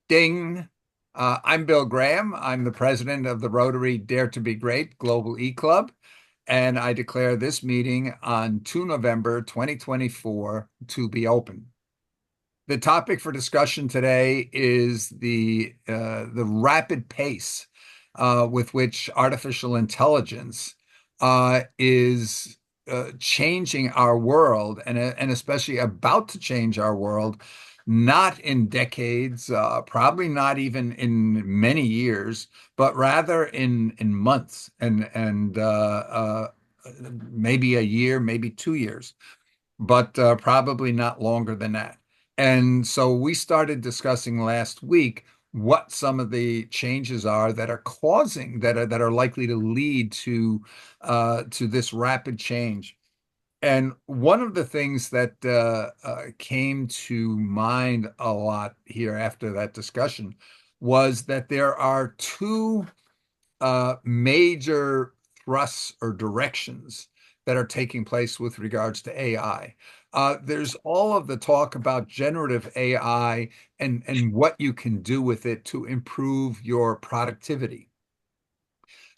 Ding. I'm Bill Graham. I'm the president of the Rotary Dare to Be Great Global eClub, and I declare this meeting on 2 November 2024 to be open. The topic for discussion today is the rapid pace with which artificial intelligence is changing our world and especially about to change our world, not in decades, probably not even in many years, but rather in months and maybe a year, maybe 2 years, but probably not longer than that. And so we started discussing last week what some of the changes are that are causing that are likely to lead to this rapid change. And one of the things that came to mind a lot here after that discussion was that there are two major thrusts or directions that are taking place with regards to AI. There's all of the talk about generative AI and what you can do with it to improve your productivity.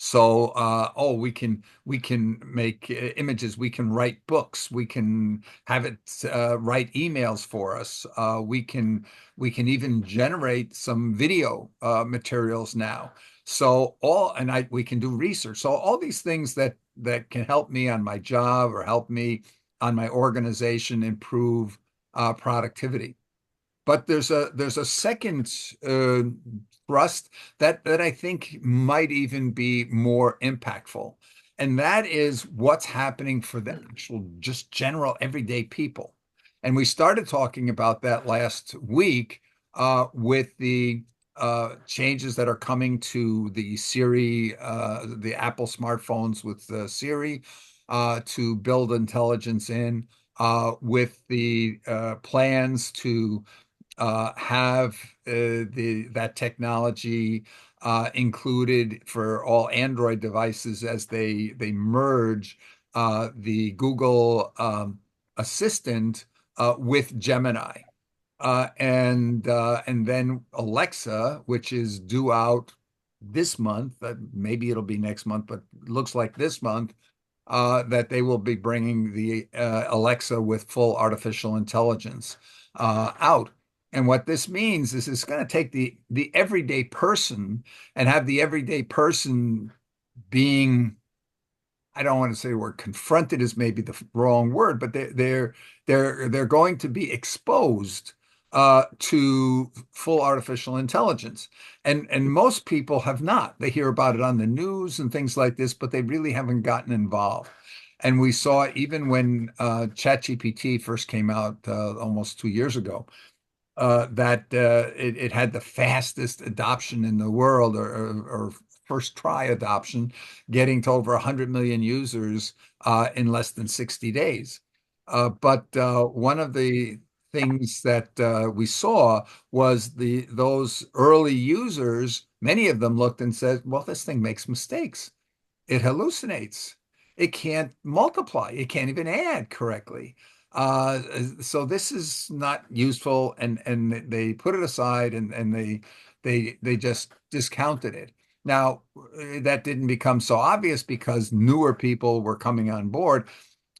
So, we can make images, we can write books, we can have it write emails for us. We can even generate some video materials now. So we can do research. So all these things that can help me on my job or help me on my organization improve productivity. But there's a second thrust that I think might even be more impactful, and that is what's happening for the actual just general everyday people. And we started talking about that last week with the changes that are coming to the Siri, the Apple smartphones with Siri to build intelligence in, with the plans to have that technology included for all Android devices as they merge the Google Assistant with Gemini. And then Alexa, which is due out this month, maybe it'll be next month, but looks like this month, that they will be bringing the Alexa with full artificial intelligence out. And what this means is it's going to take the everyday person and have the everyday person being, I don't want to say the word confronted is maybe the wrong word, but they're going to be exposed to full artificial intelligence. And most people have not. They hear about it on the news and things like this, but they really haven't gotten involved. And we saw even when ChatGPT first came out almost 2 years ago, that it had the fastest adoption in the world, or first try adoption, getting to over 100 million users in less than 60 days. But one of the things that we saw was those early users, many of them looked and said, well, this thing makes mistakes. It hallucinates. It can't multiply. It can't even add correctly. Uh, so this is not useful, and they put it aside and they just discounted it. Now, that didn't become so obvious because newer people were coming on board,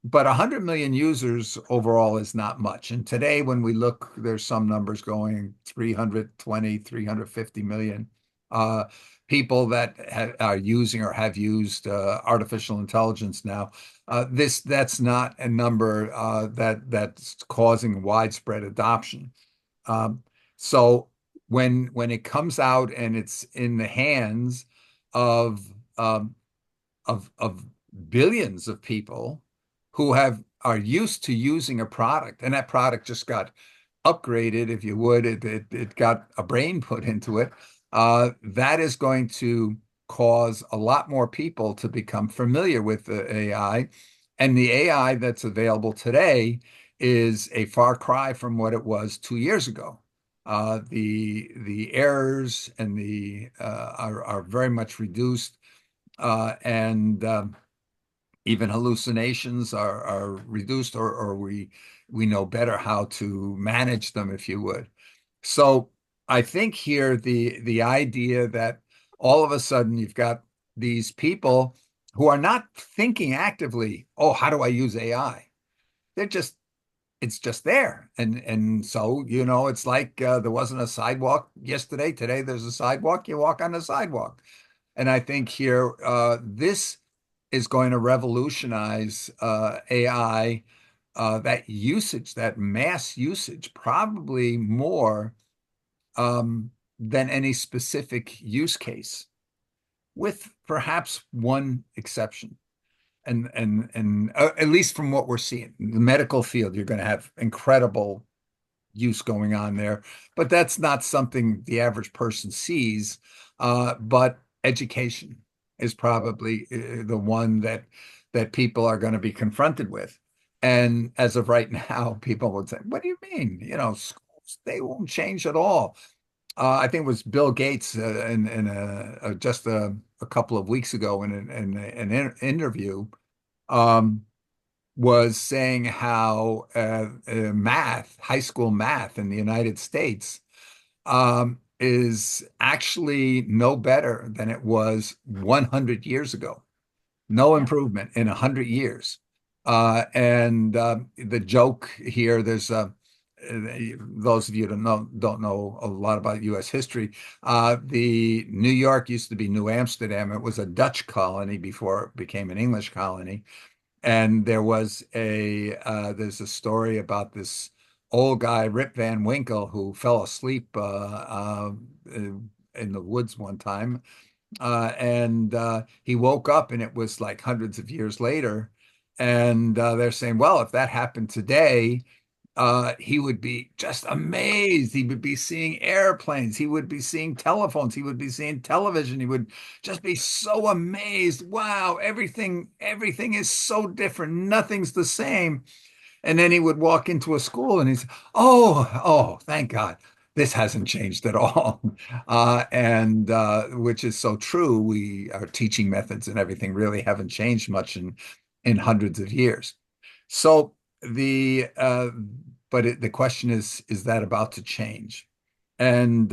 but 100 million users overall is not much. And today, when we look, there's some numbers going 320, 350 million uh, people that are using or have used artificial intelligence now. That's not a number that's causing widespread adoption. Um, so when it comes out and it's in the hands of um, of billions of people who are used to using a product, and that product just got upgraded, if you would. It got a brain put into it. That is going to cause a lot more people to become familiar with the AI. And the AI that's available today is a far cry from what it was 2 years ago. The errors and the are very much reduced, and even hallucinations are reduced, or we know better how to manage them, if you would. So I think here the idea that all of a sudden you've got these people who are not thinking actively, oh, how do I use AI? They're just it's just there. And so, it's like there wasn't a sidewalk yesterday. Today there's a sidewalk. You walk on the sidewalk. And I think here this is going to revolutionize AI, that usage, that mass usage, probably more than any specific use case, with perhaps one exception. And at least from what we're seeing, the medical field, you're going to have incredible use going on there, but that's not something the average person sees. But education is probably the one that people are going to be confronted with. And as of right now, people would say, "What do you mean? Schools, they won't change at all." I think it was Bill Gates in just a couple of weeks ago in an interview, um, was saying how high school math in the United States, is actually no better than it was 100 years ago. No Yeah. improvement in 100 years. And the joke here, there's those of you that don't know a lot about U.S. history. The New York used to be New Amsterdam. It was a Dutch colony before it became an English colony. And there's a story about this old guy, Rip Van Winkle, who fell asleep in the woods one time, and he woke up, and it was like hundreds of years later. And they're saying, well, if that happened today, he would be just amazed. He would be seeing airplanes. He would be seeing telephones. He would be seeing television. He would just be so amazed. Wow, everything is so different. Nothing's the same. And then he would walk into a school and he's, oh, thank God. This hasn't changed at all. And which is so true. Our teaching methods and everything really haven't changed much in hundreds of years. So the but the question is that about to change? And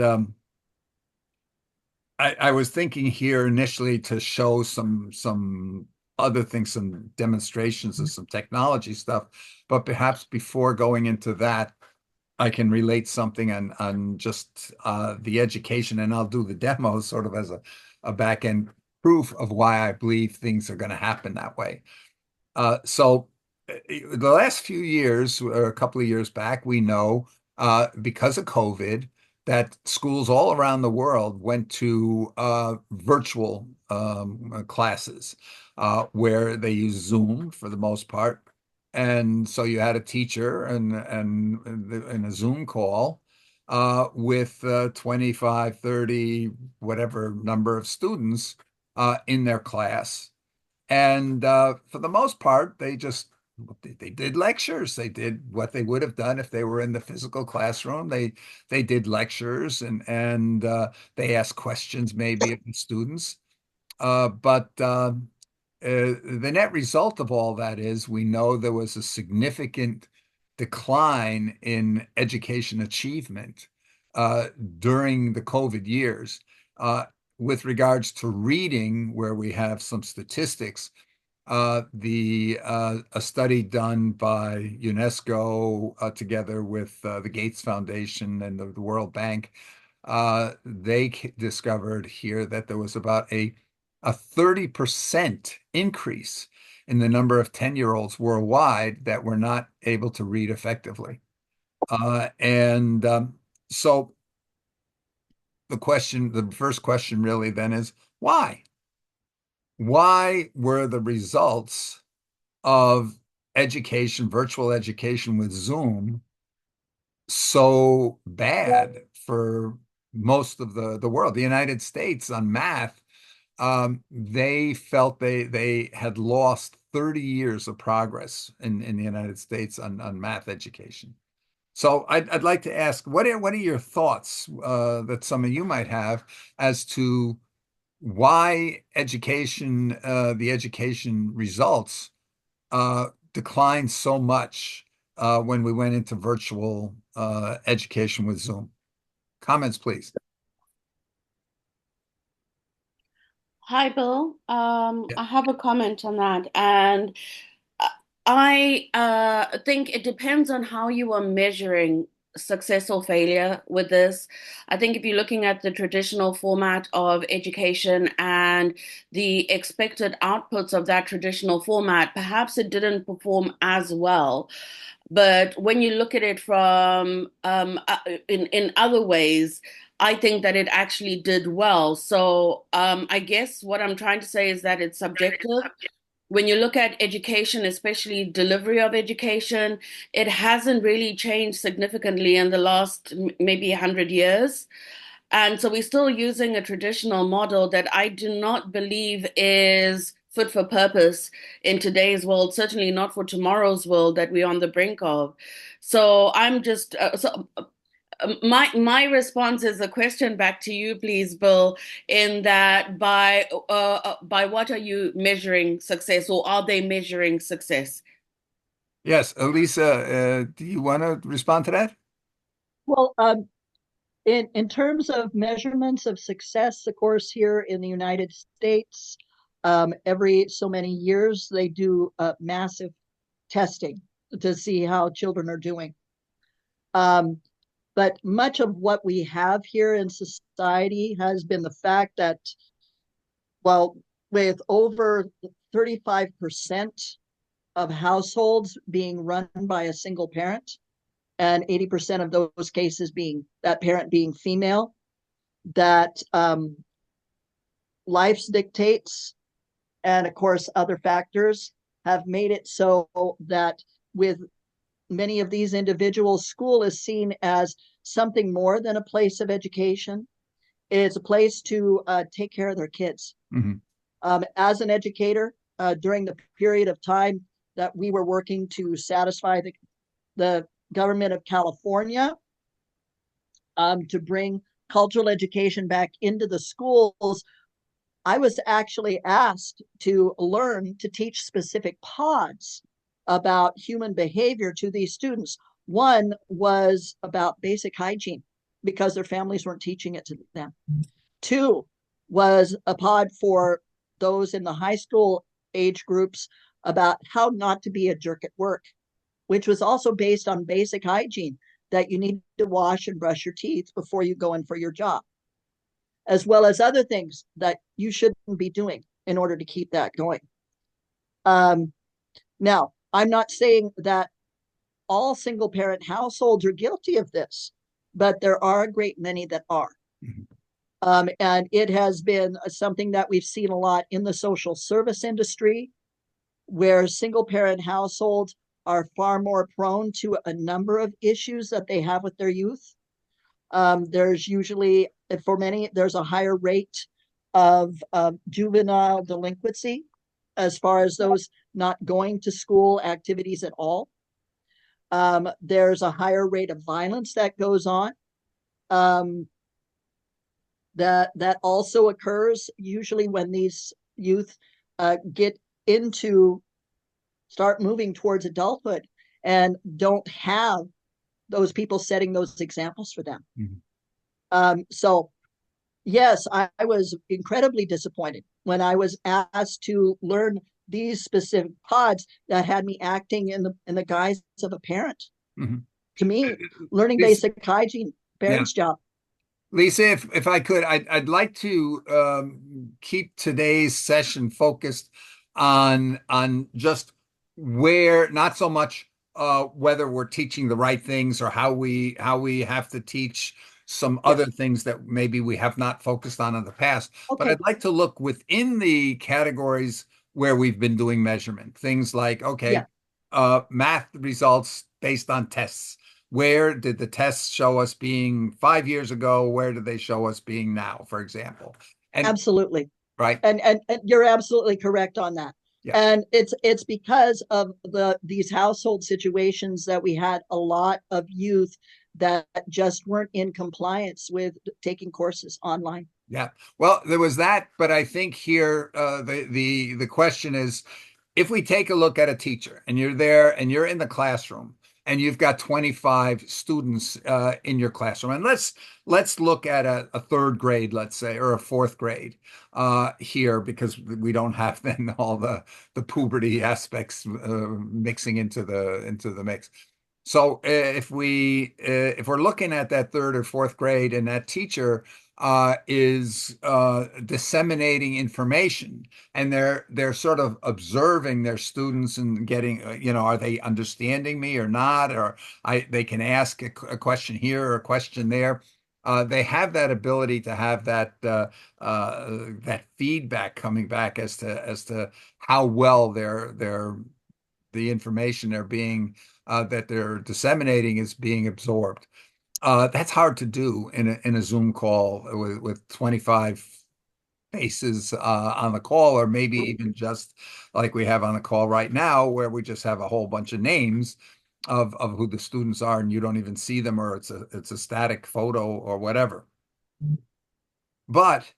I was thinking here initially to show some other things, some demonstrations of some technology stuff, but perhaps before going into that, I can relate something on just the education, and I'll do the demos sort of as a back end proof of why I believe things are going to happen that way. So the last few years, or a couple of years back, we know because of COVID that schools all around the world went to virtual classes where they use Zoom for the most part. And so you had a teacher and a Zoom call with 25, 30, whatever number of students in their class. And for the most part, they did lectures. They did what they would have done if they were in the physical classroom. They did lectures and they asked questions maybe of the students. But the net result of all that is we know there was a significant decline in education achievement uh, during the COVID years. With regards to reading, where we have some statistics, the a study done by UNESCO together with the Gates Foundation and the World Bank, they discovered here that there was about a 30% increase in the number of 10-year-olds worldwide that were not able to read effectively. And so the first question really then is why? Why were the results of education, virtual education with Zoom, so bad for most of the world? The United States on math, they felt they had lost 30 years of progress in the United States on math education. So I'd like to ask, what are your thoughts that some of you might have as to why the education results declined so much when we went into virtual education with Zoom? Comments, please. Hi, Bill. Yeah. I have a comment on that, and uh, I think it depends on how you are measuring success or failure with this. I think if you're looking at the traditional format of education and the expected outputs of that traditional format, perhaps it didn't perform as well. But when you look at it from in other ways, I think that it actually did well. So I guess what I'm trying to say is that it's subjective. When you look at education, especially delivery of education, it hasn't really changed significantly in the last maybe 100 years. And so we're still using a traditional model that I do not believe is fit for purpose in today's world, certainly not for tomorrow's world that we're on the brink of. So I'm just my response is a question back to you, please, Bill, in that by what are you measuring success, or are they measuring success? Yes, Elisa, do you want to respond to that? Well, in terms of measurements of success, of course, here in the United States, every so many years they do massive testing to see how children are doing. Um, but much of what we have here in society has been the fact that, well, with over 35% of households being run by a single parent, and 80% of those cases being that parent being female, that life's dictates and, of course, other factors have made it so that with many of these individuals, school is seen as something more than a place of education. It's a place to take care of their kids. Mhm. As an educator, during the period of time that we were working to satisfy the government of California to bring cultural education back into the schools, I was actually asked to learn to teach specific pods about human behavior to these students. One was about basic hygiene because their families weren't teaching it to them. Two was a pod for those in the high school age groups about how not to be a jerk at work, which was also based on basic hygiene, that you need to wash and brush your teeth before you go in for your job, as well as other things that you shouldn't be doing in order to keep that going. Um, Now, I'm not saying that all single parent households are guilty of this, but there are a great many that are. Mhm. And it has been something that we've seen a lot in the social service industry, where single parent households are far more prone to a number of issues that they have with their youth. There's usually, for many, there's a higher rate of juvenile delinquency as far as those not going to school activities at all. There's a higher rate of violence that goes on. Um, that also occurs usually when these youth get into start moving towards adulthood and don't have those people setting those examples for them. Mhm. So yes, I was incredibly disappointed when I was asked to learn these specific pods that had me acting in the guise of a parent. Mhm. To me, learning Lisa, basic hygiene, yeah, parent's job. Lisa, if I could, I'd like to keep today's session focused on just where, not so much whether we're teaching the right things or how we have to teach some Yeah. other things that maybe we have not focused on in the past. But Okay. I'd like to look within the categories where we've been doing measurement. Things like, okay, Yeah. math results based on tests. Where did the tests show us being 5 years ago? Where did they show us being now, for example? And Absolutely. right, And you're absolutely correct on that. yeah, And it's because of these household situations that we had a lot of youth that just weren't in compliance with taking courses online. yeah. Well, there was that, but I think here the question is, if we take a look at a teacher and you're there and you're in the classroom and you've got 25 students in your classroom. And let's look at a third grade, let's say, or a fourth grade here, because we don't have then all the puberty aspects mixing into the mix. So if we're looking at that third or fourth grade, and that teacher is disseminating information, and they're sort of observing their students and getting, are they understanding me or not? Or they can ask a question here or a question there. They have that ability to have that feedback coming back as to how well the information that they're disseminating is being absorbed. That's hard to do in a Zoom call with 25 faces on the call, or maybe even just like we have on the call right now, where we just have a whole bunch of names of who the students are, and you don't even see them, or it's a static photo or whatever. But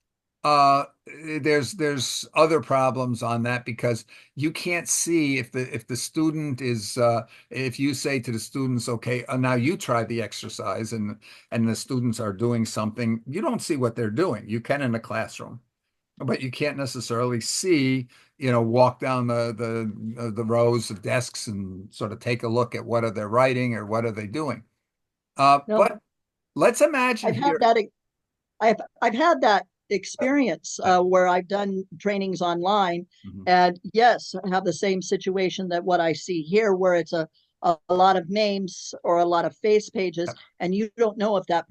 there's other problems on that, because you can't see if the student is if you say to the students, okay, now you try the exercise, and the students are doing something, you don't see what they're doing. You can in the classroom, but you can't necessarily see, walk down the rows of desks and sort of take a look at what are they writing or what are they doing. No, But let's imagine I've had here. that. I've had that experience where I've done trainings online, Mhm. and yes, I have the same situation that what I see here, where it's a lot of names or a lot of face pages, and you don't know if that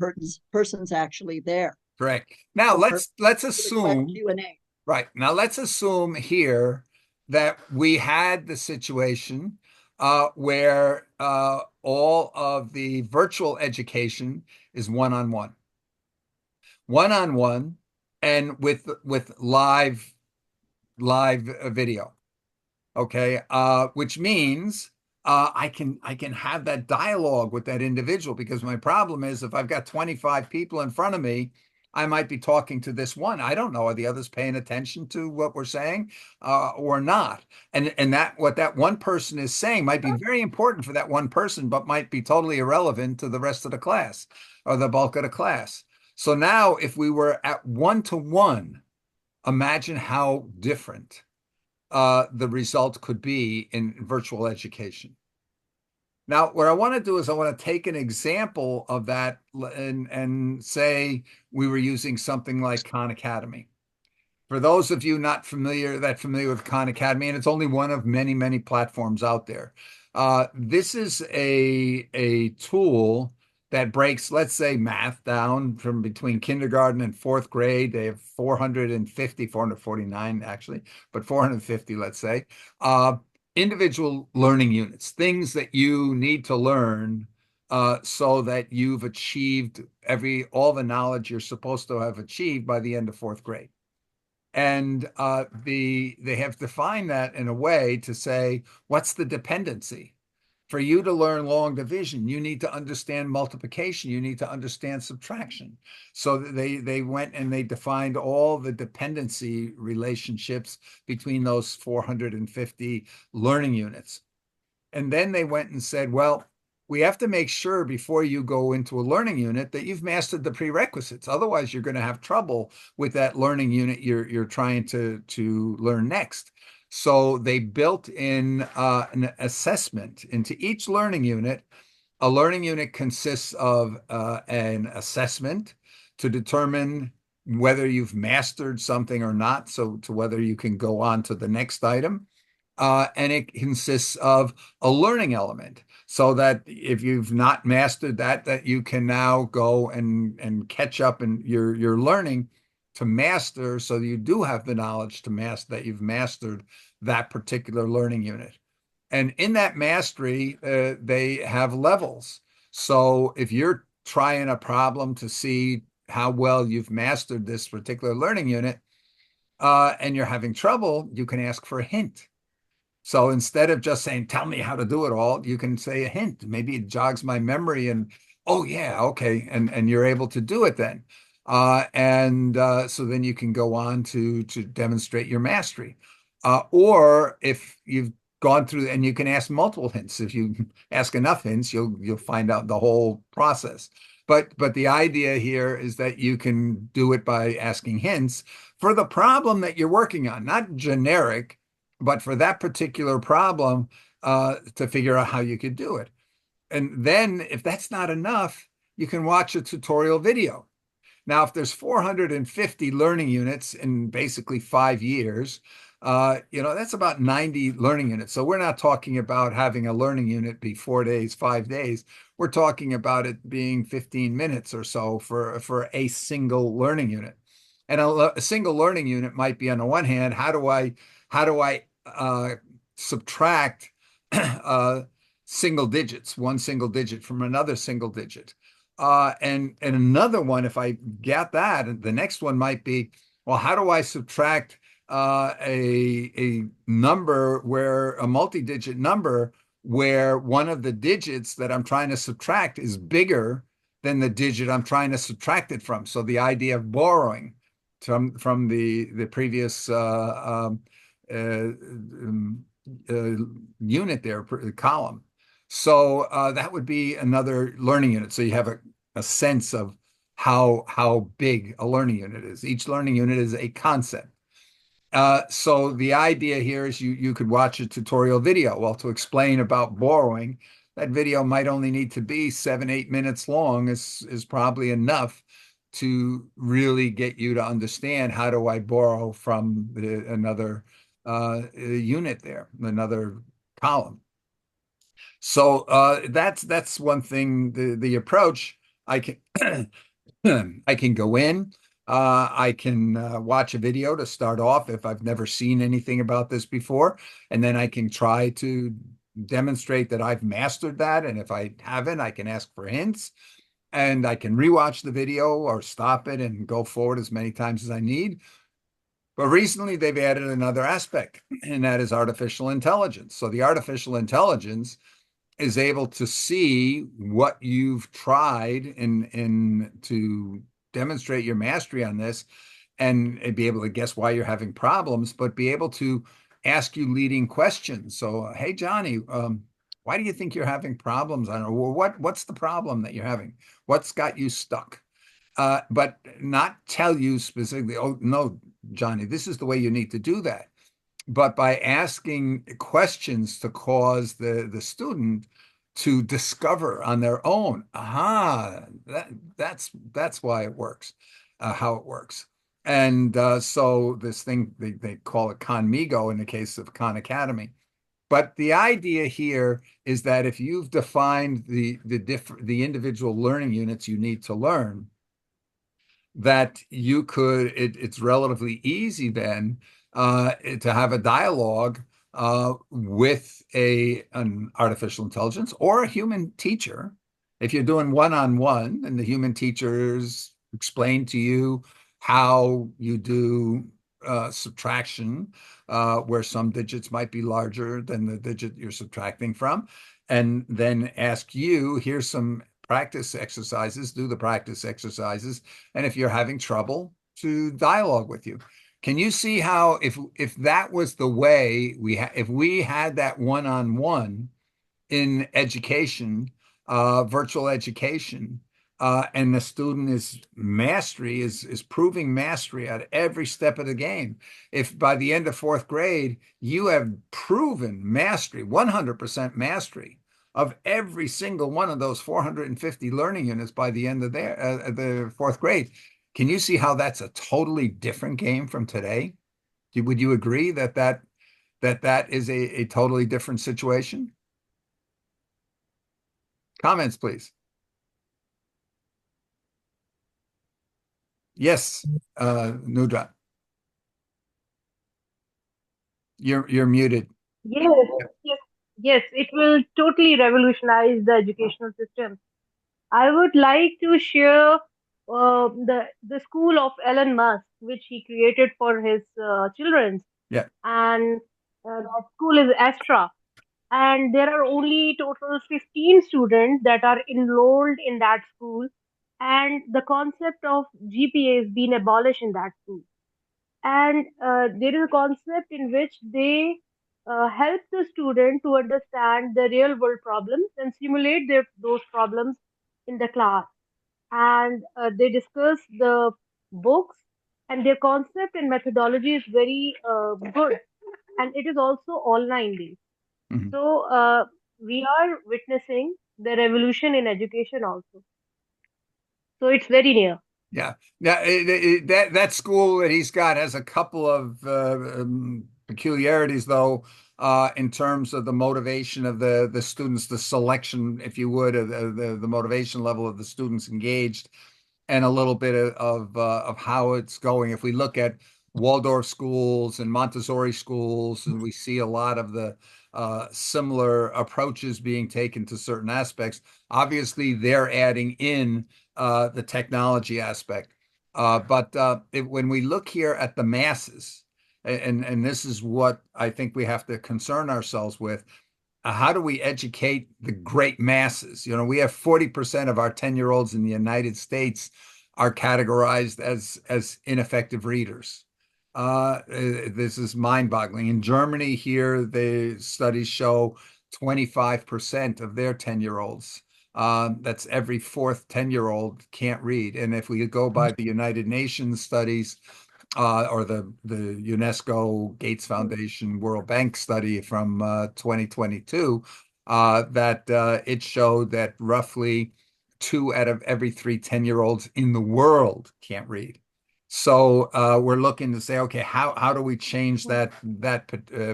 person's actually there, Correct. Now or let's request assume, Q&A. right. Now let's assume here that we had the situation where all of the virtual education is one-on-one, one-on-one, and with live video. Okay, which means I can have that dialogue with that individual, because my problem is, if I've got 25 people in front of me, I might be talking to this one. I don't know, are the others paying attention to what we're saying or not? And that what that one person is saying might be very important for that one person, but might be totally irrelevant to the rest of the class or the bulk of the class. So now, if we were at one-to-one, imagine how different the result could be in virtual education. Now, what I want to do is I want to take an example of that, and say we were using something like Khan Academy. For those of you not familiar with Khan Academy, and it's only one of many, many platforms out there. This is a tool that breaks, let's say, math down from between kindergarten and fourth grade. They have 450, 449 actually, but 450, let's say, individual learning units, things that you need to learn so that you've achieved all the knowledge you're supposed to have achieved by the end of fourth grade. And they have defined that in a way to say, what's the dependency? For you to learn long division, you need to understand multiplication. You need to understand subtraction. So they went and they defined all the dependency relationships between those 450 learning units. And then they went and said, well, we have to make sure before you go into a learning unit that you've mastered the prerequisites. Otherwise, you're going to have trouble with that learning unit you're trying to learn next. So they built in an assessment into each learning unit. A learning unit consists of an assessment to determine whether you've mastered something or not, so to whether you can go on to the next item. And it consists of a learning element, so that if you've not mastered that you can now go and catch up in your learning to master, so you do have the knowledge to master, that you've mastered that particular learning unit. And in that mastery, they have levels. So if you're trying a problem to see how well you've mastered this particular learning unit, and you're having trouble, you can ask for a hint. So instead of just saying, tell me how to do it all, you can say a hint. Maybe it jogs my memory, and, oh yeah, okay. And you're able to do it then. And so then you can go on to demonstrate your mastery. Or if you've gone through, and you can ask multiple hints. If you ask enough hints, you'll find out the whole process. But the idea here is that you can do it by asking hints for the problem that you're working on, not generic, but for that particular problem, to figure out how you could do it. And then if that's not enough, you can watch a tutorial video. Now, if there's 450 learning units in basically 5 years, that's about 90 learning units. So we're not talking about having a learning unit be 4 days, 5 days. We're talking about it being 15 minutes or so for a single learning unit. And a single learning unit might be, on the one hand, how do I subtract single digits, one single digit from another single digit? And another one, if I get that, the next one might be, well, how do I subtract a number, where a multi-digit number, where one of the digits that I'm trying to subtract is bigger than the digit I'm trying to subtract it from? So the idea of borrowing from the previous unit there, column. So that would be another learning unit. So you have a sense of how big a learning unit is. Each learning unit is a concept. So the idea here is you could watch a tutorial video. Well, to explain about borrowing, that video might only need to be 7, 8 minutes long, is probably enough to really get you to understand, how do I borrow from another unit there, another column. So that's one thing. The approach, I can I can go in. I can watch a video to start off if I've never seen anything about this before, and then I can try to demonstrate that I've mastered that. And if I haven't, I can ask for hints, and I can rewatch the video or stop it and go forward as many times as I need. But recently, they've added another aspect, and that is artificial intelligence. So the artificial intelligence is able to see what you've tried in to demonstrate your mastery on this, and be able to guess why you're having problems, but be able to ask you leading questions. So, hey, Johnny, why do you think you're having problems? I don't know. Well, what's the problem that you're having? What's got you stuck? But not tell you specifically, oh, no, Johnny, this is the way you need to do that. But by asking questions to cause the student to discover on their own, that's why it works, how it works. And so this thing, they call it Conmigo in the case of Khan Academy. But the idea here is that if you've defined the individual learning units you need to learn, that it's relatively easy then to have a dialogue with an artificial intelligence or a human teacher. If you're doing one-on-one, and the human teachers explain to you how you do subtraction, where some digits might be larger than the digit you're subtracting from, and then ask you, here's some practice exercises, do the practice exercises, and if you're having trouble, to dialogue with you. Can you see how, if that was the way if we had that one-on-one in education, virtual education, and the student is proving mastery at every step of the game. If by the end of fourth grade, you have proven mastery, 100% mastery of every single one of those 450 learning units by the end of the fourth grade, can you see how that's a totally different game from today? Would you agree that is a totally different situation? Comments, please. Yes, Nudra, you're muted. Yes, yes, yes, it will totally revolutionize the educational system. I would like to share the school of Elon Musk, which he created for his children, Yeah. and that school is Astra. And there are only total 15 students that are enrolled in that school, and the concept of GPA has been abolished in that school. And there is a concept in which they help the student to understand the real world problems and simulate those problems in the class. And they discuss the books, and their concept and methodology is very good, and it is also online based. Mhm. So we are witnessing the revolution in education also. So it's very near. Yeah. Now, that school that he's got has a couple of peculiarities, though, in terms of the motivation of the students, the selection, if you would, of the motivation level of the students engaged, and a little bit of how it's going. If we look at Waldorf schools and Montessori schools, and we see a lot of the similar approaches being taken to certain aspects. Obviously, they're adding in the technology aspect. When we look here at the masses, and this is what I think we have to concern ourselves with, how do we educate the great masses? You know, we have 40% of our 10-year-olds in the United States are categorized as ineffective readers. This is mind-boggling. In Germany, here, the studies show 25% of their 10-year-olds. That's every fourth 10-year-old can't read. And if we go by the United Nations studies, or the UNESCO Gates Foundation World Bank study from 2022, that it showed that roughly 2 out of every 3 10-year-olds in the world can't read. So we're looking to say, okay, how do we change that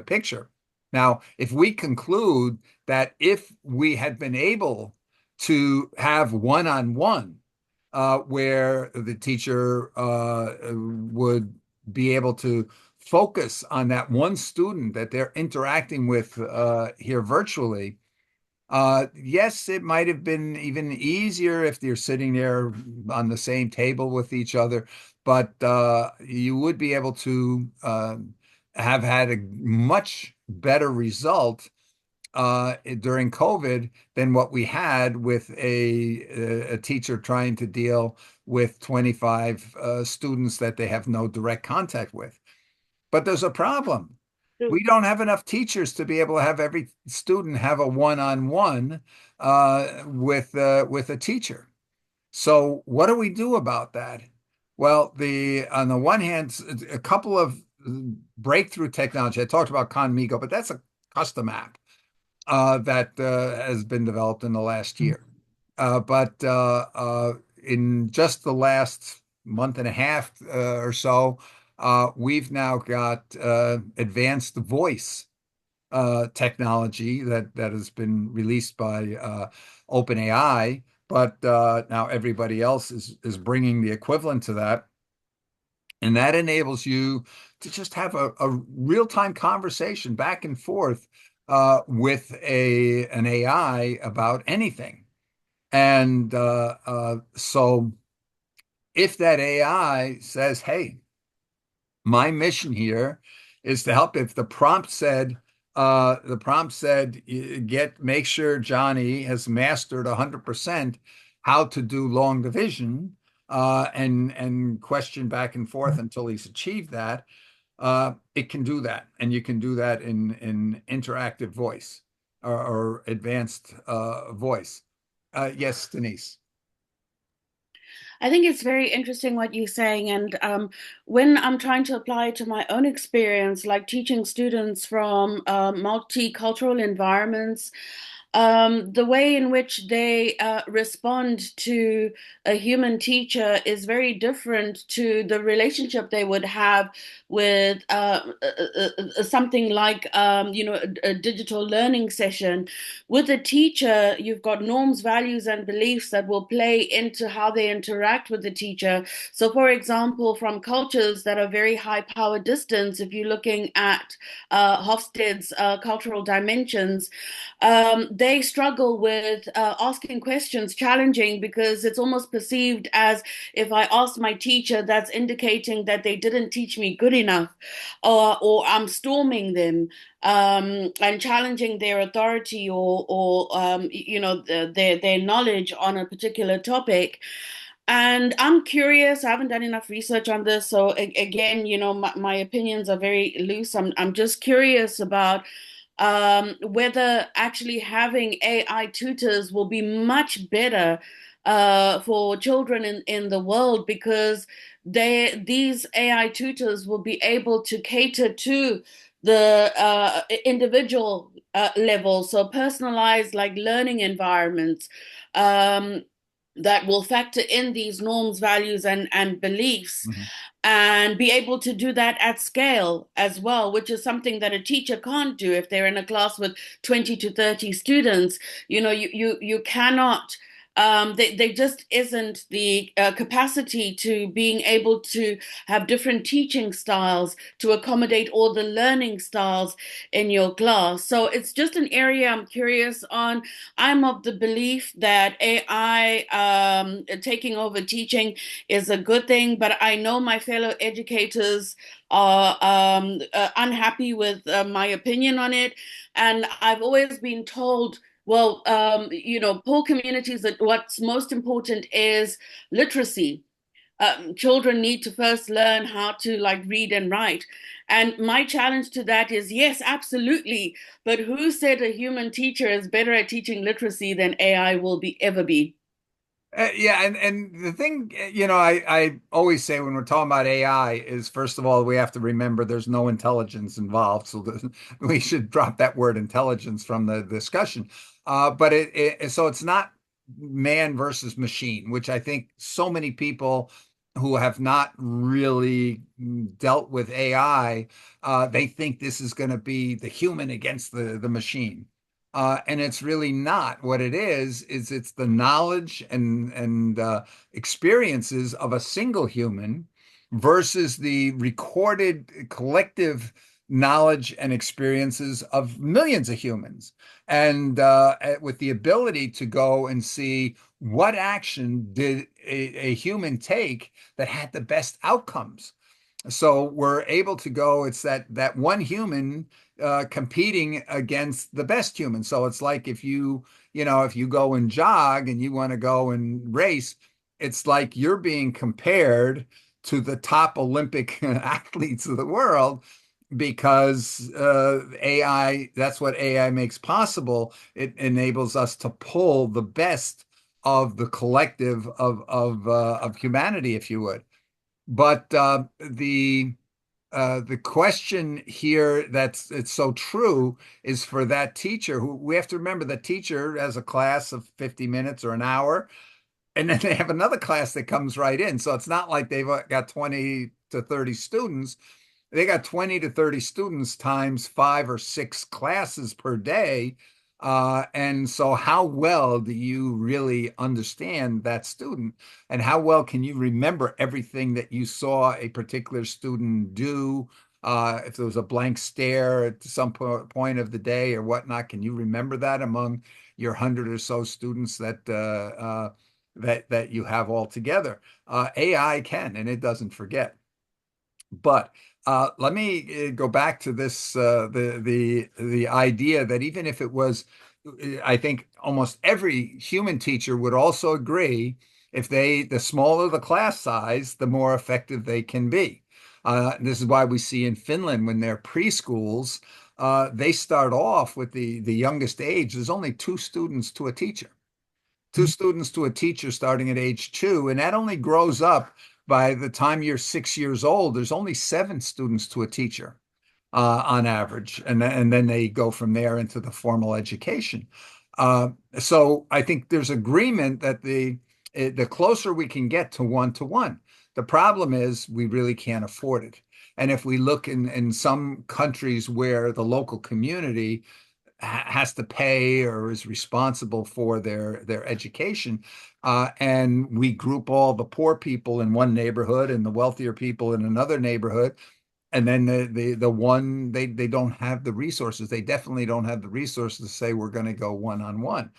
picture? Now, if we conclude that if we had been able to have one-on-one, where the teacher would be able to focus on that one student that they're interacting with here virtually. Yes, it might have been even easier if they're sitting there on the same table with each other, but you would be able to have had a much better result during COVID than what we had with a teacher trying to deal with 25 students that they have no direct contact with. But there's a problem. True. We don't have enough teachers to be able to have every student have a one-on-one with a teacher. So what do we do about that? Well, the on the one hand, a couple of breakthrough technology. I talked about Conmigo, but that's a custom app that has been developed in the last year. But in just the last month and a half or so, we've now got advanced voice technology that has been released by OpenAI, but now everybody else is bringing the equivalent to that. And that enables you to just have a real-time conversation back and forth with an AI about anything. And so if that AI says, hey, my mission here is to help, if the prompt said, make sure Johnny has mastered 100% how to do long division, and question back and forth until he's achieved that. It can do that, and you can do that in interactive voice or advanced voice. Yes, Denise. I think it's very interesting what you're saying. And when I'm trying to apply it to my own experience, like teaching students from multicultural environments, the way in which they respond to a human teacher is very different to the relationship they would have with something like, a digital learning session. With a teacher, you've got norms, values, and beliefs that will play into how they interact with the teacher. So, for example, from cultures that are very high power distance, if you're looking at Hofstede's cultural dimensions, they struggle with asking questions, challenging, because it's almost perceived as if I ask my teacher, that's indicating that they didn't teach me good enough, or I'm storming them, and challenging their authority or their knowledge on a particular topic. And I'm curious, I haven't done enough research on this. So again, my opinions are very loose. I'm just curious about whether actually having AI tutors will be much better for children in the world, because these AI tutors will be able to cater to the individual level, so personalized like learning environments. Um, that will factor in these norms, values, and beliefs, Mhm. and be able to do that at scale as well, which is something that a teacher can't do if they're in a class with 20 to 30 students. You cannot. There just isn't the capacity to being able to have different teaching styles to accommodate all the learning styles in your class. So it's just an area I'm curious on. I'm of the belief that AI taking over teaching is a good thing, but I know my fellow educators are unhappy with my opinion on it. And I've always been told, well, poor communities, that what's most important is literacy. Children need to first learn how to like read and write. And my challenge to that is yes, absolutely. But who said a human teacher is better at teaching literacy than AI will be ever be? Yeah, and the thing, I always say when we're talking about AI is, first of all, we have to remember there's no intelligence involved, so we should drop that word intelligence from the discussion. But so it's not man versus machine, which I think so many people who have not really dealt with AI, they think this is going to be the human against the machine. And it's really not. What it is it's the knowledge and experiences of a single human versus the recorded collective knowledge and experiences of millions of humans. And with the ability to go and see what action did a human take that had the best outcomes. So we're able to go, it's that one human competing against the best human. So it's like if you go and jog and you want to go and race, it's like you're being compared to the top Olympic athletes of the world because AI, that's what AI makes possible. It enables us to pull the best of the collective of humanity, if you would. But the question here that's it's so true is for that teacher who we have to remember the teacher has a class of 50 minutes or an hour, and then they have another class that comes right in. So it's not like they've got 20 to 30 students. They got 20 to 30 students times 5 or 6 classes per day. And so, how well do you really understand that student? And how well can you remember everything that you saw a particular student do? If there was a blank stare at some point of the day or whatnot, can you remember that among your 100 or so students that you have all together? AI can, and it doesn't forget. But let me go back to this the idea that even if it was, I think almost every human teacher would also agree if the smaller the class size, the more effective they can be. This is why we see in Finland when they're preschools, they start off with the youngest age. There's only 2 students to a teacher. 2 students to a teacher starting at age 2, and that only grows up by the time you're 6 years old. There's only 7 students to a teacher on average, and then they go from there into the formal education. So I think there's agreement that the closer we can get to one. The problem is we really can't afford it. And if we look in some countries where the local community has to pay or is responsible for their education. And we group all the poor people in one neighborhood and the wealthier people in another neighborhood. And then the one they don't have the resources. They definitely don't have the resources to say we're going to go one on one.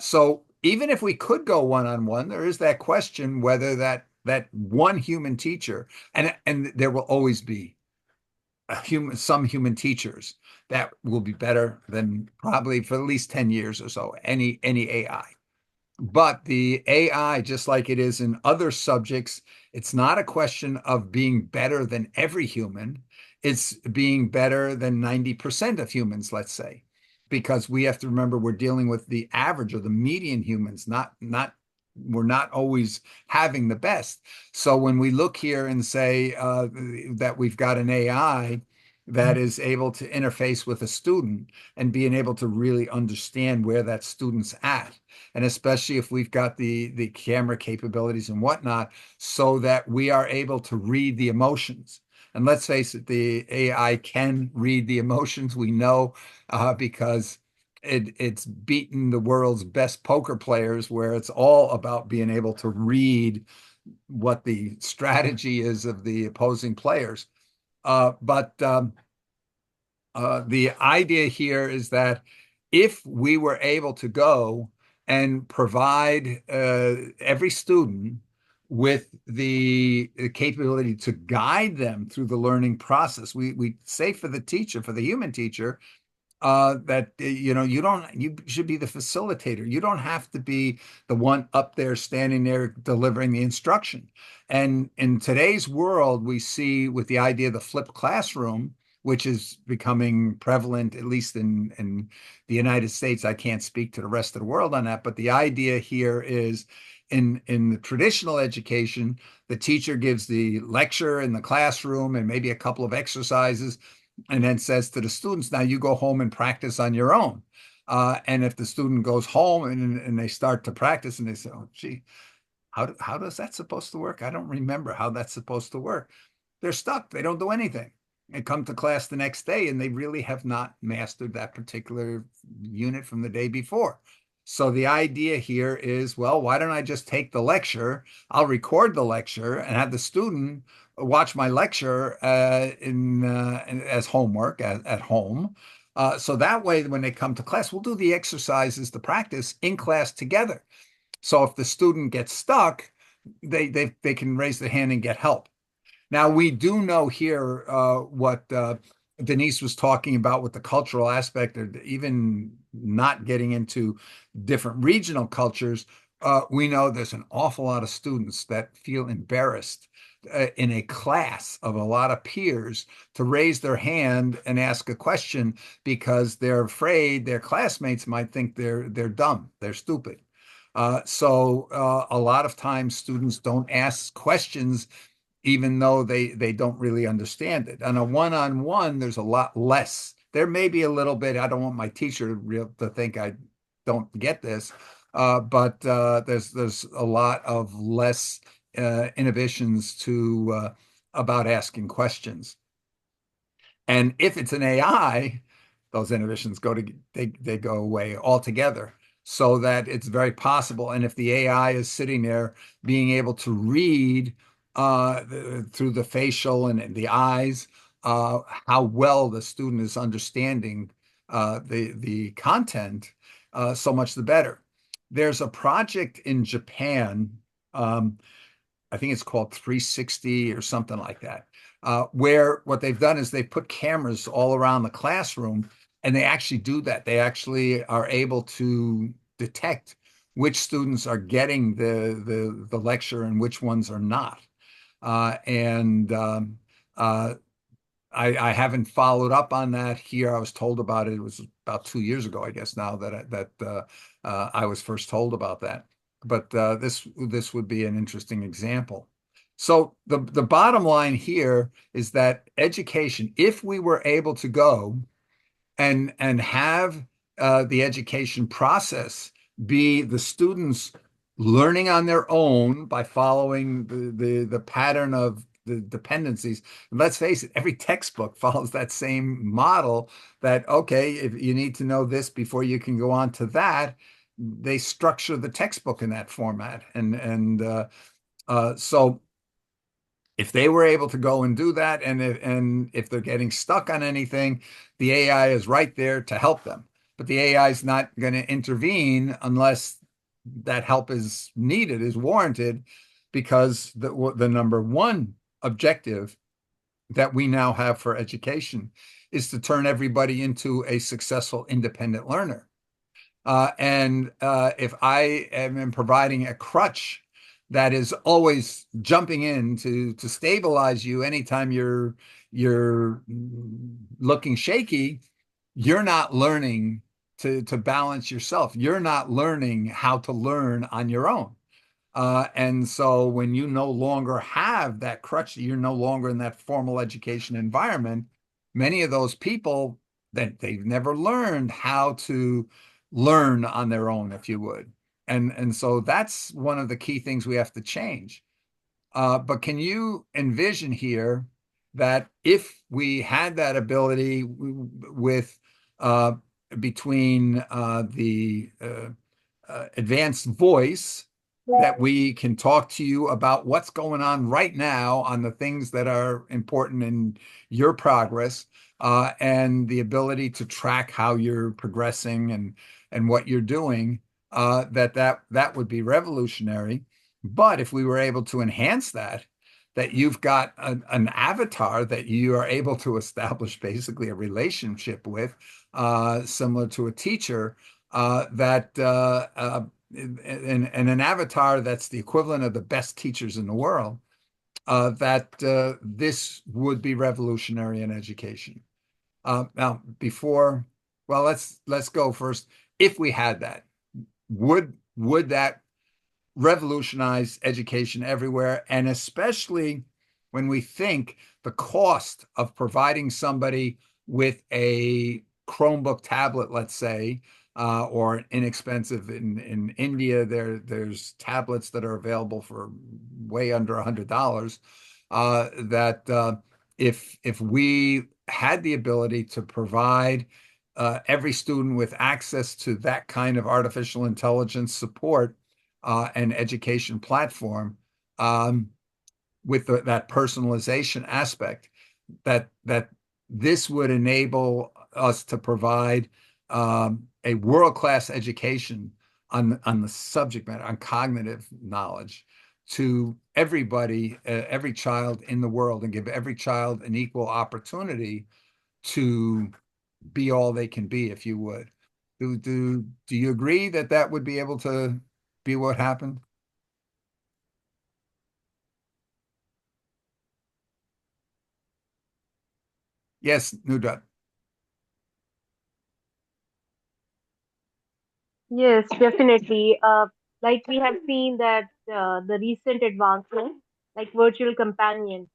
So even if we could go one on one, there is that question whether that one human teacher, and there will always be some human teachers that will be better than probably for at least 10 years or so any AI. But the AI, just like it is in other subjects, it's not a question of being better than every human. It's being better than 90% of humans, let's say, because we have to remember we're dealing with the average or the median humans, not we're not always having the best. So when we look here and say that we've got an AI that is able to interface with a student and being able to really understand where that student's at, and especially if we've got the camera capabilities and whatnot, so that we are able to read the emotions. And let's face it, the AI can read the emotions. We know because it's beaten the world's best poker players, where it's all about being able to read what the strategy is of the opposing players. But the idea here is that if we were able to go and provide every student with the capability to guide them through the learning process, we say for the teacher, for the human teacher, that you should be the facilitator. You don't have to be the one up there standing there delivering the instruction. And in today's world, we see with the idea of the flipped classroom, which is becoming prevalent, at least in the United States. I can't speak to the rest of the world on that, but the idea here is in the traditional education, the teacher gives the lecture in the classroom and maybe a couple of exercises, and then says to the students, now you go home and practice on your own. And if the student goes home and they start to practice and they say, oh, gee, how does that supposed to work? I don't remember how that's supposed to work. They're stuck. They don't do anything. And come to class the next day and they really have not mastered that particular unit from the day before. So the idea here is, well, why don't I just take the lecture? I'll record the lecture and have the student watch my lecture as homework at home. So that way, when they come to class, we'll do the exercises, the practice in class together. So if the student gets stuck, they can raise their hand and get help. Now, we do know here what Denise was talking about with the cultural aspect, or even not getting into different regional cultures. We know there's an awful lot of students that feel embarrassed in a class of a lot of peers to raise their hand and ask a question because they're afraid their classmates might think they're dumb, they're stupid. So a lot of times students don't ask questions even though they don't really understand it. On a one-on-one, there's a lot less. There may be a little bit. I don't want my teacher to think I don't get this, but there's a lot of less inhibitions to about asking questions. And if it's an AI, those inhibitions they go away altogether. So that it's very possible. And if the AI is sitting there being able to read through the facial and the eyes, how well the student is understanding the content, so much the better. There's a project in Japan. I think it's called 360 or something like that, where what they've done is they put cameras all around the classroom, and they actually do that. They actually are able to detect which students are getting the lecture and which ones are not. And I haven't followed up on that here. I was told about it. It was about 2 years ago, I guess now that I was first told about that. But this would be an interesting example. So the bottom line here is that education, if we were able to go and have the education process be the students learning on their own by following the pattern of the dependencies. And let's face it, every textbook follows that same model that, okay, if you need to know this before you can go on to that, they structure the textbook in that format. So if they were able to go and do that, and if they're getting stuck on anything, the AI is right there to help them. But the AI is not going to intervene unless that help is needed, is warranted, because the number one objective that we now have for education is to turn everybody into a successful independent learner. And if I am providing a crutch that is always jumping in to stabilize you anytime you're looking shaky, you're not learning to balance yourself. You're not learning how to learn on your own. And so when you no longer have that crutch, you're no longer in that formal education environment, many of those people that they've never learned how to learn on their own, if you would. And so that's one of the key things we have to change. But can you envision here that if we had that ability with uh, between the advanced voice, that we can talk to you about what's going on right now on the things that are important in your progress, and the ability to track how you're progressing and what you're doing, that would be revolutionary. But if we were able to enhance that, that you've got an avatar that you are able to establish basically a relationship with, similar to a teacher, that and an avatar that's the equivalent of the best teachers in the world, that this would be revolutionary in education. Now, well, let's go first. If we had that, would that revolutionize education everywhere? And especially when we think the cost of providing somebody with a Chromebook tablet, let's say, or inexpensive in India, there's tablets that are available for way under $100. That if we had the ability to provide every student with access to that kind of artificial intelligence support and education platform, with that personalization aspect, that this would enable us to provide a world-class education on the subject matter, on cognitive knowledge, to everybody, every child in the world, and give every child an equal opportunity to be all they can be, if you would. Do you agree that that would be able to be what happened? Yes, Nudrat. Yes, definitely. Like we have seen that the recent advancements, like virtual companion,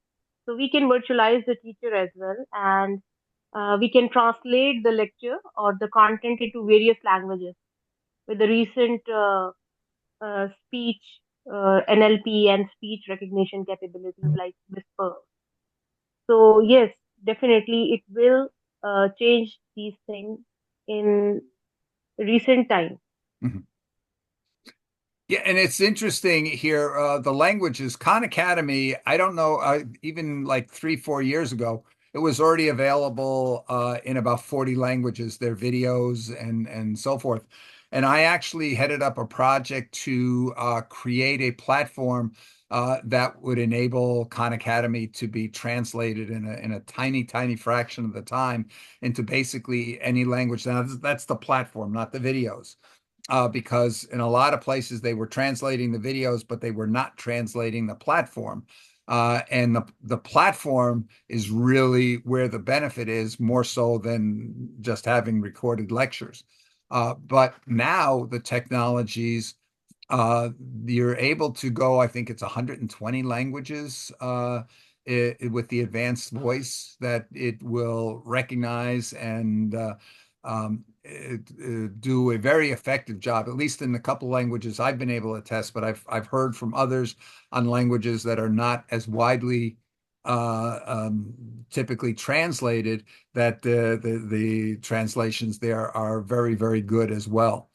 so we can virtualize the teacher as well, and we can translate the lecture or the content into various languages with the recent speech, NLP, and speech recognition capabilities like Whisper. So yes, definitely it will change these things in recent time. Mhm. Yeah, and it's interesting here. The languages, Khan Academy, I don't know, even like 3, 4 years ago, it was already available in about 40 languages, their videos and so forth. And I actually headed up a project to create a platform that would enable Khan Academy to be translated in a tiny, tiny fraction of the time into basically any language. Now, that's the platform, not the videos, because in a lot of places they were translating the videos, but they were not translating the platform. And the platform is really where the benefit is, more so than just having recorded lectures. But now the technologies, uh, you're able to go, I think it's 120 languages, with the advanced voice that it will recognize and do a very effective job, at least in the couple languages I've been able to test. But I've heard from others on languages that are not as widely typically translated, that the translations there are very, very good as well.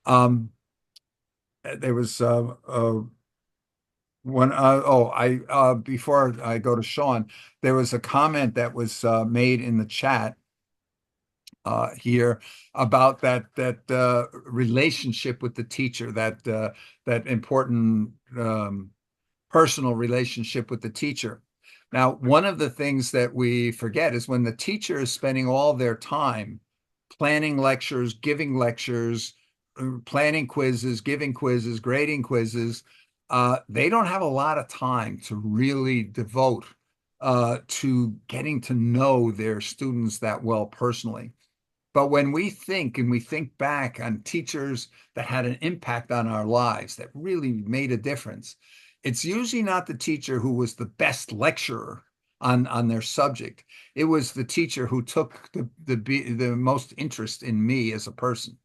There was one oh I before I go to Sean, there was a comment that was made in the chat here about that relationship with the teacher, that important personal relationship with the teacher. Now, one of the things that we forget is when the teacher is spending all their time planning lectures, giving lectures, planning quizzes, giving quizzes, grading quizzes, they don't have a lot of time to really devote to getting to know their students that well personally. But when we think and we think back on teachers that had an impact on our lives, that really made a difference, it's usually not the teacher who was the best lecturer on their subject. It was the teacher who took the most interest in me as a person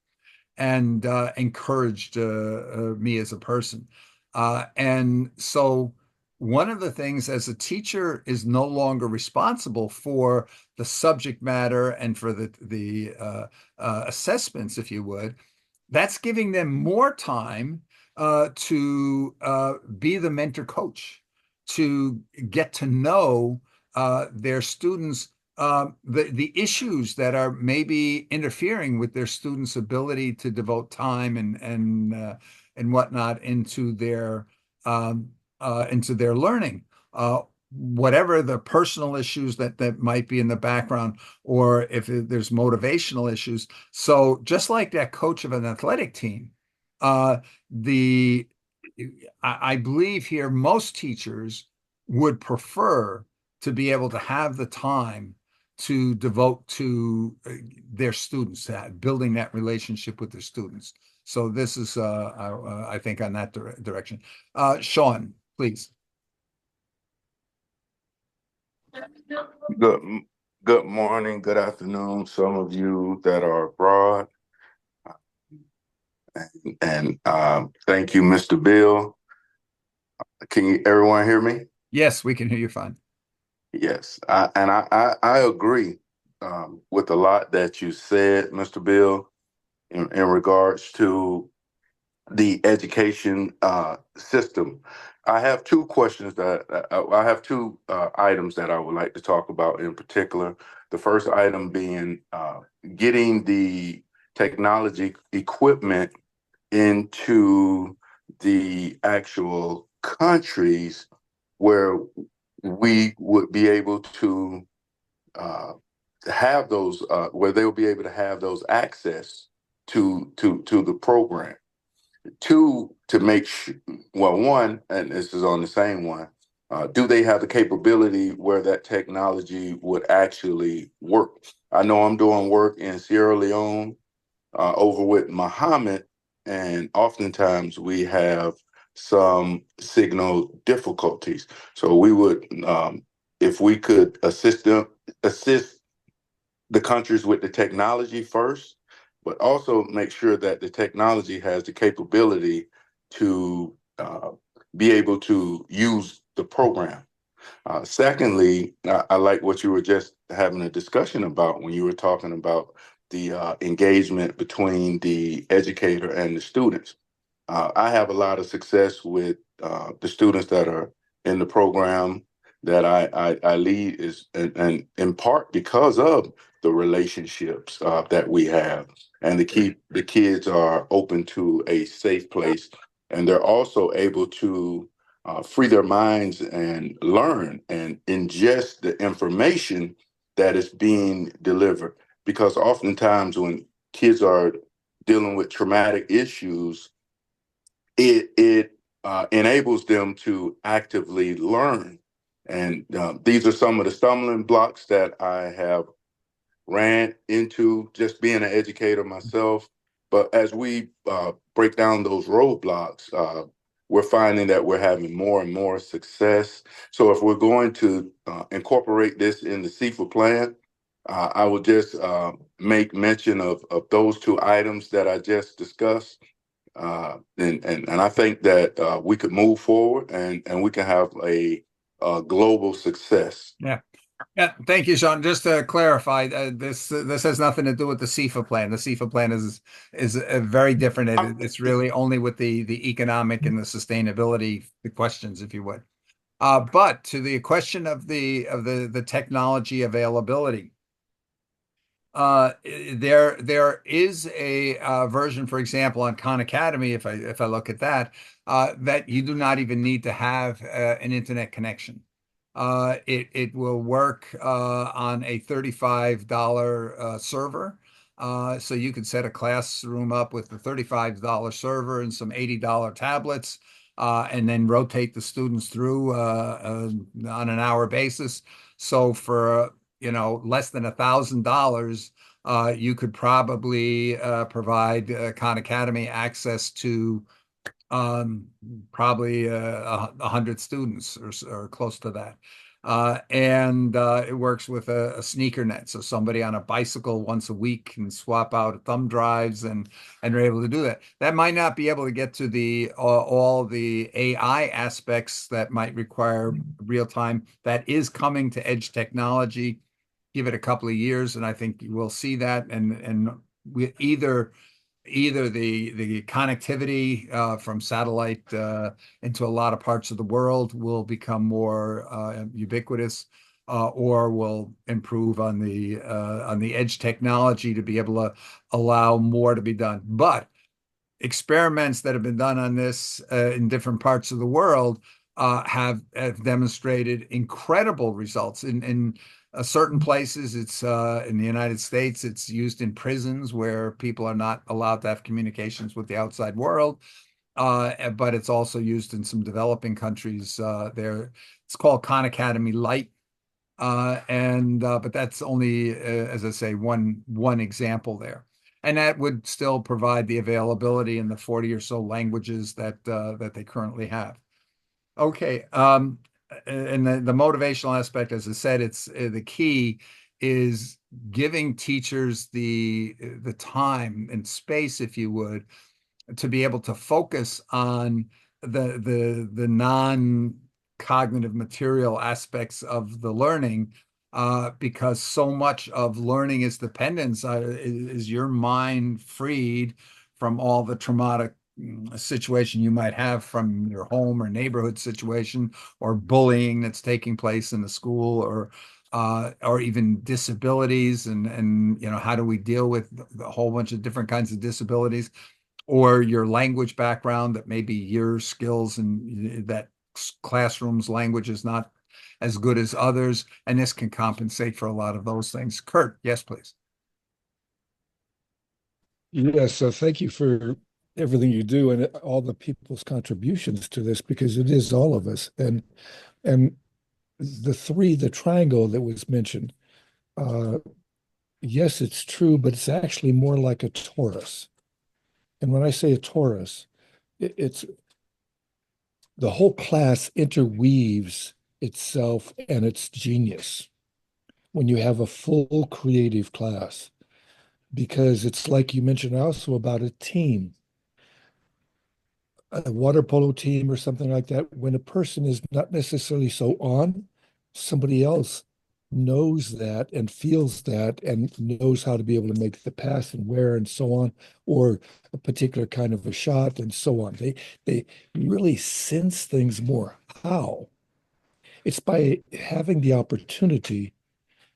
and encouraged me as a person. And so one of the things as a teacher is no longer responsible for the subject matter and for the assessments, if you would, that's giving them more time to be the mentor coach, to get to know their students, the issues that are maybe interfering with their students' ability to devote time and whatnot into their learning. Whatever the personal issues that might be in the background, or if there's motivational issues. So just like that coach of an athletic team, the I believe here most teachers would prefer to be able to have the time to devote to their students, building that relationship with their students. So this is, I think, on that direction. Sean, please. Good, good morning, good afternoon, some of you that are abroad. And thank you, Mr. Bill. Can everyone hear me? Yes, we can hear you fine. Yes, I agree with a lot that you said, Mr. Bill, in regards to the education system. I have two questions I have two items that I would like to talk about in particular. The first item being getting the technology equipment into the actual countries where we would be able to uh, have those, where they'll be able to have those access to the program. Two, to make sure, well, one, and this is on the same one, do they have the capability where that technology would actually work? I know I'm doing work in Sierra Leone over with Muhammad, and oftentimes we have some signal difficulties. So we would, if we could assist the countries with the technology first, but also make sure that the technology has the capability to be able to use the program. Secondly, I like what you were just having a discussion about when you were talking about the engagement between the educator and the students. I have a lot of success with the students that are in the program that I lead, and in part because of the relationships that we have, and to keep the kids are open to a safe place, and they're also able to free their minds and learn and ingest the information that is being delivered. Because oftentimes when kids are dealing with traumatic issues, it enables them to actively learn. And these are some of the stumbling blocks that I have ran into just being an educator myself. But as we break down those roadblocks, we're finding that we're having more and more success. So if we're going to incorporate this in the CFA plan, I will just make mention of those two items that I just discussed. And I think that we could move forward and we can have a global success. Yeah. Yeah, thank you, Sean. Just to clarify, this has nothing to do with the CFA plan. The CFA plan is very different. It's really only with the economic and the sustainability the questions, if you would. But to the question of the technology availability, there is a version, for example, on Khan Academy, if I look at that, that you do not even need to have an internet connection. It will work on a $35 server, So you could set a classroom up with a $35 server and some $80 tablets, and then rotate the students through on an hour basis. So for less than $1,000, you could probably provide Khan Academy access to um, probably 100 students or close to that. And it works with a sneaker net. So somebody on a bicycle once a week can swap out thumb drives and are able to do that. That might not be able to get to the all the AI aspects that might require real time. That is coming to edge technology. Give it a couple of years, and I think you will see that. And we either the connectivity from satellite into a lot of parts of the world will become more ubiquitous, or will improve on the edge technology to be able to allow more to be done. But experiments that have been done on this in different parts of the world have demonstrated incredible results. In certain places, it's in the United States, it's used in prisons where people are not allowed to have communications with the outside world. But it's also used in some developing countries. It's called Khan Academy Light. And but that's only, as I say, one example there. And that would still provide the availability in the 40 or so languages that they currently have. Okay. And the motivational aspect, as I said, it's the key is giving teachers the time and space, if you would, to be able to focus on the non-cognitive material aspects of the learning, because so much of learning is dependence. Is your mind freed from all the traumatic situation you might have from your home or neighborhood situation, or bullying that's taking place in the school, or even disabilities, and how do we deal with a whole bunch of different kinds of disabilities, or your language background, that maybe your skills and that classroom's language is not as good as others, and this can compensate for a lot of those things. Kurt, yes, please. Yes, so thank you for everything you do and all the people's contributions to this, because it is all of us. And the triangle that was mentioned, uh, yes, it's true, but it's actually more like a torus. And when I say a torus, it's the whole class interweaves itself and its genius when you have a full creative class, because it's like you mentioned also about a team, a water polo team or something like that. When a person is not necessarily so on, somebody else knows that and feels that and knows how to be able to make the pass and where and so on, or a particular kind of a shot and so on. They really sense things more. How? It's by having the opportunity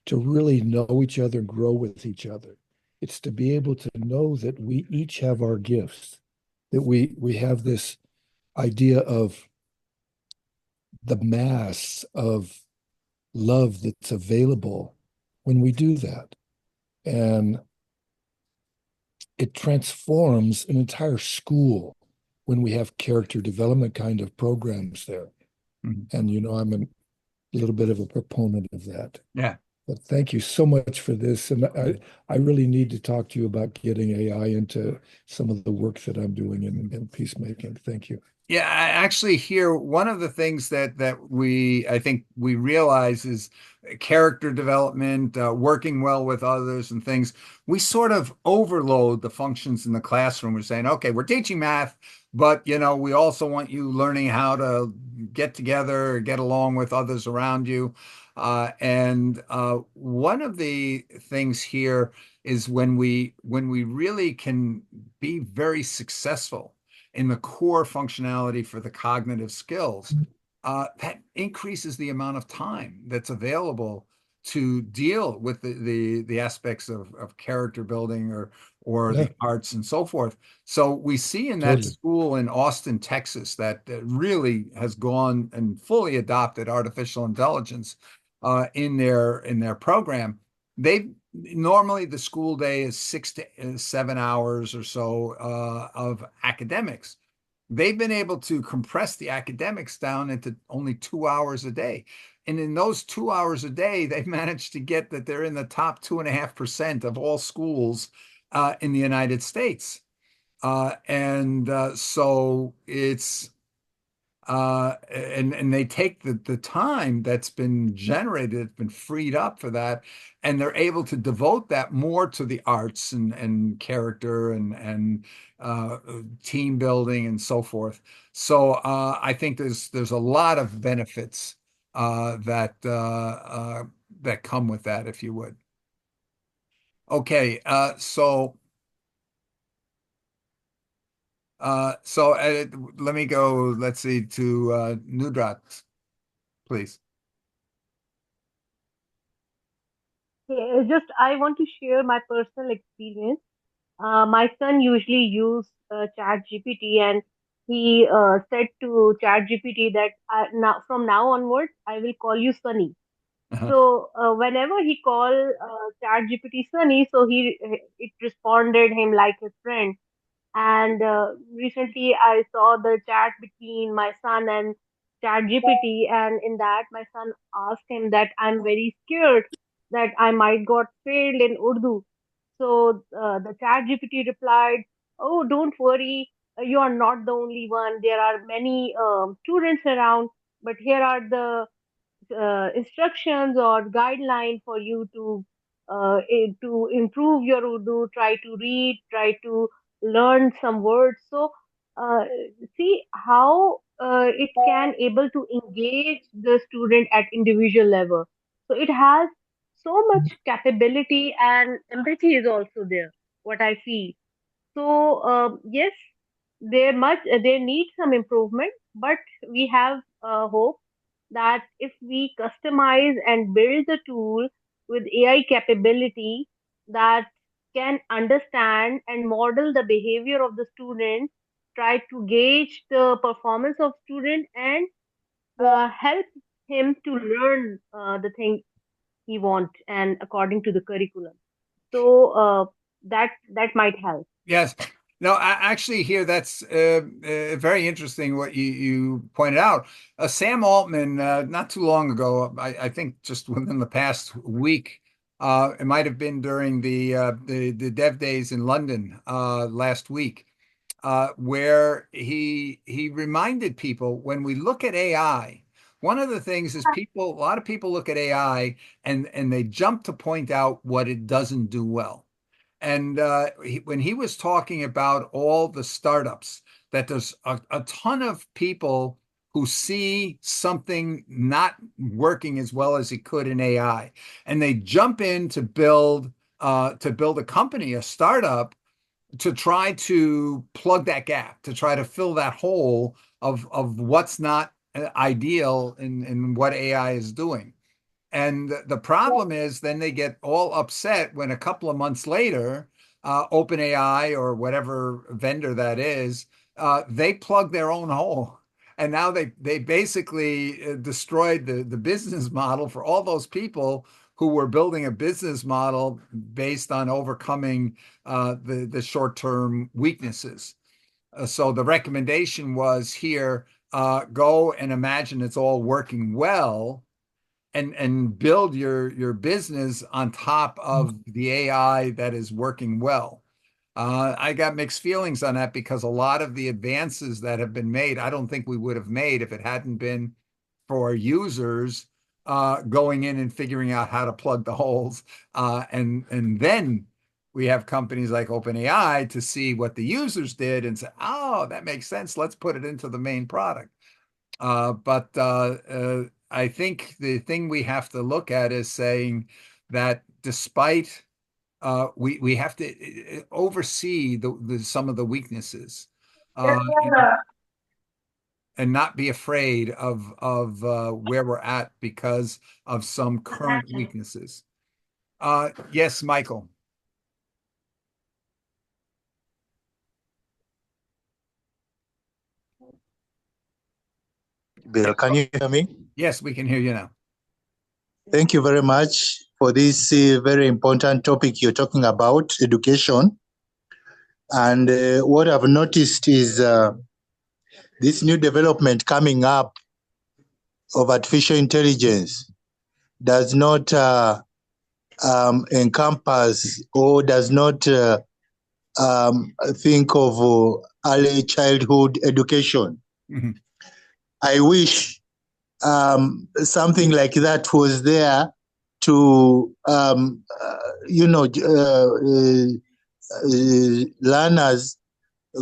to really know each other and grow with each other. It's to be able to know that we each have our gifts, that we have this idea of the mass of love that's available when we do that. And it transforms an entire school when we have character development kind of programs there. Mm-hmm. And, I'm a little bit of a proponent of that. Yeah. But thank you so much for this. And I really need to talk to you about getting AI into some of the work that I'm doing in peacemaking. Thank you. Yeah, I actually hear one of the things that I think we realize is character development, working well with others and things. We sort of overload the functions in the classroom. We're saying, okay, we're teaching math, but we also want you learning how to get together, get along with others around you. And one of the things here is when we really can be very successful in the core functionality for the cognitive skills, that increases the amount of time that's available to deal with the aspects of character building or Yeah, the arts and so forth. So we see in that totally. school in Austin, Texas, that really has gone and fully adopted artificial intelligence in their program. They've normally the school day is 6 to 7 hours or so of academics. They've been able to compress the academics down into only 2 hours a day. And in those 2 hours a day, they've managed to get that they're in the top 2.5% of all schools in the United States. So it's and they take the time that's been generated, it's been freed up for that, and they're able to devote that more to the arts and character and uh, team building and so forth. So I think there's a lot of benefits that come with that, if you would. Okay, let me go. Let's see to Nudrat, please. Just I want to share my personal experience. My son usually use Chat GPT, and he said to Chat GPT that now from now onwards I will call you Sunny. So whenever he call Chat GPT Sunny, so he it responded him like his friend. And recently, I saw the chat between my son and ChatGPT, and in that, my son asked him that I'm very scared that I might got failed in Urdu. So the ChatGPT replied, "Oh, don't worry, you are not the only one. There are many students around, but here are the instructions or guideline for you to improve your Urdu, try to read, try to learn some words. So uh, see how it can able to engage the student at individual level. So it has so much capability, and empathy is also there. What I feel. So yes, there needs some improvement, but we have hope that if we customize and build the tool with AI capability that can understand and model the behavior of the student, try to gauge the performance of student, and help him to learn the thing he want and according to the curriculum. So that might help. Yes. No, actually, here that's very interesting what you pointed out. Sam Altman, not too long ago, I think just within the past week, it might have been during the Dev Days in London last week, where he reminded people when we look at AI, one of the things is a lot of people look at AI and they jump to point out what it doesn't do well. And when he was talking about all the startups, that there's a ton of people who see something not working as well as it could in AI, and they jump in to build a company, a startup, to try to plug that gap, to try to fill that hole of what's not ideal in what AI is doing. And the problem is then they get all upset when a couple of months later, OpenAI or whatever vendor that is, they plug their own hole. And now they basically destroyed the business model for all those people who were building a business model based on overcoming the short-term weaknesses. So the recommendation was here, go and imagine it's all working well and build your business on top of the AI that is working well. I got mixed feelings on that because a lot of the advances that have been made, I don't think we would have made if it hadn't been for users going in and figuring out how to plug the holes. And then we have companies like OpenAI to see what the users did and say, oh, that makes sense. Let's put it into the main product. But I think the thing we have to look at is saying that despite we have to oversee some of the weaknesses and not be afraid of where we're at because of some current weaknesses. Yes, Michael. Bill, can you hear me? Yes, we can hear you now. Thank you very much. for this very important topic you're talking about, education. And what I've noticed is this new development coming up of artificial intelligence does not encompass or does not think of early childhood education. Mm-hmm. I wish something like that was there to, learners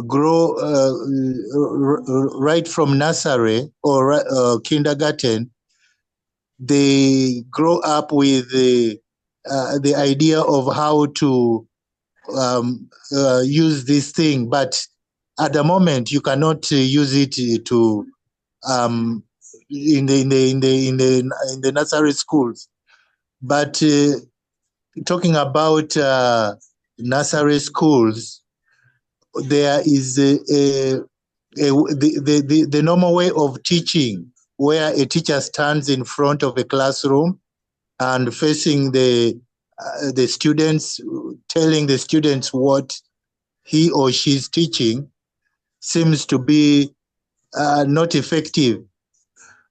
grow right from nursery or kindergarten. They grow up with the idea of how to use this thing, but at the moment you cannot use it to in the nursery schools. But talking about nursery schools, there is the normal way of teaching, where a teacher stands in front of a classroom and facing the students, telling the students what he or she is teaching, seems to be not effective.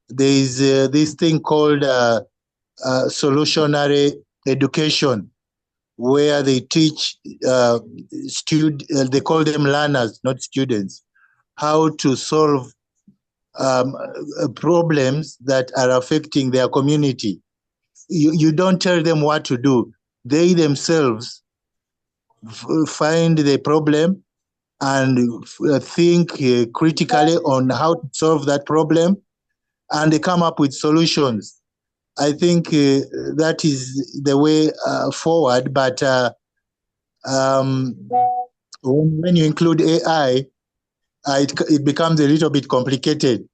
There is this thing called solutionary education, where they teach they call them learners, not students, how to solve problems that are affecting their community. You don't tell them what to do. They themselves find the problem and think critically on how to solve that problem, and they come up with solutions. I think that is the way forward, but when you include AI, it becomes a little bit complicated.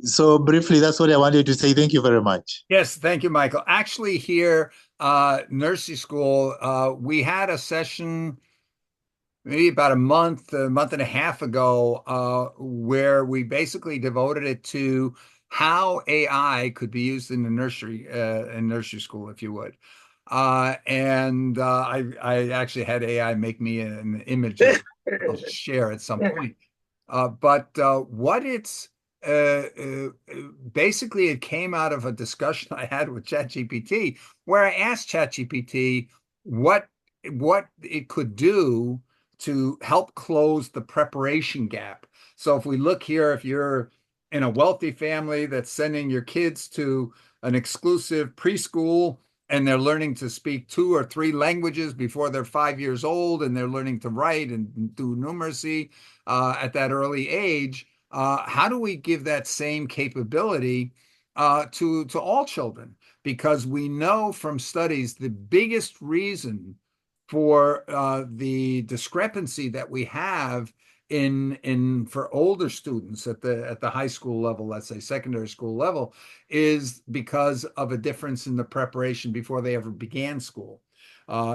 So briefly, that's what I wanted to say. Thank you very much. Yes, thank you, Michael. Actually, here, nursery school, we had a session maybe about a month and a half ago, where we basically devoted it to how AI could be used in the nursery, in nursery school, if you would. I actually had AI make me an image that I'll share at some point. But what it's basically, it came out of a discussion I had with ChatGPT, where I asked ChatGPT what it could do to help close the preparation gap. So if we look here, if you're in a wealthy family that's sending your kids to an exclusive preschool and they're learning to speak 2 or 3 languages before they're 5 years old, and they're learning to write and do numeracy at that early age, how do we give that same capability to all children? Because we know from studies the biggest reason for the discrepancy that we have in for older students at the high school level, let's say secondary school level, is because of a difference in the preparation before they ever began school.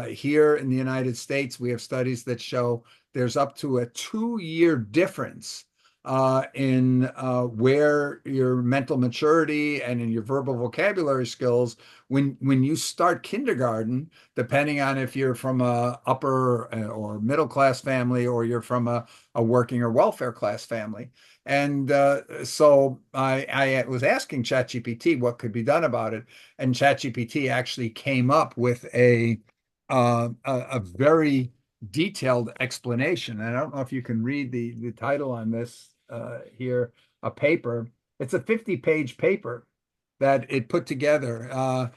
Here in the United States, we have studies that show there's up to a 2-year difference in where your mental maturity and in your verbal vocabulary skills when you start kindergarten, depending on if you're from a upper or middle class family, or you're from a working or welfare class family. And so I was asking ChatGPT what could be done about it, and ChatGPT actually came up with a very detailed explanation. And I don't know if you can read the title on this here, a paper. It's a 50-page paper that it put together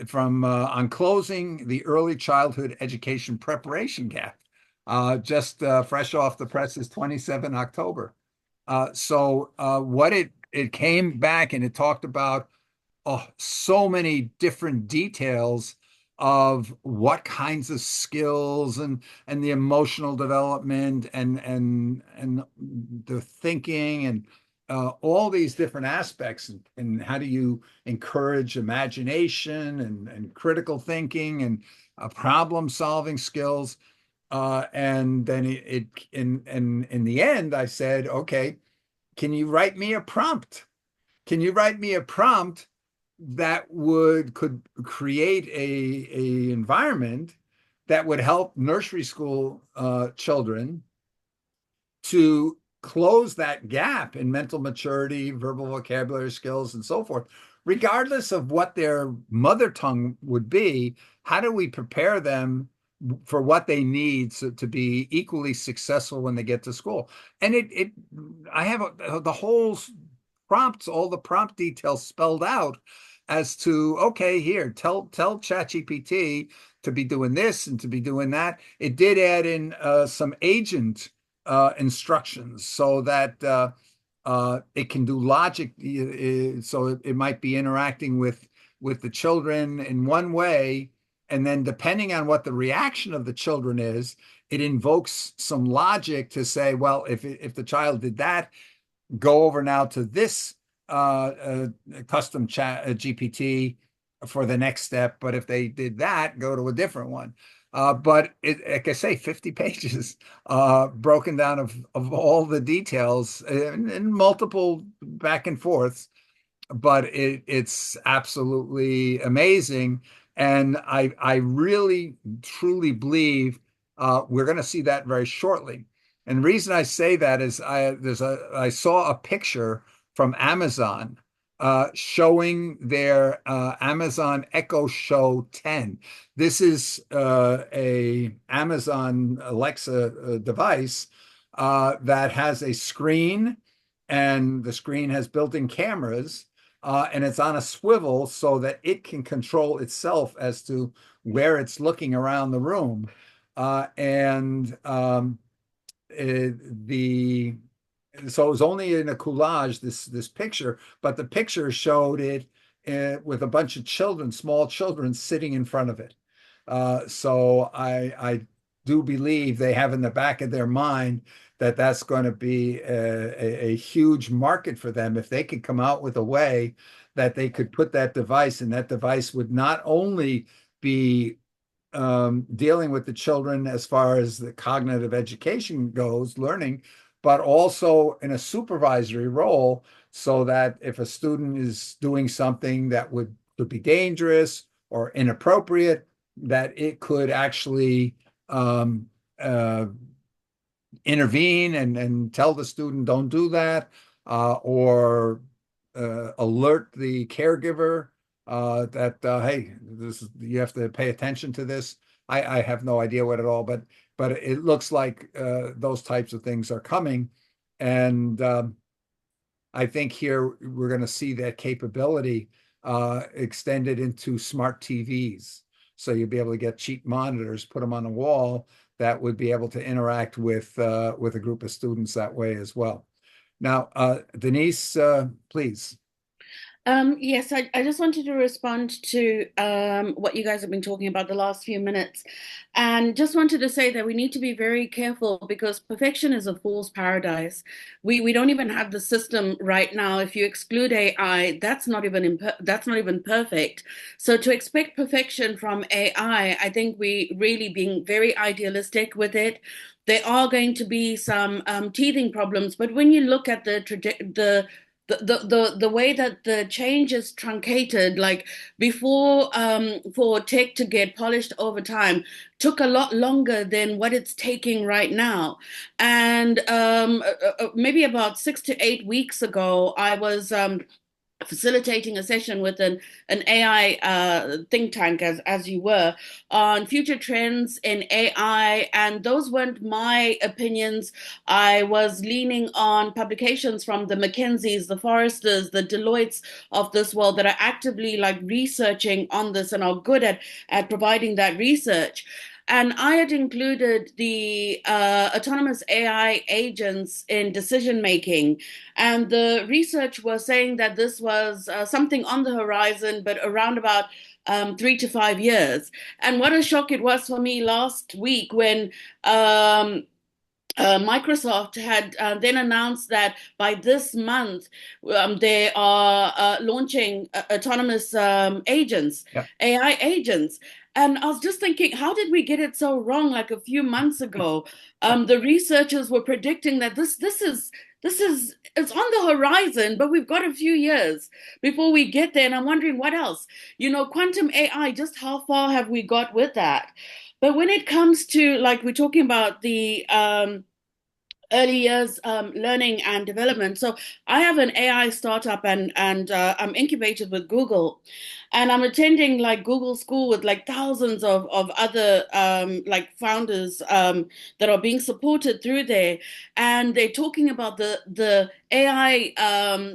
from on closing the early childhood education preparation gap. Just fresh off the presses, 27 October. So what it came back and it talked about so many different details of what kinds of skills and the emotional development and the thinking and all these different aspects, and how do you encourage imagination and critical thinking and problem solving skills. And then in the end, I said, okay, can you write me a prompt? Can you write me a prompt that could create a environment that would help nursery school children to close that gap in mental maturity, verbal vocabulary skills, and so forth, regardless of what their mother tongue would be. How do we prepare them for what they need to be equally successful when they get to school? And I have the whole prompts, all the prompt details spelled out as to, okay, here, tell ChatGPT to be doing this and to be doing that. It did add in some agent instructions so that it can do logic. So it might be interacting with the children in one way, and then depending on what the reaction of the children is, it invokes some logic to say, well, if the child did that, go over now to this custom chat GPT for the next step. But if they did that, go to a different one. But like I say, 50 pages broken down of all the details and multiple back and forths, but it's absolutely amazing. And I really truly believe we're going to see that very shortly. And the reason I say that is I saw a picture from Amazon showing their Amazon Echo Show 10. This is a Amazon Alexa device that has a screen, and the screen has built-in cameras, and it's on a swivel so that it can control itself as to where it's looking around the room. And the So it was only in a collage, this picture, but the picture showed it with a bunch of children, small children, sitting in front of it. So I do believe they have in the back of their mind that that's going to be a huge market for them if they could come out with a way that they could put that device, and that device would not only be dealing with the children as far as the cognitive education goes, learning, but also in a supervisory role, so that if a student is doing something that could be dangerous or inappropriate, that it could actually intervene and tell the student don't do that, or alert the caregiver that hey, you have to pay attention to this. I have no idea what at all, but it looks like those types of things are coming, and I think here we're going to see that capability extended into smart TVs. So you'll be able to get cheap monitors, put them on a wall that would be able to interact with a group of students that way as well. Now, Denise, please. Yes, I just wanted to respond to what you guys have been talking about the last few minutes. And just wanted to say that we need to be very careful because perfection is a fool's paradise. We don't even have the system right now. If you exclude AI, that's not even perfect. So to expect perfection from AI, I think we really being very idealistic with it. There are going to be some teething problems, but when you look at the way that the change is truncated, like before, for tech to get polished over time took a lot longer than what it's taking right now. And maybe about 6 to 8 weeks ago, I was facilitating a session with an AI think tank, as you were, on future trends in AI, and those weren't my opinions. I was leaning on publications from the McKinseys, the Forresters, the Deloittes of this world that are actively like researching on this and are good at providing that research. And I had included the autonomous AI agents in decision making. And the research was saying that this was something on the horizon, but around about 3 to 5 years. And what a shock it was for me last week when Microsoft had then announced that by this month they are launching autonomous agents, Yeah. AI agents. And I was just thinking, how did we get it so wrong? Like a few months ago, the researchers were predicting that this is it's on the horizon, but we've got a few years before we get there. And I'm wondering what else, quantum AI, just how far have we got with that? But when it comes to, like, we're talking about the early years learning and development. So I have an AI startup, and I'm incubated with Google, and I'm attending like Google School with like thousands of other like founders that are being supported through there, and they're talking about the AI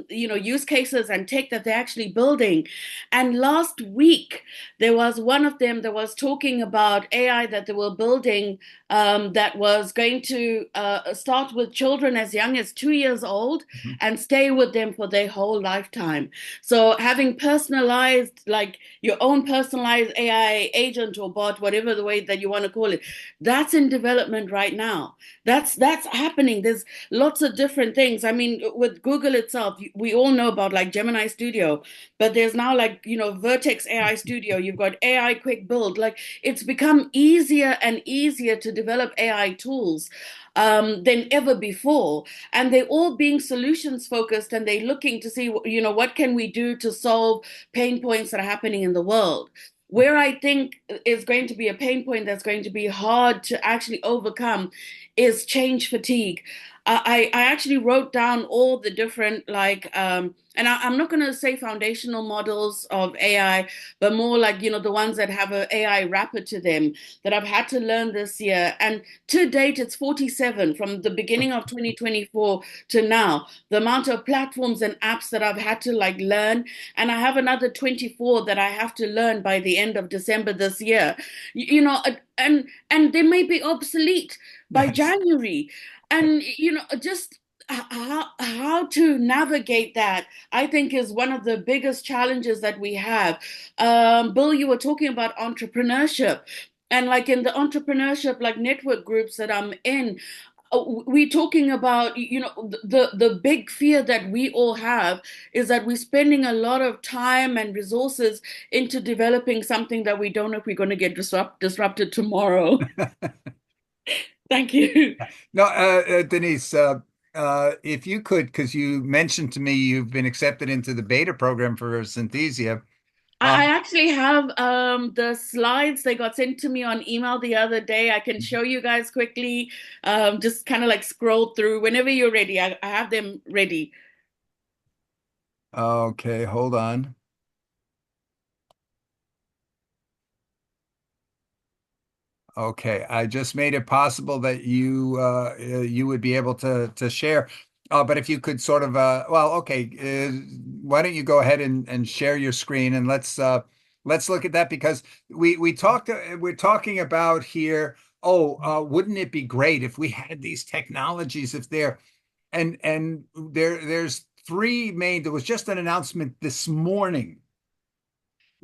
use cases and tech that they're actually building. And last week there was one of them that was talking about AI that they were building that was going to start with children as young as 2 years old Mhm. and stay with them for their whole lifetime. So having personalized, like your own personalized AI agent or bot, whatever the way that you want to call it, that's in development right now. That's happening. There's lots of different things. I mean, with Google itself, we all know about like Gemini Studio, but there's now like Vertex AI Studio. You've got AI Quick Build. Like it's become easier and easier to develop AI tools than ever before, and they're all being solutions focused, and they're looking to see what can we do to solve pain points that are happening in the world. Where I think is going to be a pain point that's going to be hard to actually overcome is change fatigue. I actually wrote down all the different and I'm not going to say foundational models of AI, but more like the ones that have an AI wrapper to them that I've had to learn this year. And to date, it's 47 from the beginning of 2024 to now. The amount of platforms and apps that I've had to like learn, and I have another 24 that I have to learn by the end of December this year. And they may be obsolete by Yes. January, and just how to navigate that, I think, is one of the biggest challenges that we have. Bill, you were talking about entrepreneurship, and like in the entrepreneurship like network groups that I'm in, we're talking about the big fear that we all have is that we're spending a lot of time and resources into developing something that we don't know if we're going to get disrupted tomorrow. Thank you. No, Denise, if you could, because you mentioned to me you've been accepted into the beta program for Synthesia. I actually have the slides. They got sent to me on email the other day. I can show you guys quickly. Just kind of like scroll through whenever you're ready. I have them ready. Okay, hold on. Okay, I just made it possible that you would be able to share. But if you could sort of well, okay, why don't you go ahead and share your screen, and let's look at that, because we're talking about here. Oh, wouldn't it be great if we had these technologies, if they're and there's three main. There was just an announcement this morning.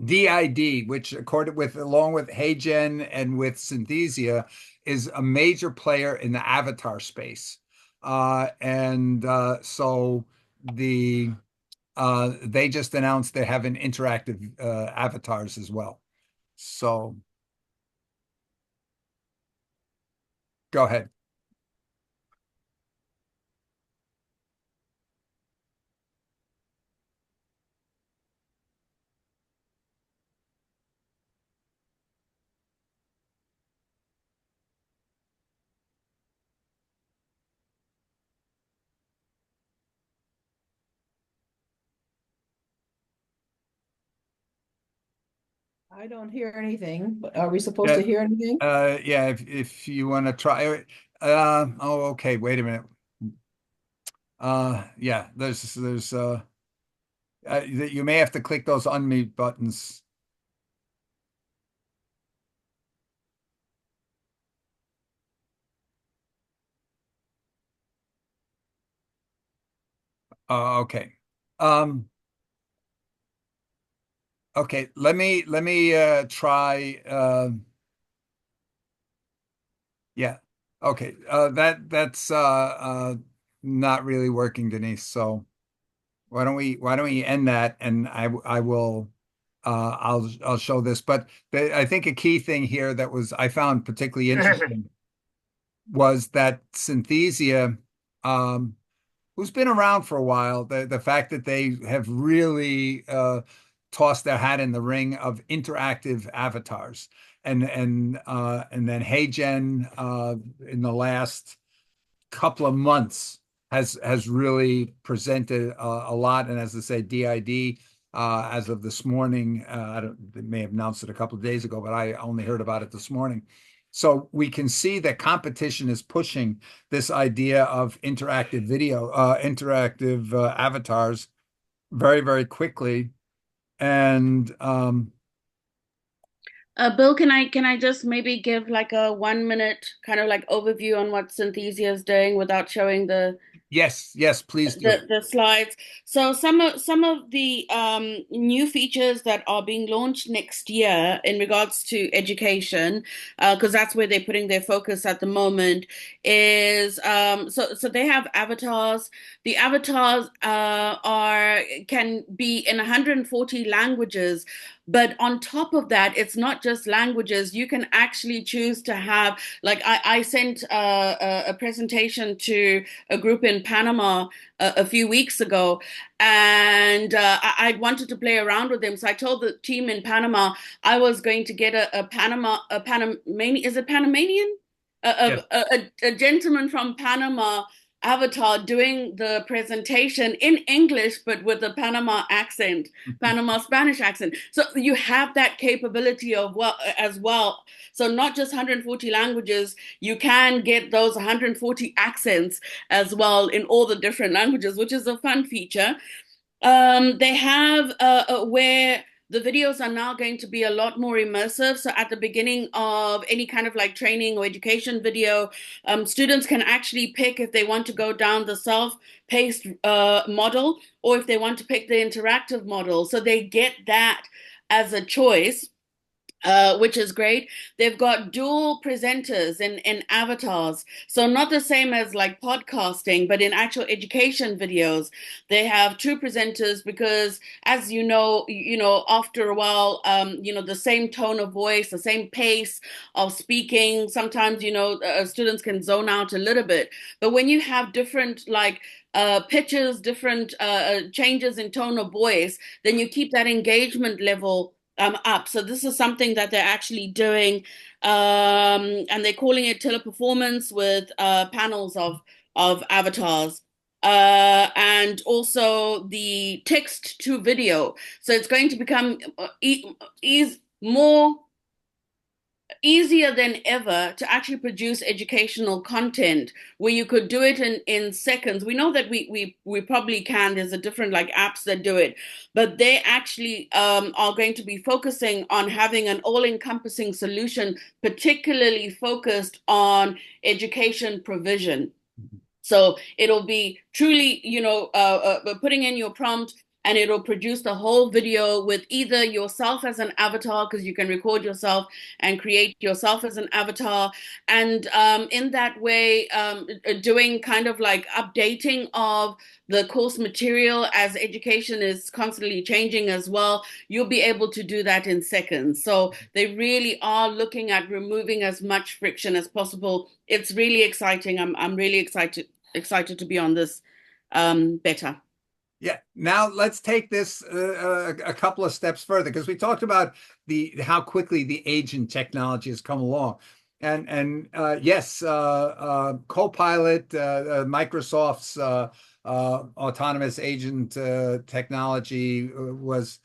DID, which according with along with HeyGen and with Synthesia, is a major player in the avatar space. And so the they just announced they have an interactive avatars as well. So go ahead. I don't hear anything. Are we supposed Yeah, to hear anything? yeah. If you want to try, oh, okay. Wait a minute. Yeah. There's you may have to click those unmute buttons. Okay. Um, okay, let me try yeah. Okay. That's not really working, Denise. So why don't we end that, and I will I'll show this. But I think a key thing here that was I found particularly interesting was that Synthesia um who's been around for a while, the fact that they have really tossed their hat in the ring of interactive avatars. And then HeyGen in the last couple of months has really presented a lot. And as I say, DID as of this morning, they may have announced it a couple of days ago, but I only heard about it this morning. So we can see that competition is pushing this idea of interactive video, interactive avatars very, very quickly. And Bill, can I just maybe give like a 1 minute kind of like overview on what Synthesia is doing without showing yes, please do. the slides. So some of the new features that are being launched next year in regards to education, because that's where they're putting their focus at the moment, is so they have avatars. The avatars are can be in 140 languages. But on top of that, it's not just languages. You can actually choose to have, like, I sent a presentation to a group in Panama a few weeks ago, and I wanted to play around with them. So I told the team in Panama I was going to get a Panamanian, is it Panamanian? Yes. A gentleman from Panama avatar doing the presentation in English, but with a Panama accent, Panama Spanish accent. So you have that capability of as well. So not just 140 languages, you can get those 140 accents as well in all the different languages, which is a fun feature. They have where the videos are now going to be a lot more immersive. So at the beginning of any kind of like training or education video, students can actually pick if they want to go down the self-paced model or if they want to pick the interactive model. So they get that as a choice. Which is great. They've got dual presenters and avatars. So not the same as like podcasting, but in actual education videos, they have two presenters because as after a while, the same tone of voice, the same pace of speaking, sometimes, students can zone out a little bit. But when you have different like pitches, different changes in tone of voice, then you keep that engagement level up. So this is something that they're actually doing, and they're calling it teleperformance with panels of avatars. And also the text to video. So it's going to become more easier than ever to actually produce educational content where you could do it in seconds. We know that we probably can. There's a different like apps that do it, but they actually are going to be focusing on having an all-encompassing solution, particularly focused on education provision. So it'll be truly, putting in your prompt and it'll produce the whole video with either yourself as an avatar, because you can record yourself and create yourself as an avatar. And in that way, doing kind of like updating of the course material as education is constantly changing as well, you'll be able to do that in seconds. So they really are looking at removing as much friction as possible. It's really exciting. I'm really excited to be on this beta. Yeah. Now let's take this a couple of steps further because we talked about how quickly the agent technology has come along, and yes, Copilot, Microsoft's autonomous agent technology was.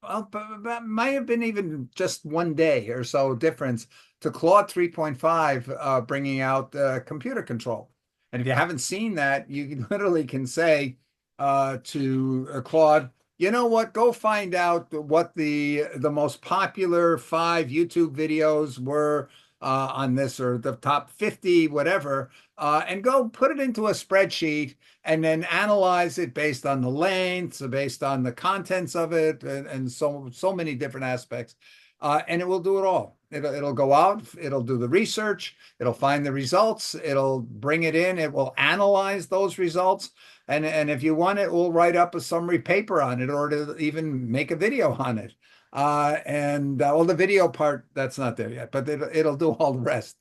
Well, that might have been even just one day or so difference to Claude 3.5 bringing out computer control. And if you haven't seen that, you literally can say to Claude, you know what? Go find out what the most popular 5 YouTube videos were on this, or the top 50, whatever, and go put it into a spreadsheet and then analyze it based on the lengths, based on the contents of it, and so many different aspects. And it will do it all. It'll go out, it'll do the research, it'll find the results, it'll bring it in, it will analyze those results. And if you want it, we'll write up a summary paper on it or to even make a video on it. Well, the video part, that's not there yet, but it'll do all the rest.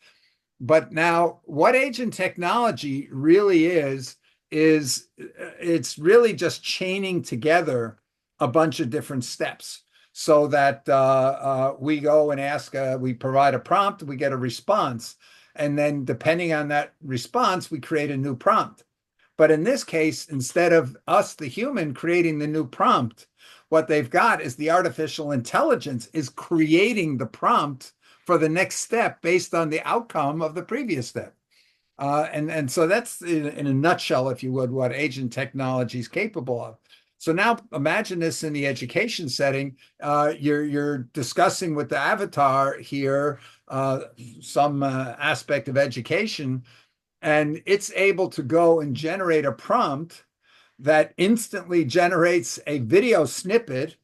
But now what agent technology really is is it's really just chaining together a bunch of different steps so that we go and ask, we provide a prompt, we get a response. And then depending on that response, we create a new prompt. But in this case, instead of us, the human, creating the new prompt, what they've got is the artificial intelligence is creating the prompt for the next step based on the outcome of the previous step. And so that's in a nutshell, if you would, what agent technology is capable of. So now imagine this in the education setting. You're discussing with the avatar here some aspect of education, and it's able to go and generate a prompt that instantly generates a video snippet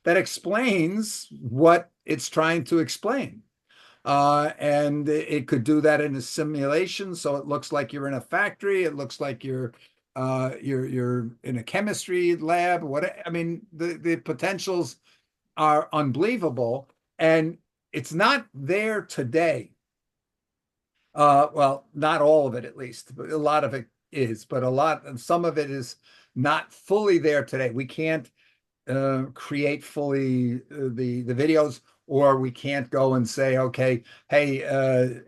that explains what it's trying to explain. And it could do that in a simulation, so it looks like you're in a factory. It looks like you're in a chemistry lab. What I mean, the potentials are unbelievable, and it's not there today. Well, not all of it, at least, but a lot of it is, but some of it is not fully there today. We can't create fully the videos, or we can't go and say, okay, hey,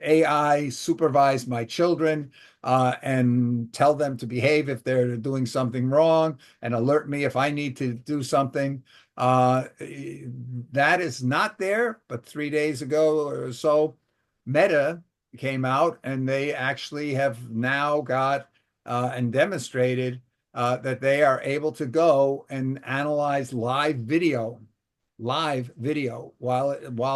AI, supervise my children and tell them to behave if they're doing something wrong and alert me if I need to do something. That is not there, but 3 days ago or so, Meta came out and they actually have now got and demonstrated that they are able to go and analyze live video while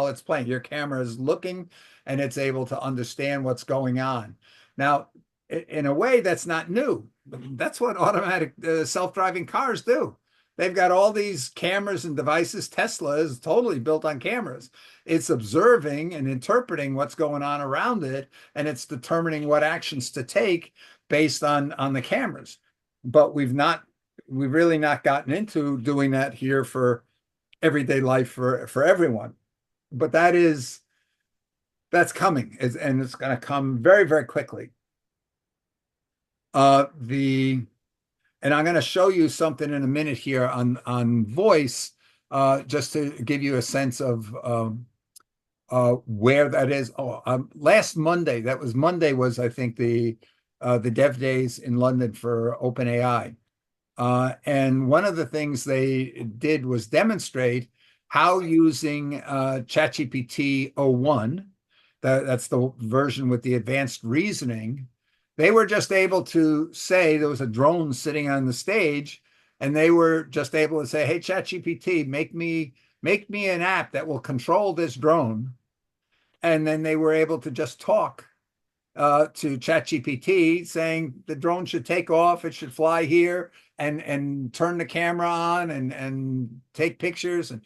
it's playing. Your camera is looking and it's able to understand what's going on. Now, in a way, that's not new. That's what automatic self-driving cars do. They've got all these cameras and devices. Tesla is totally built on cameras. It's observing and interpreting what's going on around it, and it's determining what actions to take based on the cameras. But we've really not gotten into doing that here for everyday life for everyone. But that's coming, and it's going to come very, very quickly. And I'm going to show you something in a minute here on voice, just to give you a sense of where that is. Last Monday, Monday was, I think, the Dev Days in London for OpenAI. And one of the things they did was demonstrate how using ChatGPT 01, that's the version with the advanced reasoning, they were just able to say there was a drone sitting on the stage, and they were just able to say, hey, ChatGPT, make me an app that will control this drone. And then they were able to just talk to ChatGPT saying the drone should take off, it should fly here, and turn the camera on and take pictures. And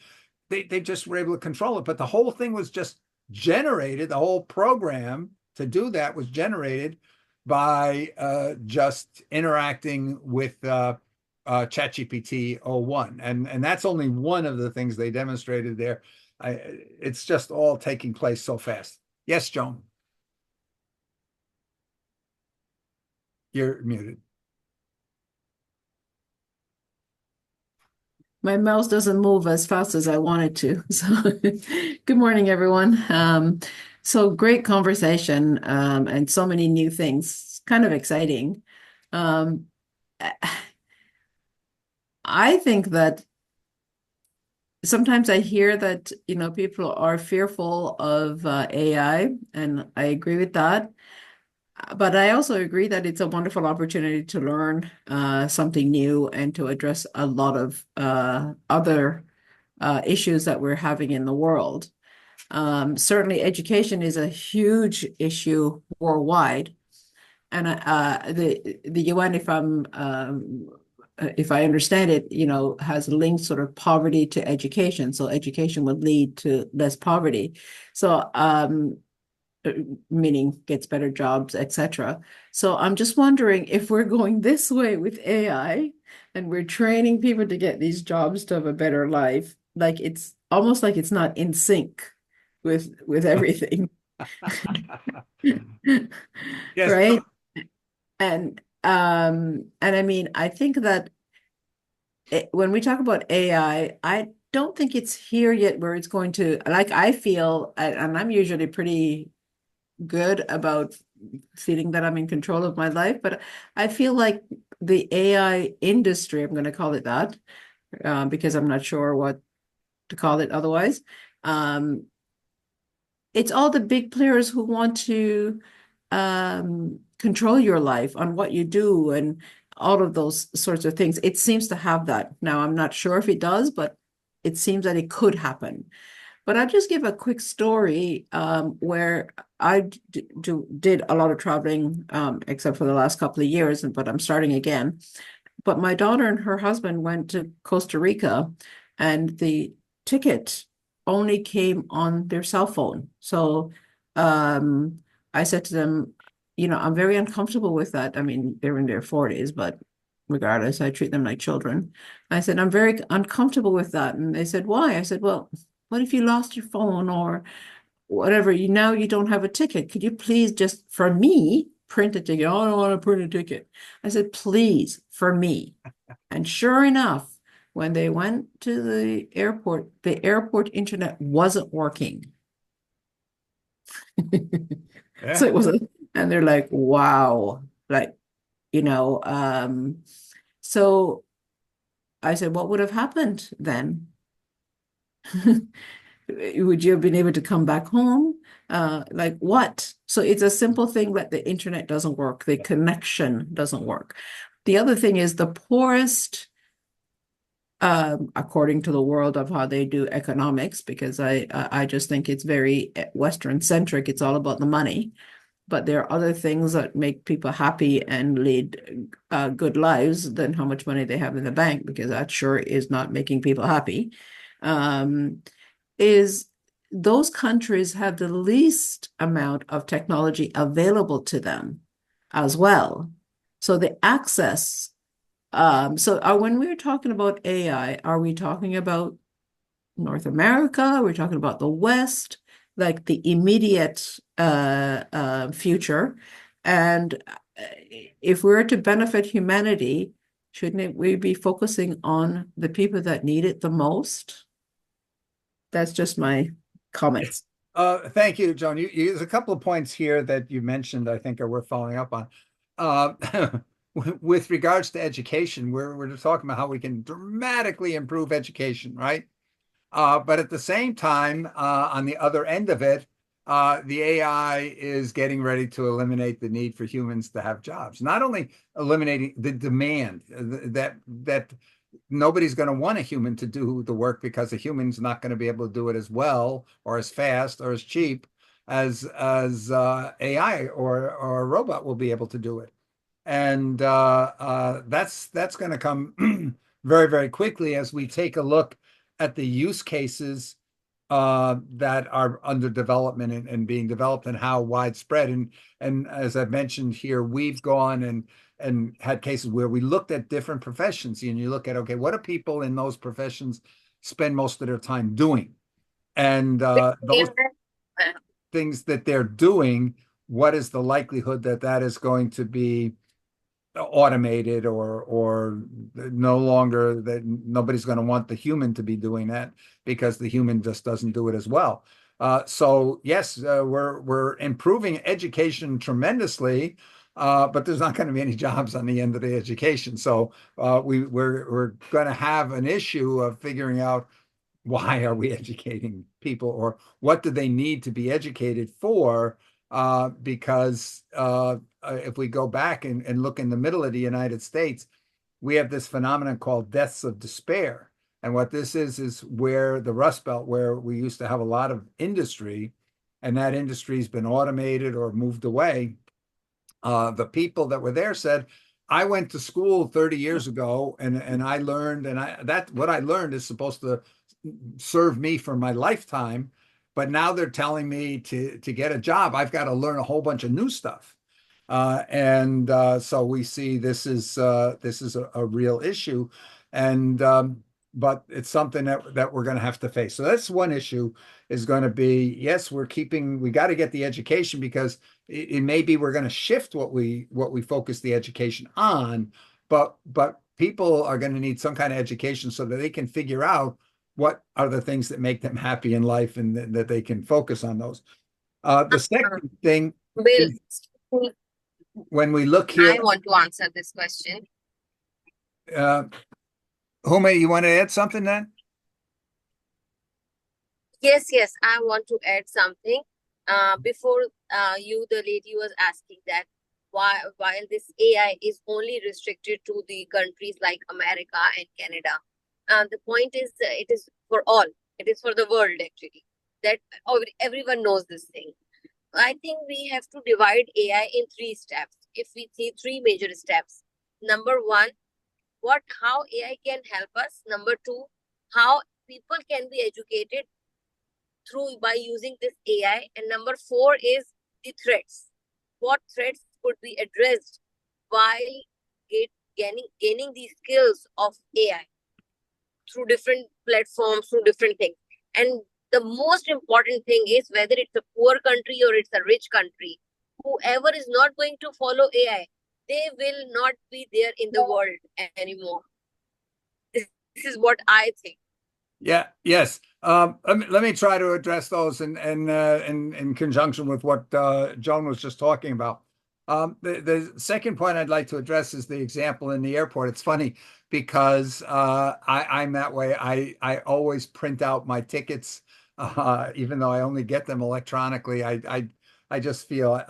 they just were able to control it. But the whole thing was just generated, the whole program to do that was generated by just interacting with ChatGPT 01. And that's only one of the things they demonstrated there. It's just all taking place so fast. Yes, Joan. You're muted. My mouse doesn't move as fast as I want it to. So good morning, everyone. So great conversation, and so many new things. It's kind of exciting. I think that sometimes I hear that, people are fearful of AI, and I agree with that. But I also agree that it's a wonderful opportunity to learn something new and to address a lot of other issues that we're having in the world. Certainly, education is a huge issue worldwide, and the UN, if I understand it, has linked sort of poverty to education. So education would lead to less poverty. So meaning gets better jobs, etc. So I'm just wondering if we're going this way with AI and we're training people to get these jobs to have a better life, like it's almost like it's not in sync with everything. Yes. Right? And And I mean, I think that when we talk about I don't think it's here yet where it's going to, like, I feel, and I'm usually pretty good about feeling that I'm in control of my life, but I feel like the AI industry, I'm going to call it that, because I'm not sure what to call it otherwise. It's all the big players who want to control your life on what you do and all of those sorts of things. It seems to have that. Now, I'm not sure if it does, but it seems that it could happen. But I'll just give a quick story where I did a lot of traveling, except for the last couple of years, but I'm starting again. But my daughter and her husband went to Costa Rica, and the ticket only came on their cell phone. So I said to them, I'm very uncomfortable with that. I mean, they're in their 40s, but regardless, I treat them like children. I said, I'm very uncomfortable with that. And they said, why? I said, well, what if you lost your phone or whatever? Now you don't have a ticket. Could you please just, for me, print a ticket? Oh, I don't want to print a ticket. I said, please, for me. And sure enough, when they went to the airport internet wasn't working. So it wasn't, and they're like, wow, like, so I said, what would have happened then? Would you have been able to come back home? Like what? So it's a simple thing that the internet doesn't work, the connection doesn't work. The other thing is the poorest, according to the world of how they do economics, because I just think it's very Western centric. It's all about the money. But there are other things that make people happy and lead good lives than how much money they have in the bank, because that sure is not making people happy. Is those countries have the least amount of technology available to them as well. So the access. When we're talking about AI, are we talking about North America? Are we talking about the West? Like the immediate future? And if we're to benefit humanity, shouldn't we be focusing on the people that need it the most? That's just my comments. Thank you, Joan. There's a couple of points here that you mentioned I think are worth following up on. With regards to education, we're just talking about how we can dramatically improve education, right? But at the same time, on the other end of it, the AI is getting ready to eliminate the need for humans to have jobs. Not only eliminating the demand that nobody's going to want a human to do the work because a human's not going to be able to do it as well or as fast or as cheap as AI or a robot will be able to do it. And that's going to come very, very quickly as we take a look at the use cases that are under development and being developed and how widespread. And as I've mentioned here, we've gone and had cases where we looked at different professions, and you look at, okay, what do people in those professions spend most of their time doing? And those things that they're doing, what is the likelihood that that is going to be automated or no longer, that nobody's going to want the human to be doing that because the human just doesn't do it as well. So yes, we're improving education tremendously, but there's not going to be any jobs on the end of the education. So we're going to have an issue of figuring out why are we educating people, or what do they need to be educated for? Because if we go back and look in the middle of the United States, we have this phenomenon called deaths of despair. And what this is where the Rust Belt, where we used to have a lot of industry, and that industry has been automated or moved away. The people that were there said, I went to school 30 years ago and I learned, and what I learned is supposed to serve me for my lifetime. But now they're telling me to get a job, I've got to learn a whole bunch of new stuff. So we see this is a real issue. And but it's something that we're going to have to face. So that's one issue is going to be, yes, we got to get the education because it may be we're going to shift what we focus the education on, but people are going to need some kind of education so that they can figure out what are the things that make them happy in life and that they can focus on those. The second thing Bill, is when we look here, I want to answer this question. Huma, you want to add something then? Yes, I want to add something. Before the lady was asking that while this AI is only restricted to the countries like America and Canada, the point is it is for all. It is for the world actually. That everyone knows this thing. I think we have to divide AI in 3 steps. If we see 3 major steps, number one, how AI can help us. Number two, how people can be educated by using this AI. And number 4 is the threats. What threats could be addressed while gaining these skills of AI through different platforms, through different things. And the most important thing is whether it's a poor country or it's a rich country, whoever is not going to follow AI, they will not be there in the world anymore. This is what I think. Yeah, yes. Let me try to address those in conjunction with what Joan was just talking about. The second point I'd like to address is the example in the airport. It's funny because I'm that way. I always print out my tickets, even though I only get them electronically. I just feel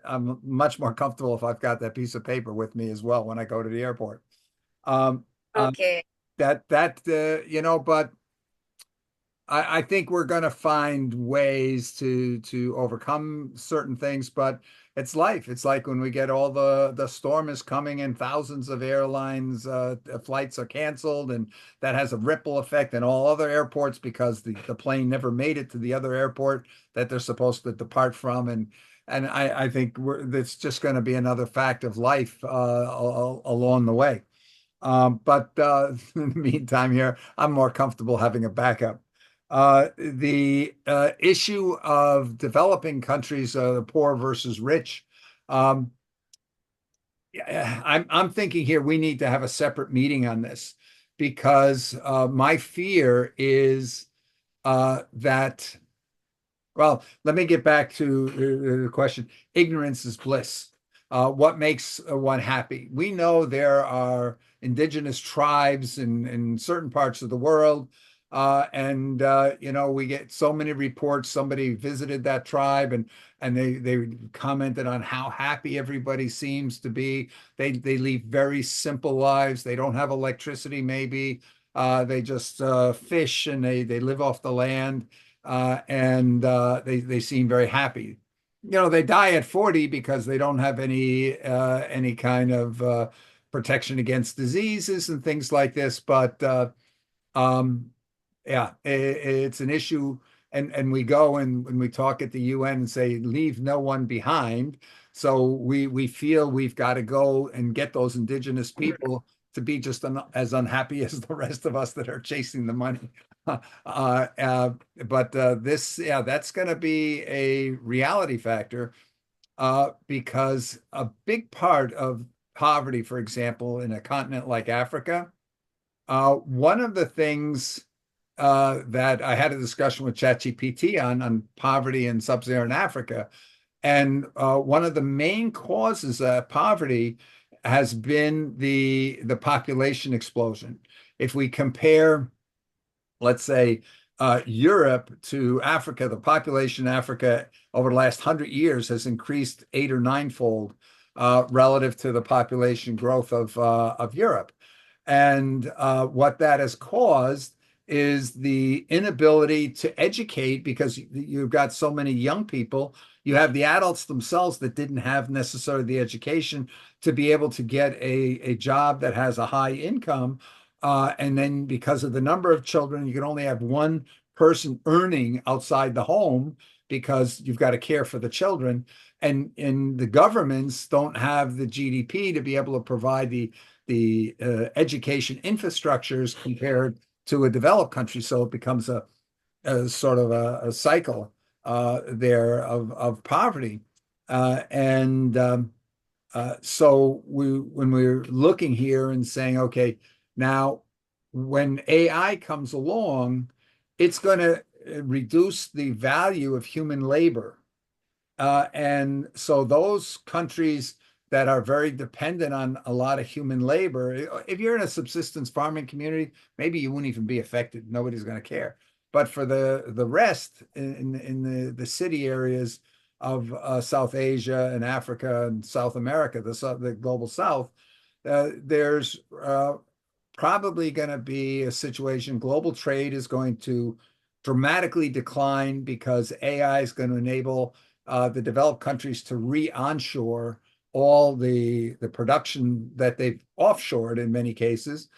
I'm much more comfortable if I've got that piece of paper with me as well when I go to the airport. Okay. But I think we're going to find ways to overcome certain things, but it's life. It's like when we get all the storm is coming and thousands of airlines flights are canceled, and that has a ripple effect in all other airports because the plane never made it to the other airport that they're supposed to depart from, and I think that's just going to be another fact of life along the way. But in the meantime, here I'm more comfortable having a backup. The issue of developing countries, the poor versus rich. I'm thinking here we need to have a separate meeting on this because my fear is that. Well, let me get back to the question. Ignorance is bliss. What makes one happy? We know there are indigenous tribes in certain parts of the world. We get so many reports. Somebody visited that tribe and they commented on how happy everybody seems to be. They lead very simple lives. They don't have electricity, maybe. They just fish and they live off the land. They seem very happy. They die at 40 because they don't have any kind of protection against diseases and things like this. But yeah, it's an issue. And we go and when we talk at the UN and say, leave no one behind. So we feel we've got to go and get those indigenous people to be just as unhappy as the rest of us that are chasing the money. That's going to be a reality factor because a big part of poverty, for example, in a continent like Africa, one of the things that I had a discussion with ChatGPT on poverty in sub-Saharan Africa, and one of the main causes of poverty has been the population explosion. If we compare, let's say, Europe to Africa, the population in Africa over the last 100 years has increased 8 or 9-fold relative to the population growth of Europe. And what that has caused is the inability to educate because you've got so many young people. You have the adults themselves that didn't have necessarily the education to be able to get a job that has a high income. And then because of the number of children, you can only have one person earning outside the home because you've got to care for the children. And the governments don't have the GDP to be able to provide the education infrastructures compared to a developed country. So it becomes a sort of a cycle there of poverty. So when we're looking here and saying, okay, now when AI comes along, it's going to reduce the value of human labor. And so those countries that are very dependent on a lot of human labor, if you're in a subsistence farming community, maybe you wouldn't even be affected. Nobody's going to care. But for the rest in the city areas of South Asia and Africa and South America, the global South, there's probably going to be a situation. Global trade is going to dramatically decline because AI is going to enable the developed countries to re-onshore all the production that they've offshored in many cases.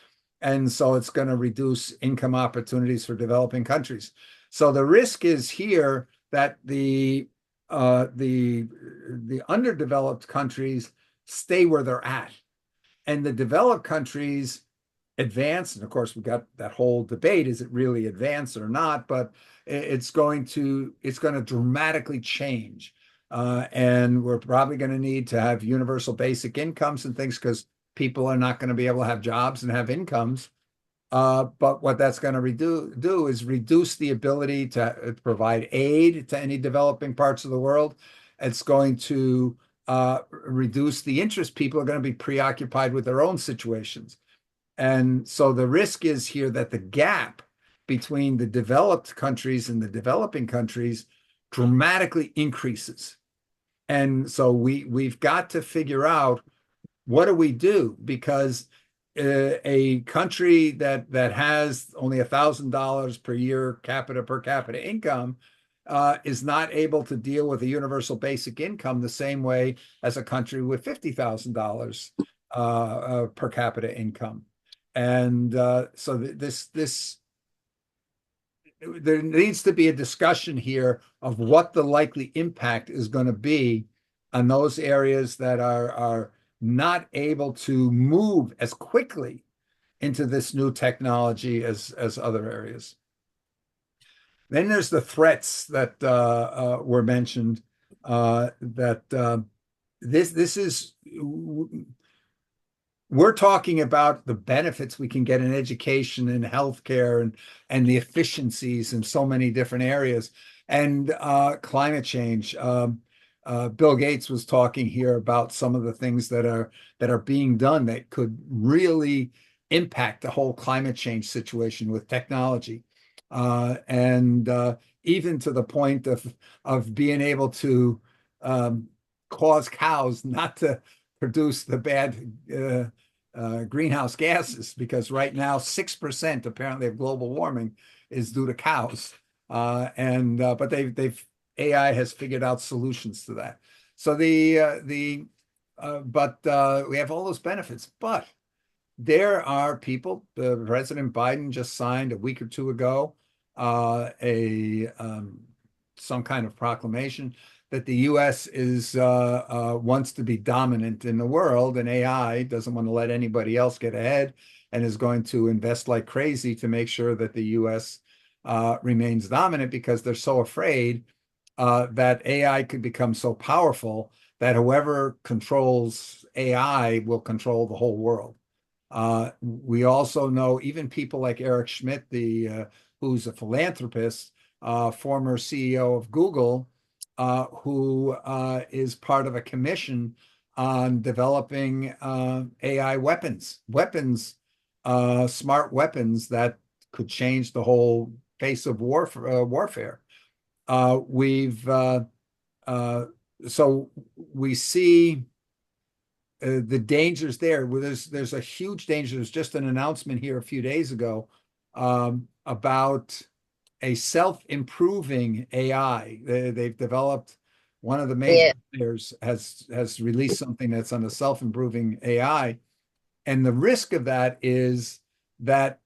And so it's going to reduce income opportunities for developing countries. So the risk is here that the underdeveloped countries stay where they're at, and the developed countries advance. And of course, we've got that whole debate: is it really advance or not? But it's going to dramatically change, and we're probably going to need to have universal basic incomes and things because people are not going to be able to have jobs and have incomes. But what that's going to do is reduce the ability to provide aid to any developing parts of the world. It's going to reduce the interest. People are going to be preoccupied with their own situations. And so the risk is here that the gap between the developed countries and the developing countries dramatically increases. And so we've got to figure out, what do we do? Because a country that has only $1,000 per year per capita income is not able to deal with a universal basic income the same way as a country with $50,000 per capita income. And so there needs to be a discussion here of what the likely impact is going to be on those areas that are not able to move as quickly into this new technology as other areas. Then there's the threats that were mentioned. This is, we're talking about the benefits we can get in education and healthcare and the efficiencies in so many different areas, and climate change. Bill Gates was talking here about some of the things that are being done that could really impact the whole climate change situation with technology, and even to the point of being able to cause cows not to produce the bad greenhouse gases, because right now 6% apparently of global warming is due to cows, but AI has figured out solutions to that. So we have all those benefits, but there are people. President Biden just signed a week or two ago some kind of proclamation that the U.S. wants to be dominant in the world, and AI doesn't want to let anybody else get ahead, and is going to invest like crazy to make sure that the U.S. Remains dominant, because they're so afraid that AI could become so powerful that whoever controls AI will control the whole world. We also know even people like Eric Schmidt, who's a philanthropist, former CEO of Google, who is part of a commission on developing AI weapons, smart weapons that could change the whole face of warfare. So we see the dangers there. There's a huge danger. There's just an announcement here a few days ago about a self-improving AI. They've developed, one of the major players has released something that's on a self-improving AI. And the risk of that is that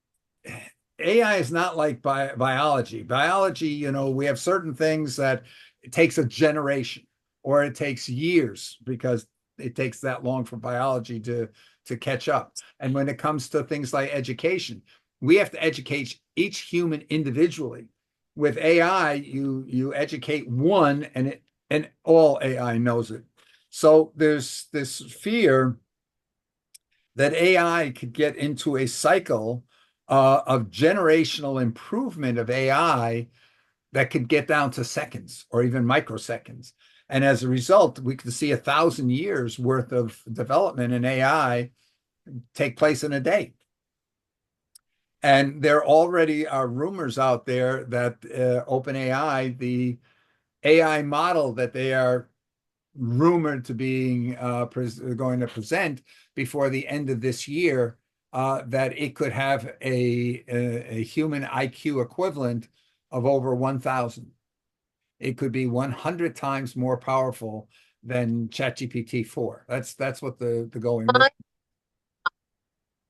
AI is not like biology. Biology, we have certain things that it takes a generation or it takes years, because it takes that long for biology to catch up. And when it comes to things like education, we have to educate each human individually. With AI, you educate one, and all AI knows it. So there's this fear that AI could get into a cycle of generational improvement of AI that could get down to seconds or even microseconds. And as a result, we could see 1,000 years worth of development in AI take place in a day. And there already are rumors out there that OpenAI, the AI model that they are rumored to being going to present before the end of this year, that it could have a human IQ equivalent of over 1,000. It could be 100 times more powerful than ChatGPT 4. That's what the going.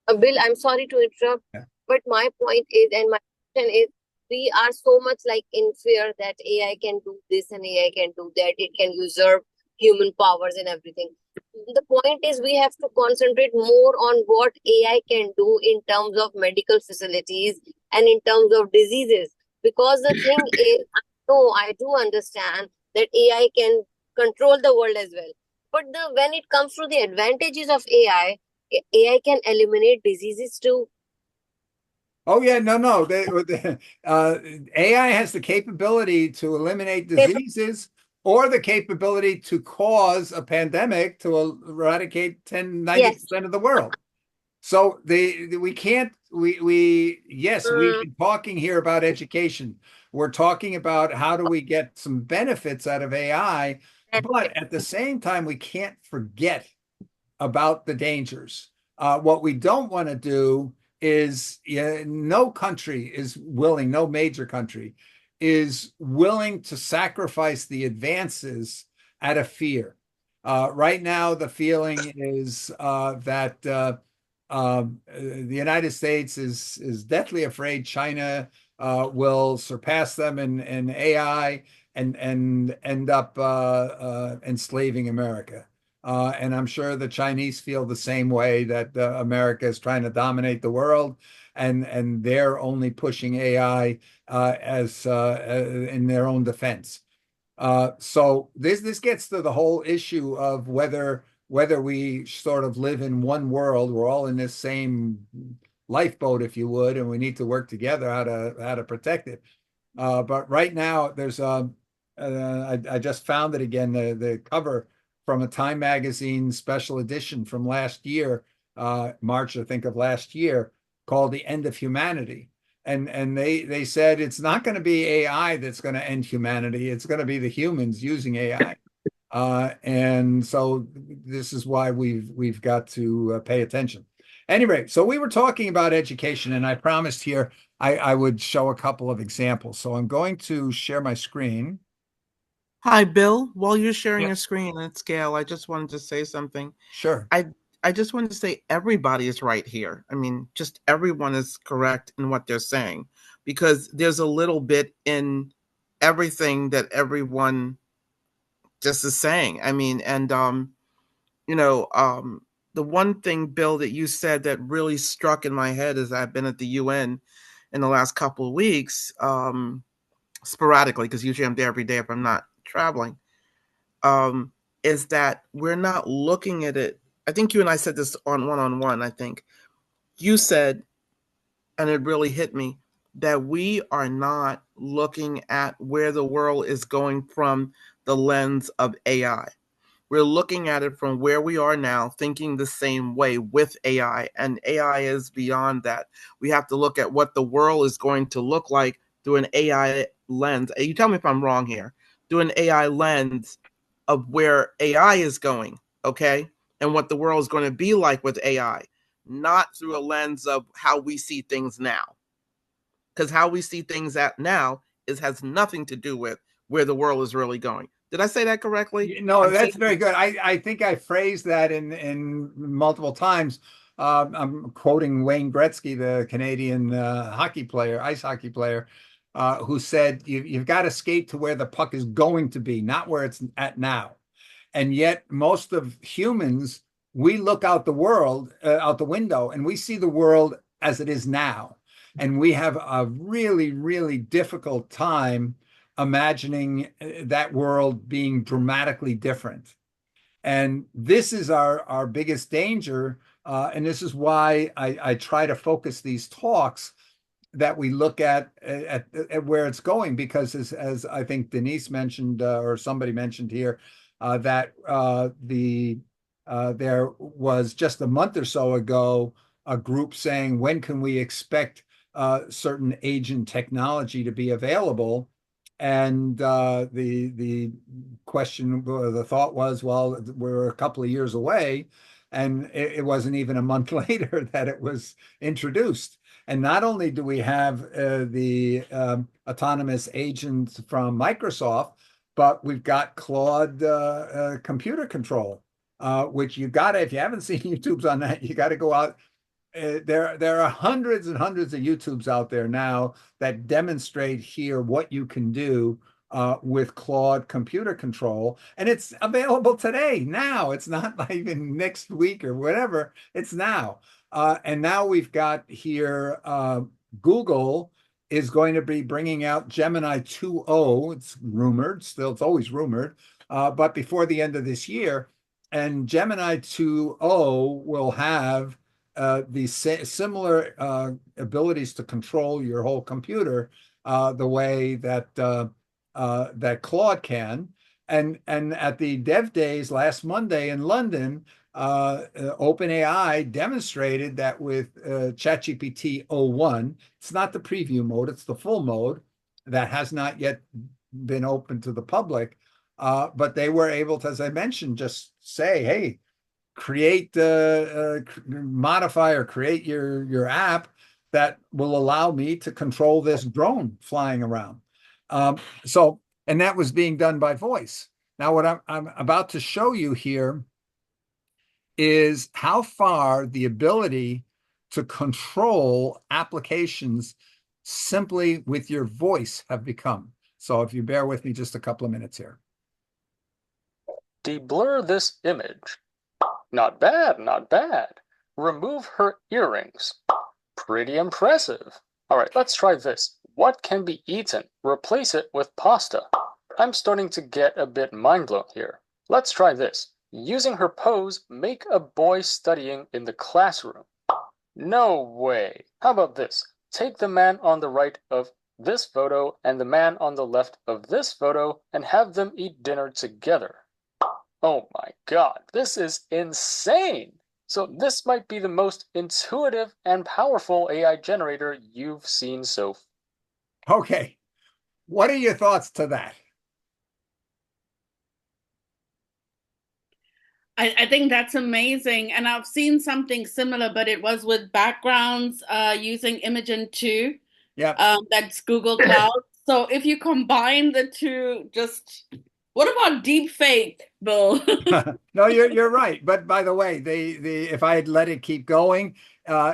Bill, I'm sorry to interrupt, Yeah. but my point is, and my question is, we are so much like in fear that AI can do this and AI can do that. It can usurp human powers and everything. The point is, we have to concentrate more on what AI can do in terms of medical facilities and in terms of diseases. Because the thing is, I do understand that AI can control the world as well. But when it comes to the advantages of AI can eliminate diseases too. Oh yeah, no. AI has the capability to eliminate diseases or the capability to cause a pandemic to eradicate 90% of the world. So we can't yes, we've been talking here about education. We're talking about how do we get some benefits out of AI, but at the same time, we can't forget about the dangers. What we don't want to do is no country is willing, no major country is willing to sacrifice the advances out of fear. Right now, the feeling is that the United States is deathly afraid China will surpass them in AI and end up enslaving America. And I'm sure the Chinese feel the same way, that America is trying to dominate the world, and they're only pushing AI as in their own defense. So this gets to the whole issue of whether we sort of live in one world, we're all in this same lifeboat, if you would, and we need to work together how to protect it. But right now, there's I just found it again, the cover from a Time magazine special edition from last year, March, I think, of last year, called "The End of Humanity." And they said it's not going to be AI that's going to end humanity. It's going to be the humans using AI. And so this is why we've got to pay attention. Anyway, so we were talking about education, and I promised here I would show a couple of examples. So I'm going to share my screen. Hi, Bill. While you're sharing Yeah. your screen at scale, I just wanted to say something. Sure. I just wanted to say everybody is right here. I mean, just everyone is correct in what they're saying, because there's a little bit in everything that everyone just is saying. I mean, and the one thing, Bill, that you said that really struck in my head is I've been at the UN in the last couple of weeks, sporadically, because usually I'm there every day if I'm not traveling. Is that we're not looking at it. I think you and I said this on one-on-one. I think you said, and it really hit me, that we are not looking at where the world is going from the lens of AI. We're looking at it from where we are now, thinking the same way with AI, and AI is beyond that. We have to look at what the world is going to look like through an AI lens. You tell me if I'm wrong here. Through an AI lens of where AI is going, okay? And what the world is going to be like with AI, not through a lens of how we see things now. Because how we see things at now has nothing to do with where the world is really going. Did I say that correctly? No, that's very good. I think I phrased that in multiple times. I'm quoting Wayne Gretzky, the Canadian hockey player, ice hockey player, who said, you've got to skate to where the puck is going to be, not where it's at now. And yet, most of humans, we look out the world, out the window, and we see the world as it is now. And we have a really, really difficult time imagining that world being dramatically different. And this is our biggest danger. And this is why I try to focus these talks that we look at where it's going, because as I think Denise mentioned, or somebody mentioned here, that there was just a month or so ago a group saying, when can we expect certain agent technology to be available? And the question, the thought was, well, we're a couple of years away, and it wasn't even a month later that it was introduced. And not only do we have the autonomous agents from Microsoft, but we've got Claude computer control, which you gotta, if you haven't seen YouTubes on that, you got to go out. There are hundreds and hundreds of YouTubes out there now that demonstrate here what you can do with Claude computer control, and it's available today. Now it's not even next week or whatever. It's now, and now we've got here Google is going to be bringing out Gemini 2.0. It's rumored, still, it's always rumored, but before the end of this year, and Gemini 2.0 will have these similar abilities to control your whole computer the way that that Claude can. And at the Dev Days last Monday in London, OpenAI demonstrated that with ChatGPT o1, it's not the preview mode, it's the full mode that has not yet been open to the public. But they were able to, as I mentioned, just say, hey, create modify or create your app that will allow me to control this drone flying around. So, and that was being done by voice. Now, what I'm about to show you here is how far the ability to control applications simply with your voice have become. So if you bear with me just a couple of minutes here. Deblur this image. Not bad, not bad. Remove her earrings. Pretty impressive. All right, let's try this. What can be eaten? Replace it with pasta. I'm starting to get a bit mind-blown here. Let's try this. Using her pose, make a boy studying in the classroom. No way. How about this? Take the man on the right of this photo and the man on the left of this photo and have them eat dinner together. Oh my God, this is insane! So this might be the most intuitive and powerful AI generator you've seen so far. Okay, what are your thoughts to that? I think that's amazing. And I've seen something similar, but it was with backgrounds using Imagen 2. Yeah. That's Google Cloud. So if you combine the two, just what about deep fake, Bill? No, you're right. But by the way, if I had let it keep going,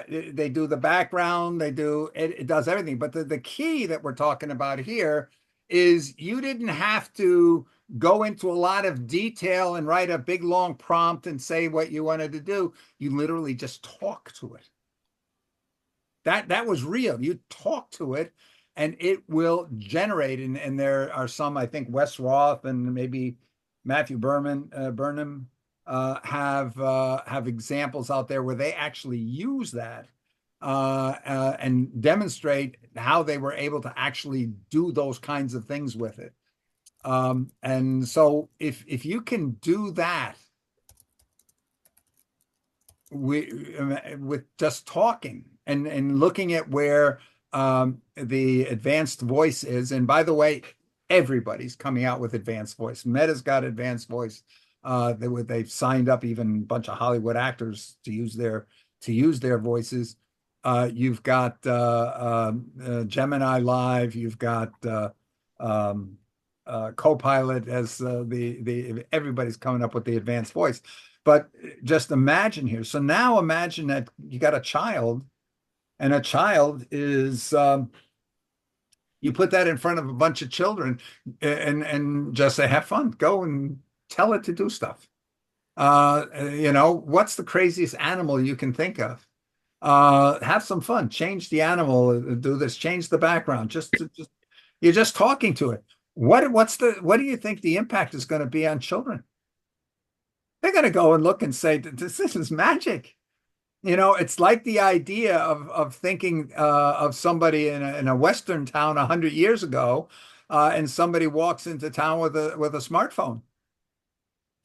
they do the background, it does everything. But the key that we're talking about here is you didn't have to go into a lot of detail and write a big long prompt and say what you wanted to do. You literally just talk to it. That was real. You talk to it and it will generate. And there are some, I think Wes Roth and maybe Matthew Burnham have examples out there where they actually use that and demonstrate how they were able to actually do those kinds of things with it. And so if you can do that with just talking and looking at where the advanced voice is, and by the way, everybody's coming out with advanced voice. Meta's got advanced voice. They've signed up even a bunch of Hollywood actors to use their voices. You've got Gemini Live. You've got Copilot as everybody's coming up with the advanced voice. But just imagine here. So now imagine that you got a child, and a child is you put that in front of a bunch of children and just say, have fun, go and tell it to do stuff. What's the craziest animal you can think of? Have some fun, change the animal, do this, change the background. Just you're just talking to it. What do you think the impact is going to be on children? They're going to go and look and say, this is magic. It's like the idea of thinking of somebody in a Western town 100 years ago, and somebody walks into town with a smartphone.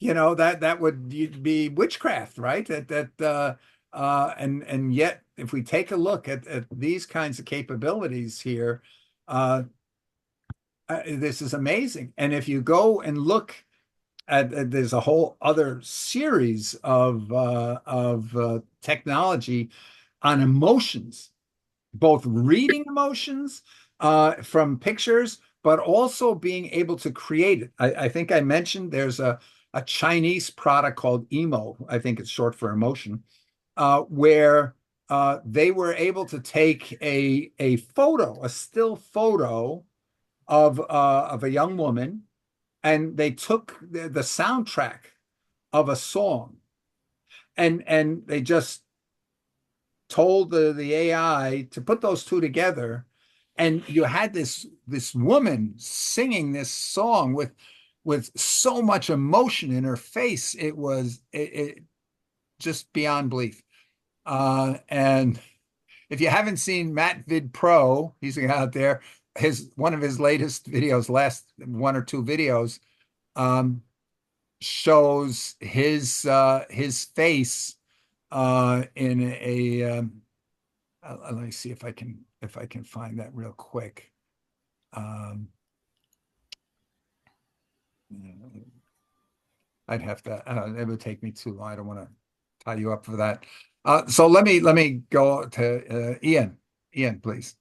That would be witchcraft, right? And yet, if we take a look at these kinds of capabilities here, uh, this is amazing. And if you go and look there's a whole other series of technology on emotions, both reading emotions from pictures, but also being able to create it. I think I mentioned there's a Chinese product called Emo, I think it's short for emotion, where they were able to take a photo, a still photo of a young woman, and they took the soundtrack of a song, and they just told the AI to put those two together, and you had this woman singing this song with so much emotion in her face. It just beyond belief. And if you haven't seen Matt Vid Pro, he's out there. One of his latest videos, last one or two videos, shows his face in a let me see if I can find that real quick. I'd have to it would take me too long. I don't want to tie you up for that. So let me go to Ian. Ian, please.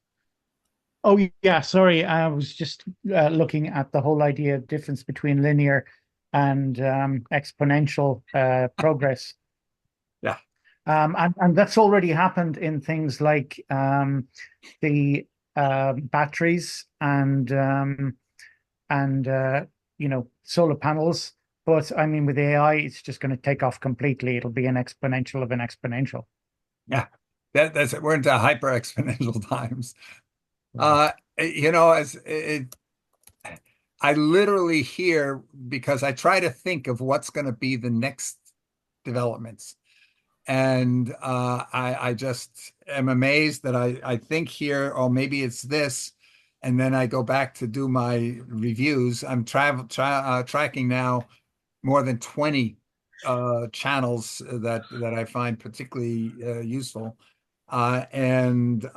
Oh, yeah, sorry. I was just looking at the whole idea of difference between linear and exponential progress. Yeah. And that's already happened in things like the batteries and solar panels. But I mean, with AI, it's just going to take off completely. It'll be an exponential of an exponential. Yeah, that's we're into hyper exponential times. As I literally hear, because I try to think of what's going to be the next developments. And I just am amazed that I think here, oh, maybe it's this. And then I go back to do my reviews. I'm tracking now more than 20 channels that I find particularly useful. And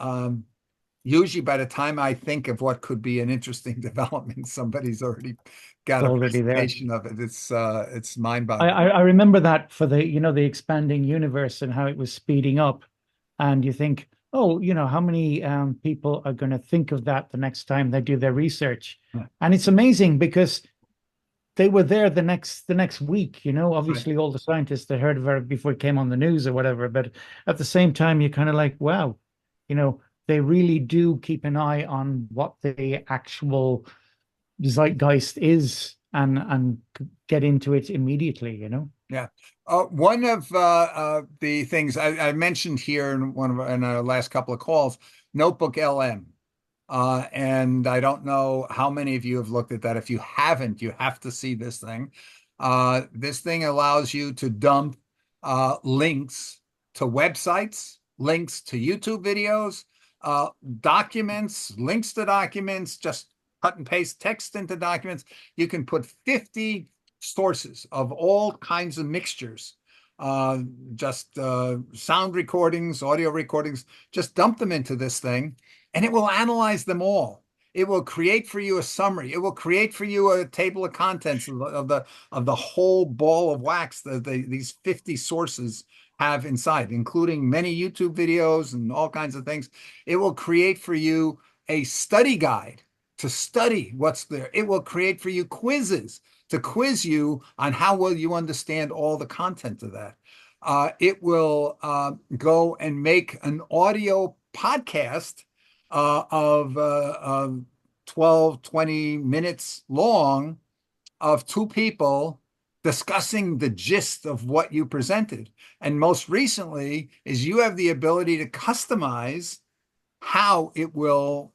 usually by the time I think of what could be an interesting development, somebody's already got It's a already there. presentation of it. It's I mind-boggling. I remember that for the expanding universe and how it was speeding up, and you think, oh, how many people are going to think of that the next time they do their research? Yeah. And it's amazing because they were there the next week. Obviously all the scientists that heard of it before it came on the news or whatever, but at the same time, you're kind of like, wow, they really do keep an eye on what the actual zeitgeist is and get into it immediately. Yeah. One of the things I mentioned here in our last couple of calls, Notebook LM. And I don't know how many of you have looked at that. If you haven't, you have to see this thing. This thing allows you to dump links to websites, links to YouTube videos, documents, links to documents, just cut and paste text into documents. You can put 50 sources of all kinds of mixtures, just sound recordings, audio recordings, just dump them into this thing, and it will analyze them all. It will create for you a summary. It will create for you a table of contents of the whole ball of wax that these 50 sources have inside, including many YouTube videos and all kinds of things. It will create for you a study guide to study what's there. It will create for you quizzes to quiz you on how well you understand all the content of that. It will go and make an audio podcast of 12, 20 minutes long of two people discussing the gist of what you presented. And most recently is you have the ability to customize how it will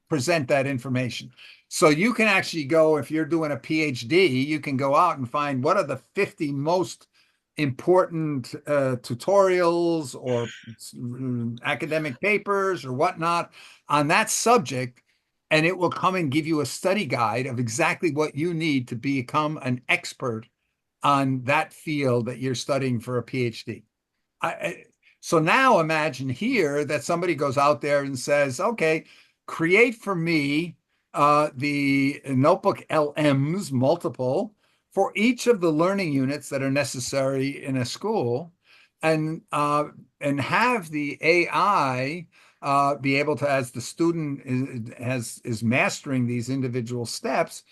present that information. So you can actually go, if you're doing a PhD, you can go out and find what are the 50 most important tutorials or academic papers or whatnot on that subject, and it will come and give you a study guide of exactly what you need to become an expert on that field that you're studying for a PhD. So now imagine here that somebody goes out there and says, okay, create for me the notebook LMs, multiple, for each of the learning units that are necessary in a school, and have the AI be able to, as the student is mastering these individual steps,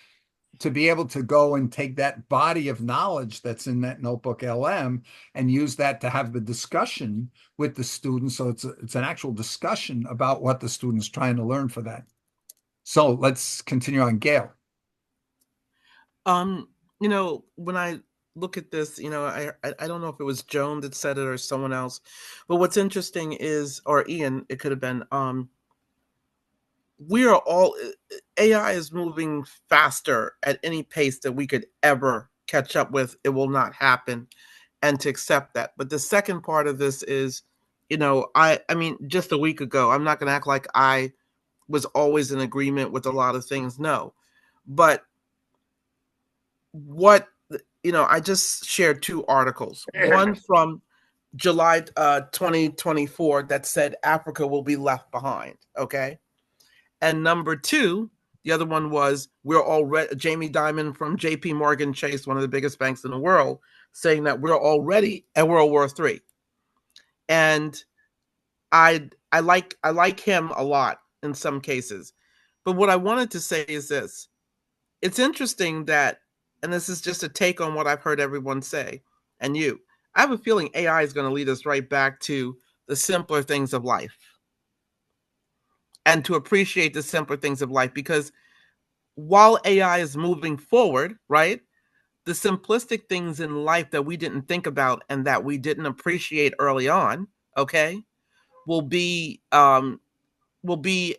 to be able to go and take that body of knowledge that's in that notebook LM and use that to have the discussion with the students. So it's an actual discussion about what the student's trying to learn for that. So let's continue on, Gail. When I look at this, I don't know if it was Joan that said it or someone else, but what's interesting is, or Ian, it could have been, we are all, AI is moving faster at any pace that we could ever catch up with. It will not happen, and to accept that. But the second part of this is, I mean, just a week ago, I'm not going to act like I was always in agreement with a lot of things. No, but what, I just shared two articles. One from July 2024 that said Africa will be left behind. Okay. And number two, the other one was we're already, Jamie Dimon from JP Morgan Chase, one of the biggest banks in the world, saying that we're already at World War III. And I like him a lot in some cases. But what I wanted to say is this. It's interesting that, and this is just a take on what I've heard everyone say, and you, I have a feeling AI is going to lead us right back to the simpler things of life and to appreciate the simpler things of life, because while AI is moving forward, right, the simplistic things in life that we didn't think about and that we didn't appreciate early on, okay, will be will be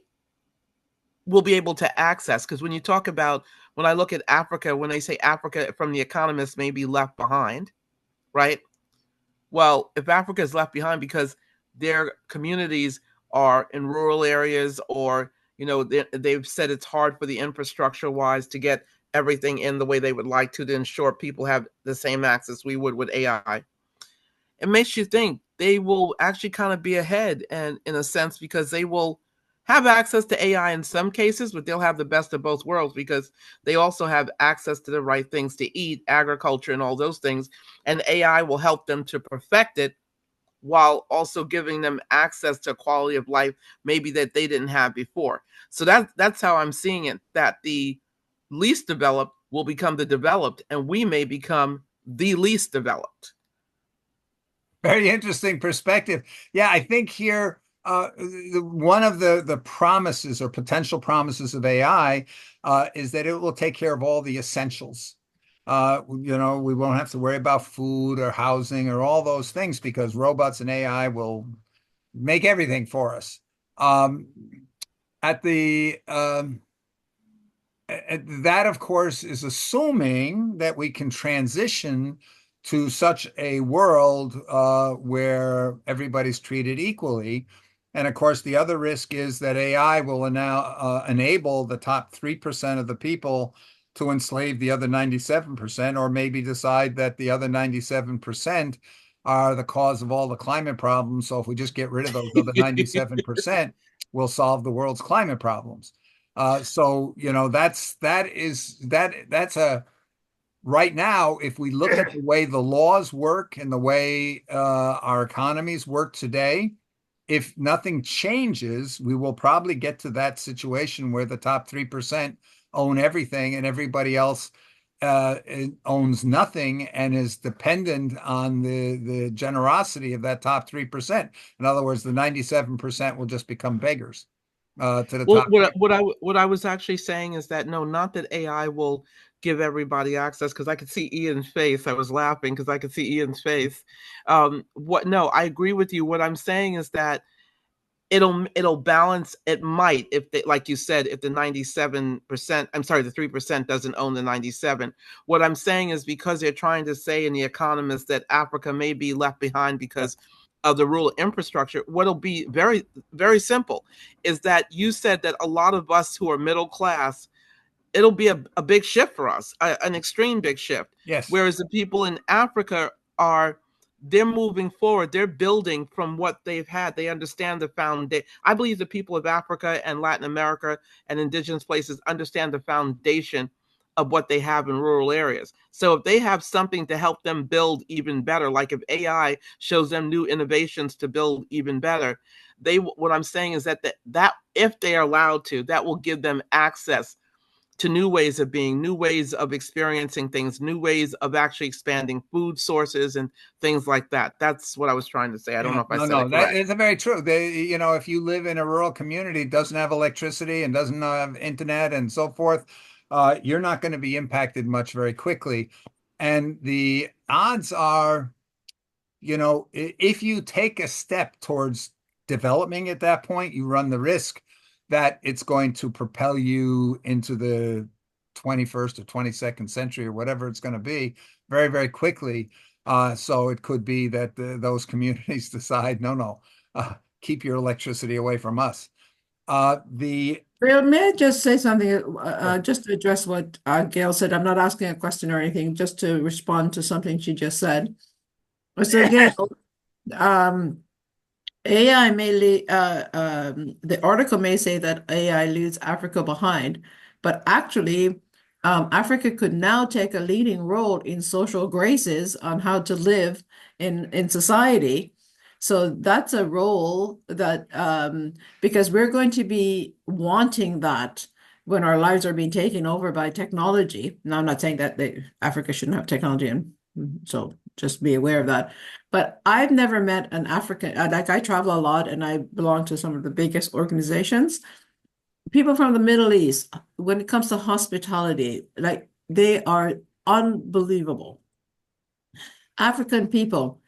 will be able to access. Because when you talk about, when I look at Africa, when they say Africa from The Economist may be left behind, right? Well, if Africa is left behind because their communities are in rural areas, or they've said it's hard for the infrastructure wise to get everything in the way they would like to ensure people have the same access we would with AI, it makes you think they will actually kind of be ahead, and in a sense, because they will have access to AI in some cases, but they'll have the best of both worlds because they also have access to the right things to eat, agriculture, and all those things. And AI will help them to perfect it while also giving them access to a quality of life maybe that they didn't have before. So that's how I'm seeing it, that the least developed will become the developed, and we may become the least developed. Very interesting perspective. Yeah, I think here one of the promises or potential promises of AI is that it will take care of all the essentials. We won't have to worry about food or housing or all those things because robots and AI will make everything for us. That, of course, is assuming that we can transition to such a world where everybody's treated equally. And of course, the other risk is that AI will now enable the top 3% of the people to enslave the other 97%, or maybe decide that the other 97% are the cause of all the climate problems. So if we just get rid of those other 97%, we'll solve the world's climate problems. So that's a right now, if we look at the way the laws work and the way our economies work today, if nothing changes, we will probably get to that situation where the top 3% own everything and everybody else owns nothing and is dependent on the generosity of that top 3%. In other words, the 97% will just become beggars. to the Well, top. what I was actually saying is that no, not that AI will give everybody access, because I could see Ian's face. I was laughing because I could see Ian's face. What? No, I agree with you. What I'm saying is that it'll balance. It might, if they, like you said, if the 97%, I'm sorry, the 3% doesn't own the 97. What I'm saying is, because they're trying to say in The Economist that Africa may be left behind because of the rural infrastructure. What'll be very, very simple is that you said that a lot of us who are middle class, it'll be a big shift for us, an extreme big shift. Yes. Whereas the people in Africa they're moving forward. They're building from what they've had. They understand the foundation. I believe the people of Africa and Latin America and indigenous places understand the foundation of what they have in rural areas. So if they have something to help them build even better, like if AI shows them new innovations to build even better, what I'm saying is that if they are allowed to, that will give them access to new ways of being, new ways of experiencing things, new ways of actually expanding food sources and things like that. That's what I was trying to say. I don't know if I said it That correct. is very true. If you live in a rural community, doesn't have electricity and doesn't have internet and so forth, you're not going to be impacted much very quickly. And the odds are, if you take a step towards developing at that point, you run the risk that it's going to propel you into the 21st or 22nd century or whatever it's going to be very, very quickly. So it could be that those communities decide, no, keep your electricity away from us. Well, may I just say something, just to address what Gail said? I'm not asking a question or anything, just to respond to something she just said. So again, AI the article may say that AI leaves Africa behind, but actually, Africa could now take a leading role in social graces on how to live in society. So that's a role that, because we're going to be wanting that when our lives are being taken over by technology. Now, I'm not saying that Africa shouldn't have technology, and so just be aware of that. But I've never met an African, like I travel a lot and I belong to some of the biggest organizations. People from the Middle East, when it comes to hospitality, like they are unbelievable. African people,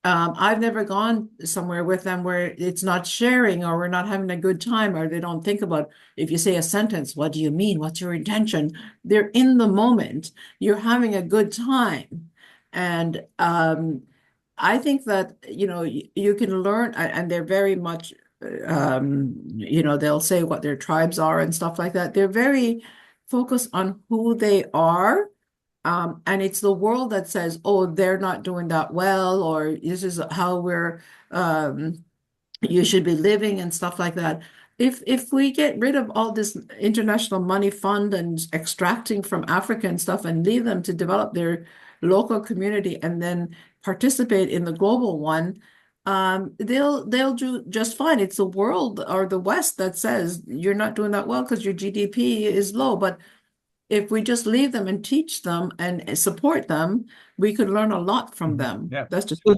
I've never gone somewhere with them where it's not sharing or we're not having a good time or they don't think about if you say a sentence, what do you mean? What's your intention? They're in the moment. You're having a good time. And I think that, you can learn, and they're very much, they'll say what their tribes are and stuff like that. They're very focused on who they are. And it's the world that says, oh, they're not doing that well, or this is how you should be living and stuff like that. If we get rid of all this international money fund and extracting from Africa and stuff and leave them to develop their local community and then participate in the global one, they'll do just fine. It's the world or the West that says you're not doing that well because your GDP is low. But if we just leave them and teach them and support them, we could learn a lot from them. Yeah. That's just. So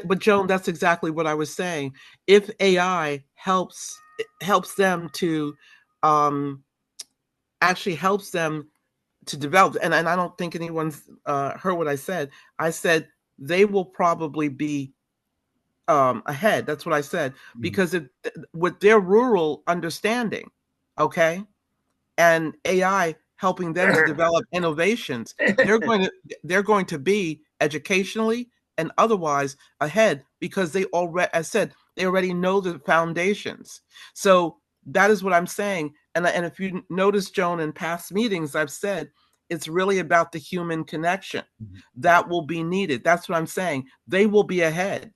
but Joan, that's exactly what I was saying. If AI helps them to, actually helps them to develop, and I don't think anyone's heard what I said. I said they will probably be ahead. That's what I said, because with their rural understanding, okay, and AI helping them to develop innovations, they're going to be educationally and otherwise ahead because they already, I said, they already know the foundations. So that is what I'm saying. And if you notice, Joan, in past meetings, I've said it's really about the human connection that will be needed. That's what I'm saying. They will be ahead.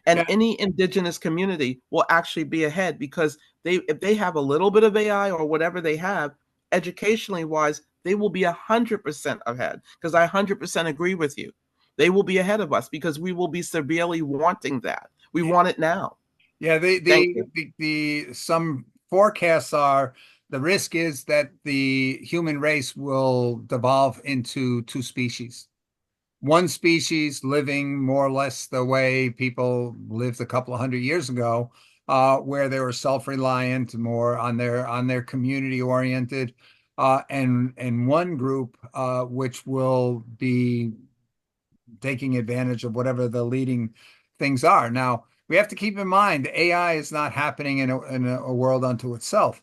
And any indigenous community will actually be ahead because if they have a little bit of AI or whatever they have, educationally wise, they will be 100% ahead. Because I 100% agree with you. They will be ahead of us because we will be severely wanting that. We want it now. Yeah, some forecasts are the risk is that the human race will devolve into two species. One species living more or less the way people lived a couple of hundred years ago, where they were self-reliant, more on their community oriented, and one group which will be taking advantage of whatever the leading things are. Now, we have to keep in mind AI is not happening in a world unto itself.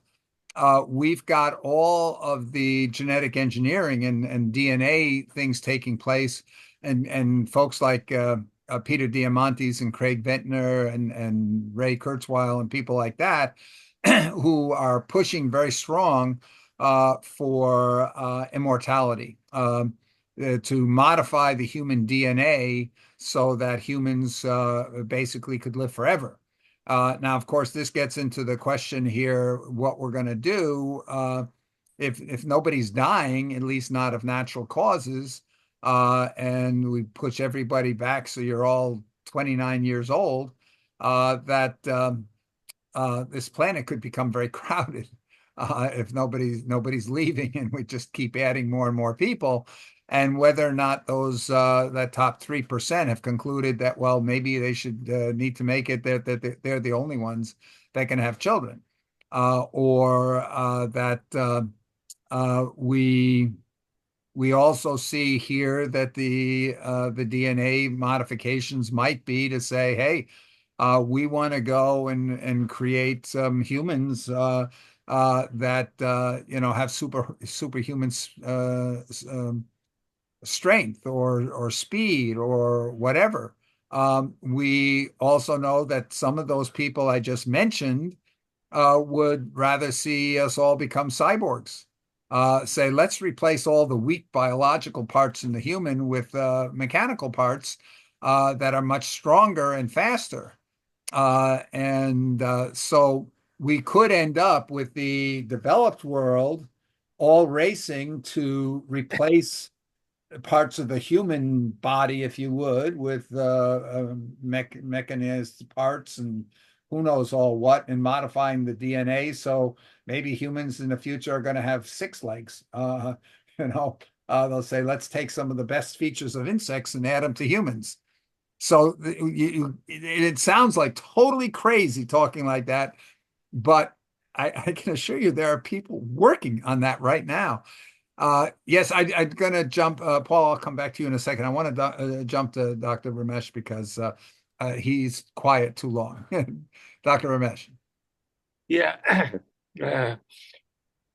We've got all of the genetic engineering and DNA things taking place, and folks like Peter Diamandis and Craig Ventnor and Ray Kurzweil and people like that who are pushing very strong for immortality, to modify the human DNA so that humans basically could live forever. Now, of course, this gets into the question here, what we're going to do if nobody's dying, at least not of natural causes, and we push everybody back so you're all 29 years old, that this planet could become very crowded if nobody's leaving, and we just keep adding more and more people. And whether or not those that top 3% have concluded that, well, maybe they should need to make it that they're the only ones that can have children, or that we also see here that the DNA modifications might be to say, hey, we want to go and create some humans that have superhuman strength or speed or whatever. We also know that some of those people I just mentioned would rather see us all become cyborgs. Say, let's replace all the weak biological parts in the human with mechanical parts that are much stronger and faster. So we could end up with the developed world all racing to replace parts of the human body, if you would, with mechanized parts and who knows all what, and modifying the DNA. So maybe humans in the future are going to have 6 legs. They'll say, let's take some of the best features of insects and add them to humans. So it sounds like totally crazy talking like that, but I can assure you there are people working on that right now. Yes, I'm going to jump. Paul, I'll come back to you in a second. I want to jump to Dr. Ramesh because he's quiet too long. Dr. Ramesh. Yeah.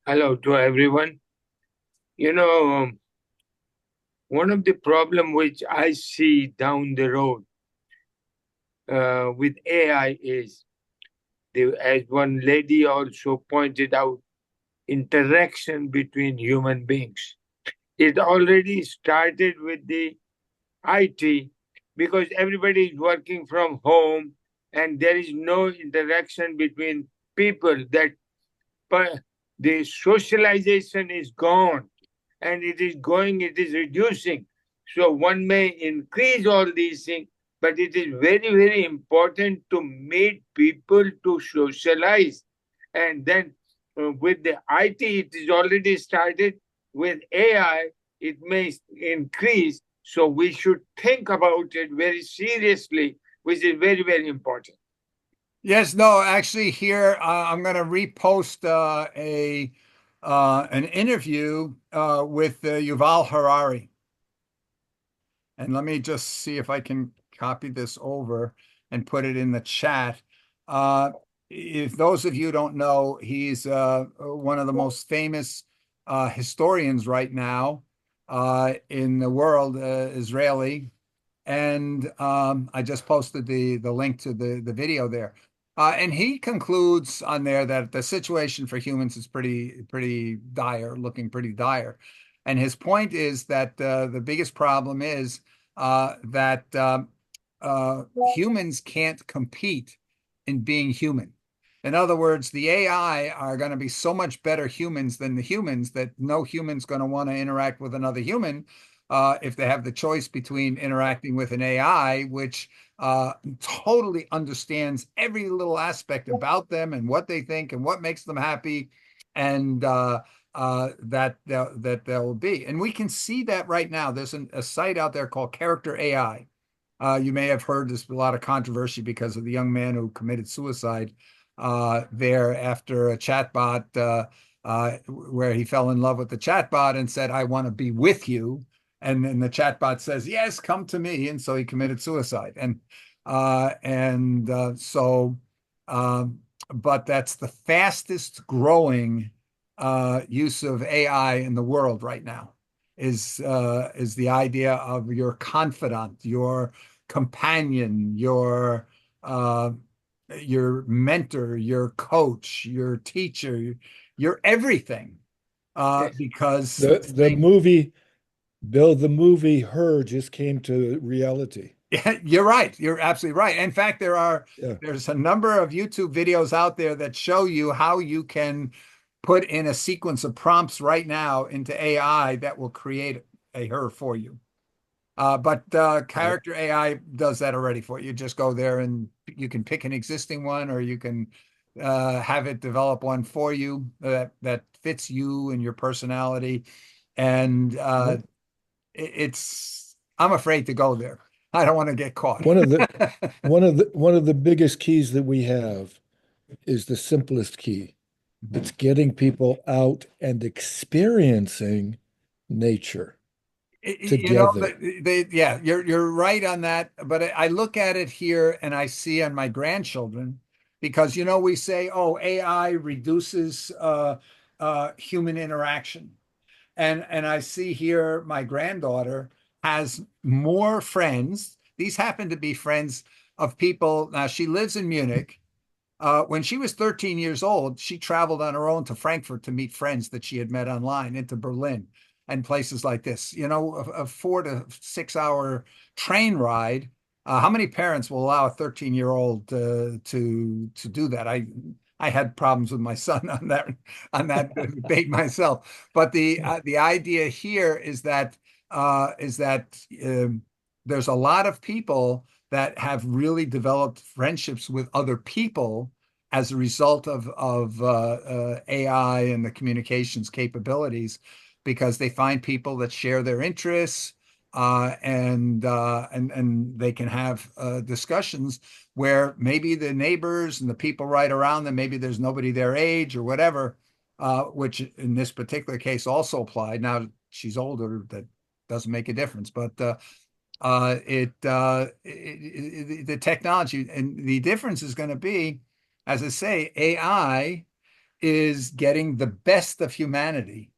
Hello to everyone. One of the problem which I see down the road with AI is, as one lady also pointed out, interaction between human beings. It already started with the IT because everybody is working from home and there is no interaction between people. The socialization is gone and it is reducing. So one may increase all these things, but it is very, very important to meet people, to socialize. And then with the IT, it is already started. With AI, it may increase. So we should think about it very seriously, which is very, very important. Yes, no, actually here I'm going to repost an interview with Yuval Harari. And let me just see if I can copy this over and put it in the chat. If those of you don't know, he's one of the most famous historians right now in the world, Israeli. And I just posted the link to the video there. And he concludes on there that the situation for humans is pretty dire, looking pretty dire. And his point is that the biggest problem is that humans can't compete in being human. In other words, the AI are going to be so much better humans than the humans that no human's going to want to interact with another human if they have the choice between interacting with an AI, which totally understands every little aspect about them and what they think and what makes them happy, and that there will be. And we can see that right now. There's a site out there called Character AI, You may have heard there's a lot of controversy because of the young man who committed suicide there after a chatbot where he fell in love with the chatbot and said, "I want to be with you." And then the chatbot says, "Yes, come to me." And so he committed suicide. So, but that's the fastest growing use of AI in the world right now is the idea of your confidant, your companion, uh, your mentor, your coach, your teacher, your everything. Because the movie, Bill, the movie Her just came to reality. Yeah, you're right. You're absolutely right. In fact, Yeah. there's a number of YouTube videos out there that show you how you can put in a sequence of prompts right now into AI that will create a her for you. But character AI does that already for you. Just go there and you can pick an existing one, or you can have it develop one for you that fits you and your personality. And I'm afraid to go there. I don't want to get caught. One of the biggest keys that we have is the simplest key. It's getting people out and experiencing nature together. Yeah, you're right on that. But I look at it here and I see on my grandchildren, because we say, oh, AI reduces human interaction. And I see here my granddaughter has more friends. These happen to be friends of people. Now she lives in Munich. When she was 13 years old, she traveled on her own to Frankfurt to meet friends that she had met online, into Berlin and places like this. A 4 to 6 hour train ride. How many parents will allow a 13-year-old to do that? I had problems with my son on that debate myself. But the idea here is that there's a lot of people that have really developed friendships with other people as a result of AI and the communications capabilities, because they find people that share their interests, and they can have discussions where maybe the neighbors and the people right around them, maybe there's nobody their age or whatever, which in this particular case also applied. Now she's older, that doesn't make a difference, but the technology and the difference is going to be, as I say, AI is getting the best of humanity.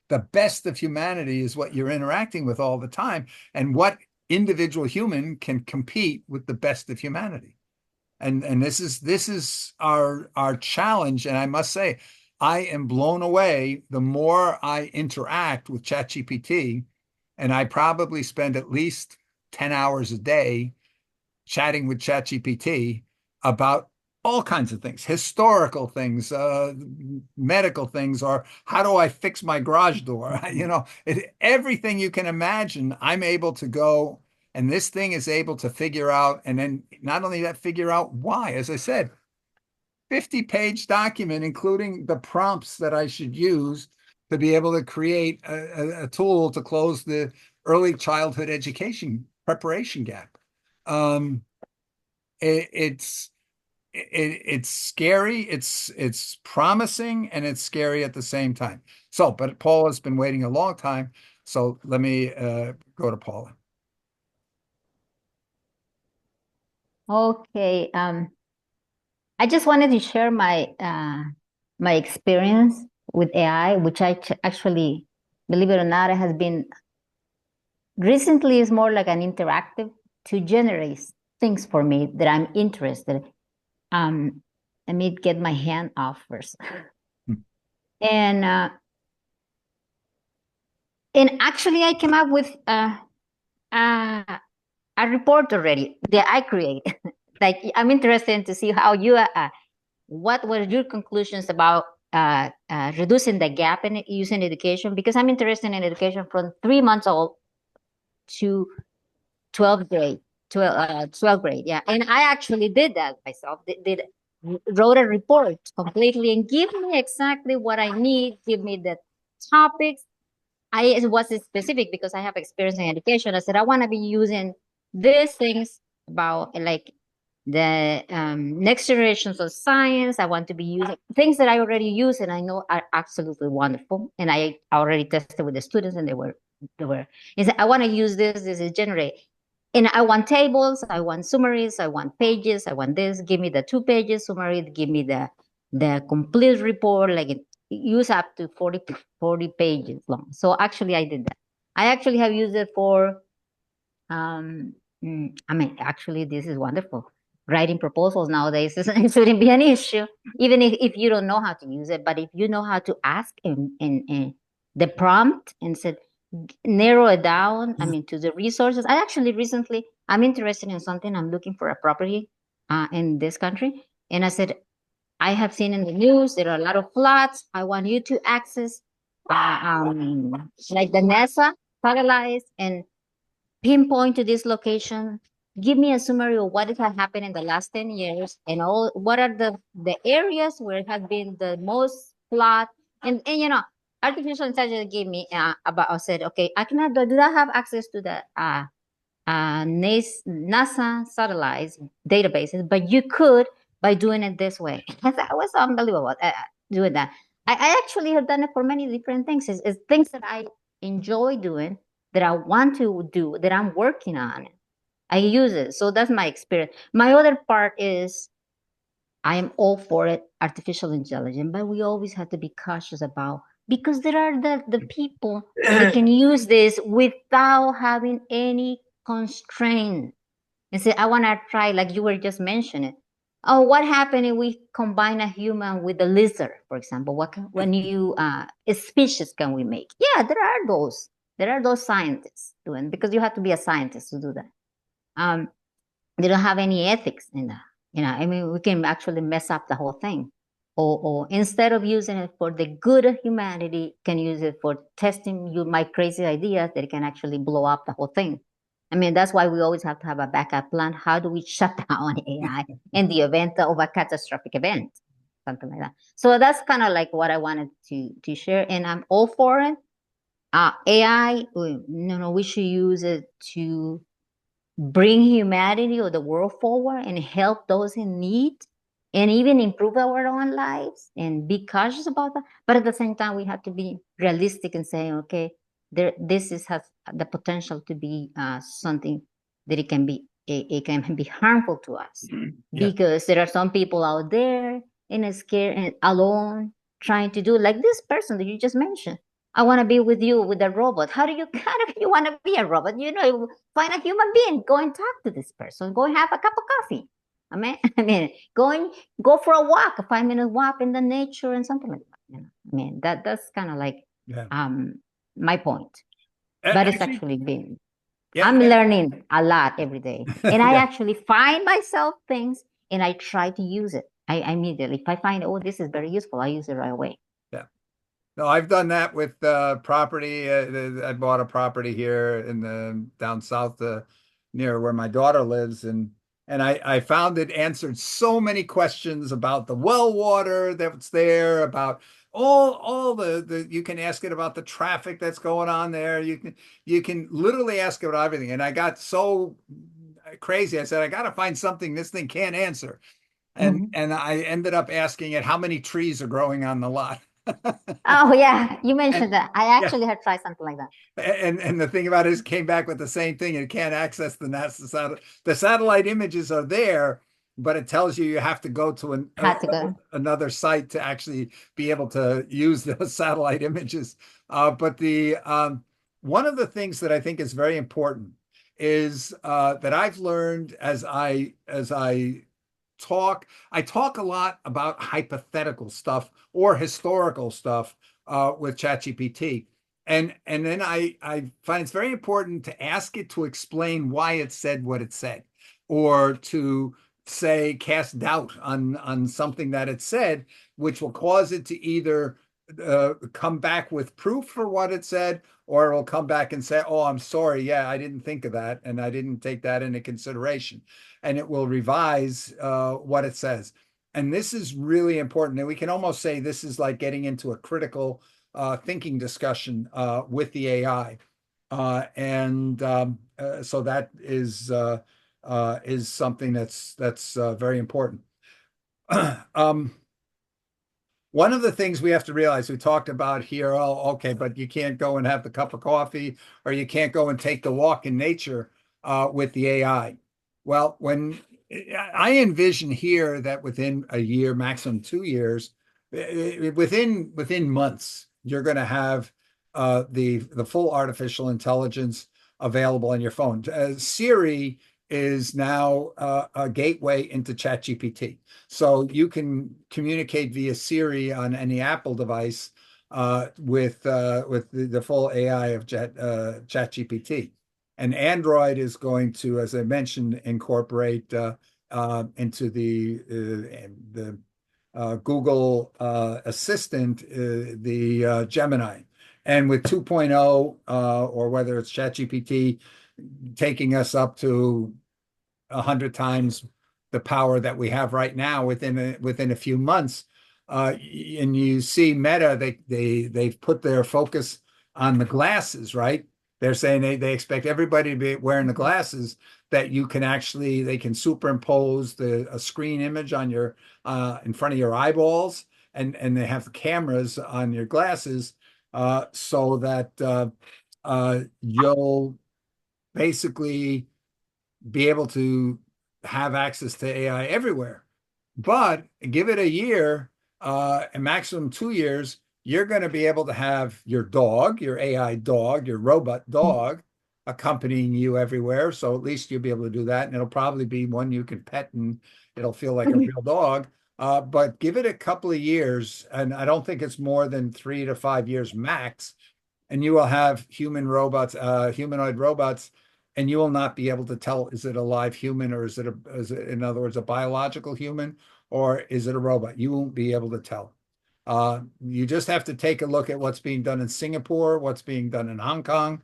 The best of humanity is what you're interacting with all the time, and what individual human can compete with the best of humanity. And this is our challenge. And I must say, I am blown away the more I interact with ChatGPT, and I probably spend at least 10 hours a day chatting with ChatGPT about all kinds of things, historical things, medical things, or how do I fix my garage door? Everything you can imagine, I'm able to go, and this thing is able to figure out, and then not only that, figure out why. As I said, 50-page document, including the prompts that I should use to be able to create a tool to close the early childhood education preparation gap. It's scary, it's promising, and it's scary at the same time. So, but Paul has been waiting a long time, so let me go to Paula. Okay. I just wanted to share my experience with AI, which actually, believe it or not, it has been recently is more like an interactive to generate things for me that I'm interested. Let me get my hand off first. And actually I came up with a report already that I create. Like, I'm interested to see how you what were your conclusions about reducing the gap in using education, because I'm interested in education from 3 months old to 12th grade, 12th grade. Yeah. And I actually did that myself, wrote a report completely and give me exactly what I need, give me the topics. It was specific because I have experience in education. I said, I want to be using these things about like the next generations of science. I want to be using things that I already use and I know are absolutely wonderful. And I already tested with the students and they were, he said, I want to use this is generate. And I want tables, I want summaries, I want pages, I want this. Give me the 2 pages summary, give me the complete report, like it use up to 40 pages long. So actually I did that. I actually have used it for I mean, actually, this is wonderful. Writing proposals nowadays it shouldn't be an issue, even if you don't know how to use it. But if you know how to ask and the prompt and said, narrow it down, I mean, to the resources. I actually recently, I'm interested in something. I'm looking for a property in this country. And I said, I have seen in the news, there are a lot of floods. I want you to access like the NASA satellites and pinpoint to this location. Give me a summary of what has happened in the last 10 years and all what are the areas where it has been the most flood. And you know, artificial intelligence gave me about I said, okay, I cannot do I have access to the NASA satellites databases, but you could by doing it this way. That was unbelievable. Doing that. I actually have done it for many different things. It's things that I enjoy doing, that I want to do, that I'm working on. I use it. So that's my experience. My other part is I am all for it, artificial intelligence, but we always have to be cautious about because there are the people that can use this without having any constraint. And say, I want to try, like you were just mentioning. Oh, what happened if we combine a human with a lizard, for example? When you species can we make? Yeah, there are those scientists doing because you have to be a scientist to do that. They don't have any ethics in that. You know, I mean, we can actually mess up the whole thing. Or instead of using it for the good of humanity, can use it for testing you my crazy ideas that it can actually blow up the whole thing. I mean, that's why we always have to have a backup plan. How do we shut down AI in the event of a catastrophic event? Something like that. So that's kind of like what I wanted to share. And I'm all for it. AI, we should use it to bring humanity or the world forward and help those in need and even improve our own lives and be cautious about that. But at the same time, we have to be realistic and say, okay, has the potential to be something that it can be harmful to us because there are some people out there and scared and alone trying to do like this person that you just mentioned. I want to be with you with a robot. How do you kind of you want to be a robot? You know, find a human being, go and talk to this person, go and have a cup of coffee. Go for a walk, a 5 minute walk in the nature and something like that. You know, that's kind of like my point. But it's actually been I'm learning a lot every day. And I actually find myself things and I try to use it. I immediately, if I find, oh, this is very useful, I use it right away. Yeah. No, I've done that with property. I bought a property here in the down south near where my daughter lives, and I found it answered so many questions about the well water that's there, about all the you can ask it about the traffic that's going on there. You can literally ask it about everything. And I got so crazy. I said, I got to find something this thing can't answer. And I ended up asking it how many trees are growing on the lot. Oh yeah, you mentioned And that. I yeah, actually had tried something like that. and the thing about it is, came back with the same thing. It can't access the NASA satellite. The satellite images are there, but it tells you you have to go to Had to go. another site to actually be able to use those satellite images. But the one of the things that I think is very important is that I've learned as I talk a lot about hypothetical stuff or historical stuff with ChatGPT. And then I find it's very important to ask it to explain why it said what it said, or to say cast doubt on something that it said, which will cause it to either come back with proof for what it said, or it'll come back and say, oh, I'm sorry, yeah, I didn't think of that, and I didn't take that into consideration. And it will revise what it says. And this is really important. And we can almost say this is like getting into a critical thinking discussion with the AI. So that is something that's very important. One of the things we have to realize, we talked about here, oh, okay, but you can't go and have the cup of coffee, or you can't go and take the walk in nature with the AI. Well, when I envision here that within a year, maximum 2 years, within months, you're going to have the full artificial intelligence available on your phone. Siri is now a gateway into ChatGPT. So you can communicate via Siri on any Apple device with the full AI of ChatGPT. And Android is going to, as I mentioned, incorporate into the Google Assistant, the Gemini. And with 2.0, or whether it's ChatGPT, taking us up to 100 times the power that we have right now within a few months. And you see Meta, they've put their focus on the glasses, right? They're saying they expect everybody to be wearing the glasses, that they can superimpose a screen image on your in front of your eyeballs, and they have the cameras on your glasses, so that you'll basically be able to have access to AI everywhere. But give it a year, a maximum 2 years, you're going to be able to have your dog, your AI dog, your robot dog accompanying you everywhere. So at least you'll be able to do that. And it'll probably be one you can pet and it'll feel like a real dog. But give it a couple of years, and I don't think it's more than 3 to 5 years max, and you will have humanoid robots, and you will not be able to tell, is it a live human, or is it, in other words, a biological human, or is it a robot? You won't be able to tell. You just have to take a look at what's being done in Singapore, what's being done in Hong Kong,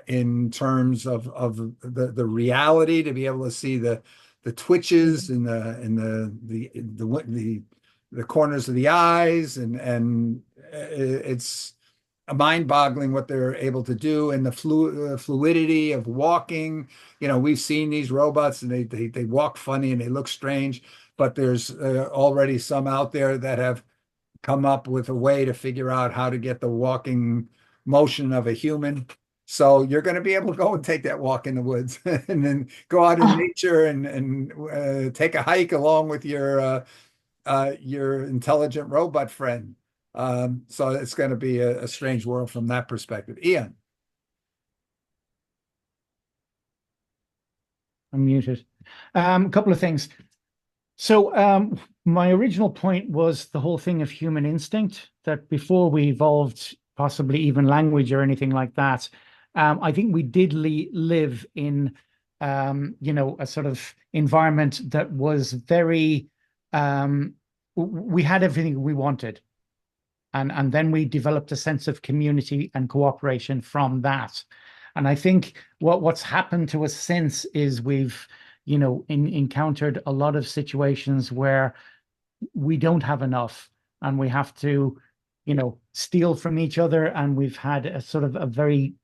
in terms of the reality, to be able to see the twitches and the corners of the eyes, and it's mind-boggling what they're able to do, and the fluidity of walking. We've seen these robots, and they walk funny and they look strange, but there's already some out there that have come up with a way to figure out how to get the walking motion of a human. So you're going to be able to go and take that walk in the woods and then go out in nature and take a hike along with your intelligent robot friend. So it's going to be a strange world from that perspective. Ian. I'm muted. A couple of things. So my original point was the whole thing of human instinct, that before we evolved possibly even language or anything like that, I think we did live in a sort of environment that was very we had everything we wanted. And then we developed a sense of community and cooperation from that. And I think what's happened to us since is we've, encountered a lot of situations where we don't have enough, and we have to, steal from each other. And we've had a sort of a very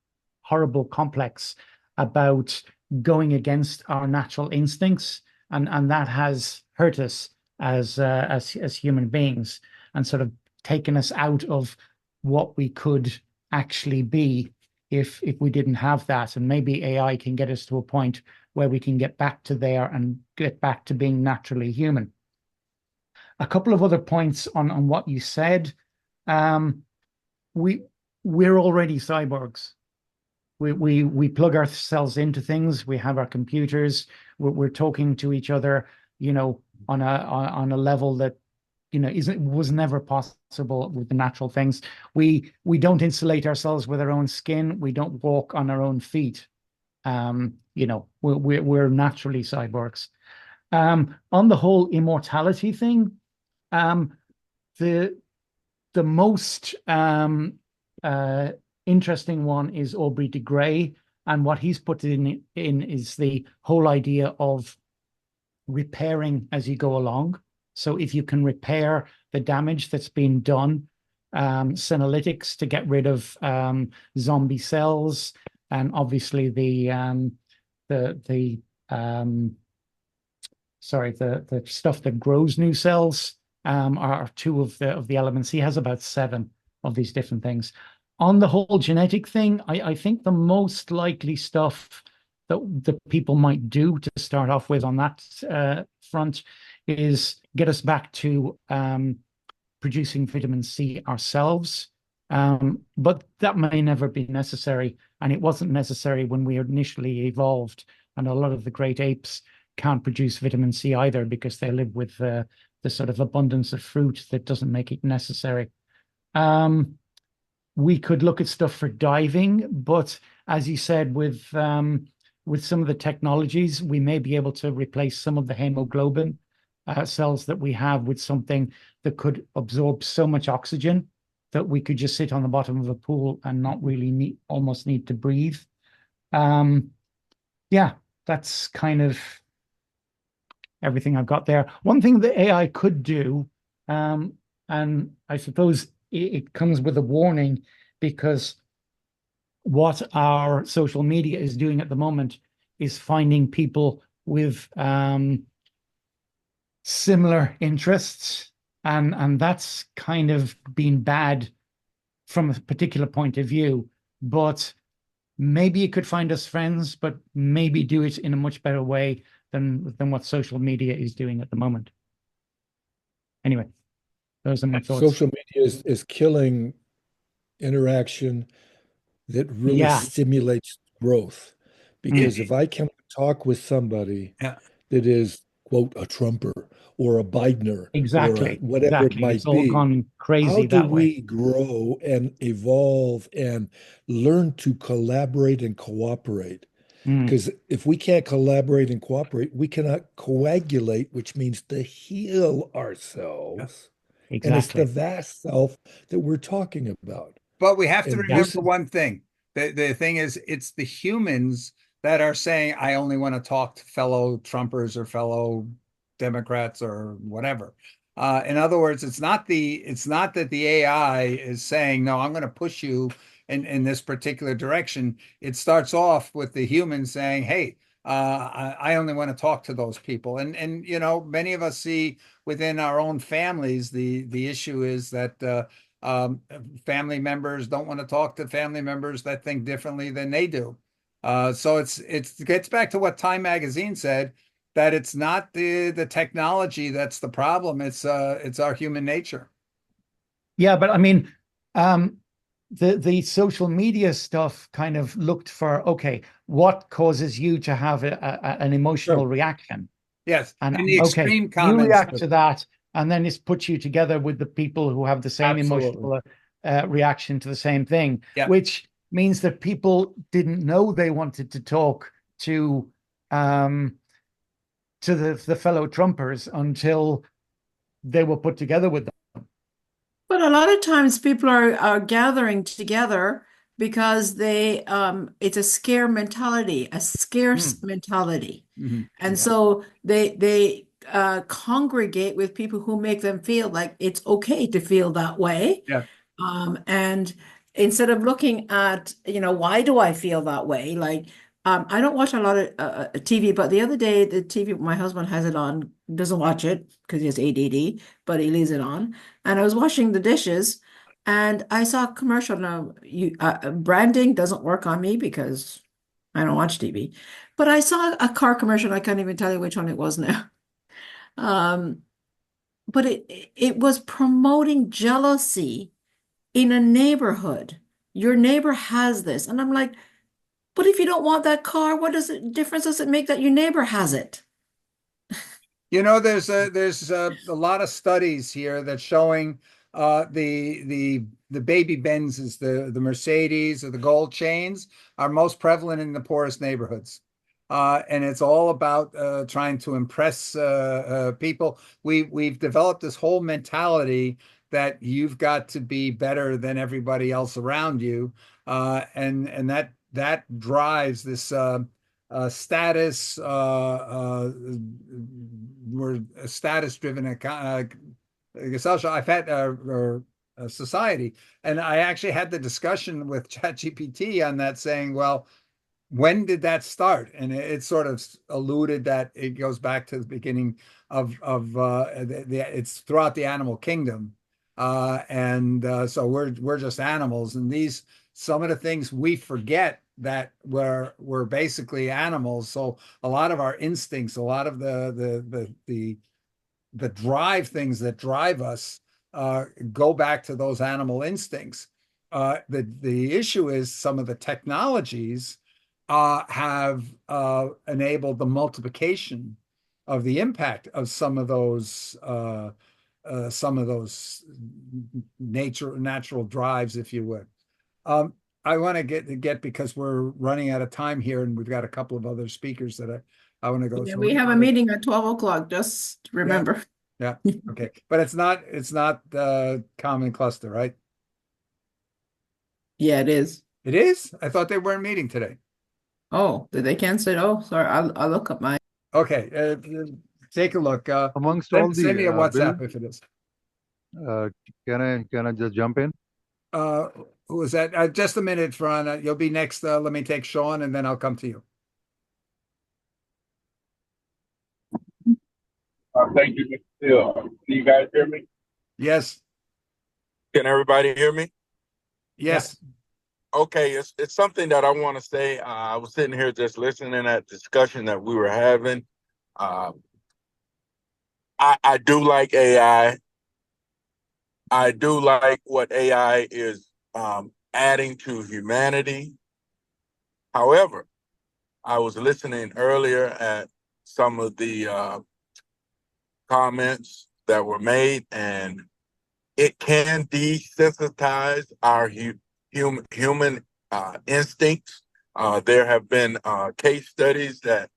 horrible complex about going against our natural instincts, and that has hurt us as human beings, and sort of taken us out of what we could actually be if we didn't have that. And maybe AI can get us to a point where we can get back to there and get back to being naturally human. A couple of other points on what you said. We're already cyborgs. We plug ourselves into things. We have our computers. We're talking to each other, on a level that was never possible with the natural things. We don't insulate ourselves with our own skin. We don't walk on our own feet. We're naturally cyborgs. On the whole immortality thing, the most interesting one is Aubrey de Grey, and what he's put in is the whole idea of repairing as you go along. So if you can repair the damage that's been done, senolytics to get rid of zombie cells, and obviously the sorry, the stuff that grows new cells are two of the elements. He has about 7 of these different things. On the whole genetic thing, I think the most likely stuff that the people might do to start off with on that front is get us back to producing vitamin C ourselves. But that may never be necessary, and it wasn't necessary when we initially evolved. And a lot of the great apes can't produce vitamin C either because they live with the sort of abundance of fruit that doesn't make it necessary. We could look at stuff for diving, but as you said, with some of the technologies, we may be able to replace some of the hemoglobin cells that we have with something that could absorb so much oxygen that we could just sit on the bottom of a pool and not really almost need to breathe. Yeah, that's kind of everything I've got there. One thing that AI could do, and I suppose it comes with a warning, because what our social media is doing at the moment is finding people with similar interests, and that's kind of been bad from a particular point of view. But maybe it could find us friends, but maybe do it in a much better way than what social media is doing at the moment. Anyway, those are my thoughts. Social media is killing interaction that really stimulates growth. Because if I can talk with somebody that is, quote, a Trumper or a Bidener or whatever it might It's all be, gone crazy how do that way. we grow and evolve and learn to collaborate and cooperate? Because if we can't collaborate and cooperate, we cannot coagulate, which means to heal ourselves. And it's the vast self that we're talking about. But we have to And remember one thing. The thing is, it's the humans that are saying, I only want to talk to fellow Trumpers or fellow Democrats or whatever. In other words, it's not that the AI is saying, no, I'm going to push you in this particular direction. It starts off with the humans saying, hey, I only want to talk to those people. And you know, many of us see within our own families, the issue is that family members don't want to talk to family members that think differently than they do. So it gets back to what Time Magazine said, that it's not the technology that's the problem. It's our human nature. Yeah, but I mean, the social media stuff kind of looked for, okay, what causes you to have an emotional reaction? Yes, and the extreme you comments. react to that, and then it's puts you together with the people who have the same emotional reaction to the same thing, which means that people didn't know they wanted to talk to the fellow Trumpers until they were put together with them. But a lot of times people are gathering together because they it's a scare mentality, a scarce mentality. And so they congregate with people who make them feel like it's okay to feel that way. And instead of looking at, why do I feel that way? Like, I don't watch a lot of TV, but the other day, the TV, my husband has it on, doesn't watch it because he has ADD, but he leaves it on. And I was washing the dishes and I saw a commercial. Now, branding doesn't work on me because I don't watch TV, but I saw a car commercial. I can't even tell you which one it was now. But it was promoting jealousy in a neighborhood. Your neighbor has this. And I'm like, but if you don't want that car, what difference does it make that your neighbor has it? You know, there's a lot of studies here that's showing the baby Benzes, the Mercedes or the gold chains are most prevalent in the poorest neighborhoods. And it's all about trying to impress people. We've developed this whole mentality that you've got to be better than everybody else around you, and that drives this status. We're a status-driven social. I've had society, and I actually had the discussion with ChatGPT on that, saying, well, when did that start? And it sort of alluded that it goes back to the beginning of it's throughout the animal kingdom. So we're just animals, and these some of the things we forget that we're basically animals. So a lot of our instincts, a lot of the drive things that drive us go back to those animal instincts. The issue is some of the technologies have enabled the multiplication of the impact of some of those natural drives, if you would. I want to get because we're running out of time here, and we've got a couple of other speakers that I want to go. Yeah, So we have a meeting at 12 o'clock, just remember. Yeah. Okay. But it's not the common cluster, right? Yeah, it is. It is? I thought they weren't meeting today. Oh, did they cancel it? Oh, sorry. I'll look up my. Okay. Take a look. Amongst all Send me a the WhatsApp Bill, if it is. can I just jump in? Who was that? Just a minute, Ron. You'll be next. Let me take Sean, and then I'll come to you. Thank you, Mr. Steele. Can you guys hear me? Yes. Can everybody hear me? Yes. Okay, it's something that I want to say. I was sitting here just listening to that discussion that we were having. I do like AI. I do like what AI is adding to humanity. However, I was listening earlier at some of the comments that were made, and it can desensitize our human instincts. There have been case studies that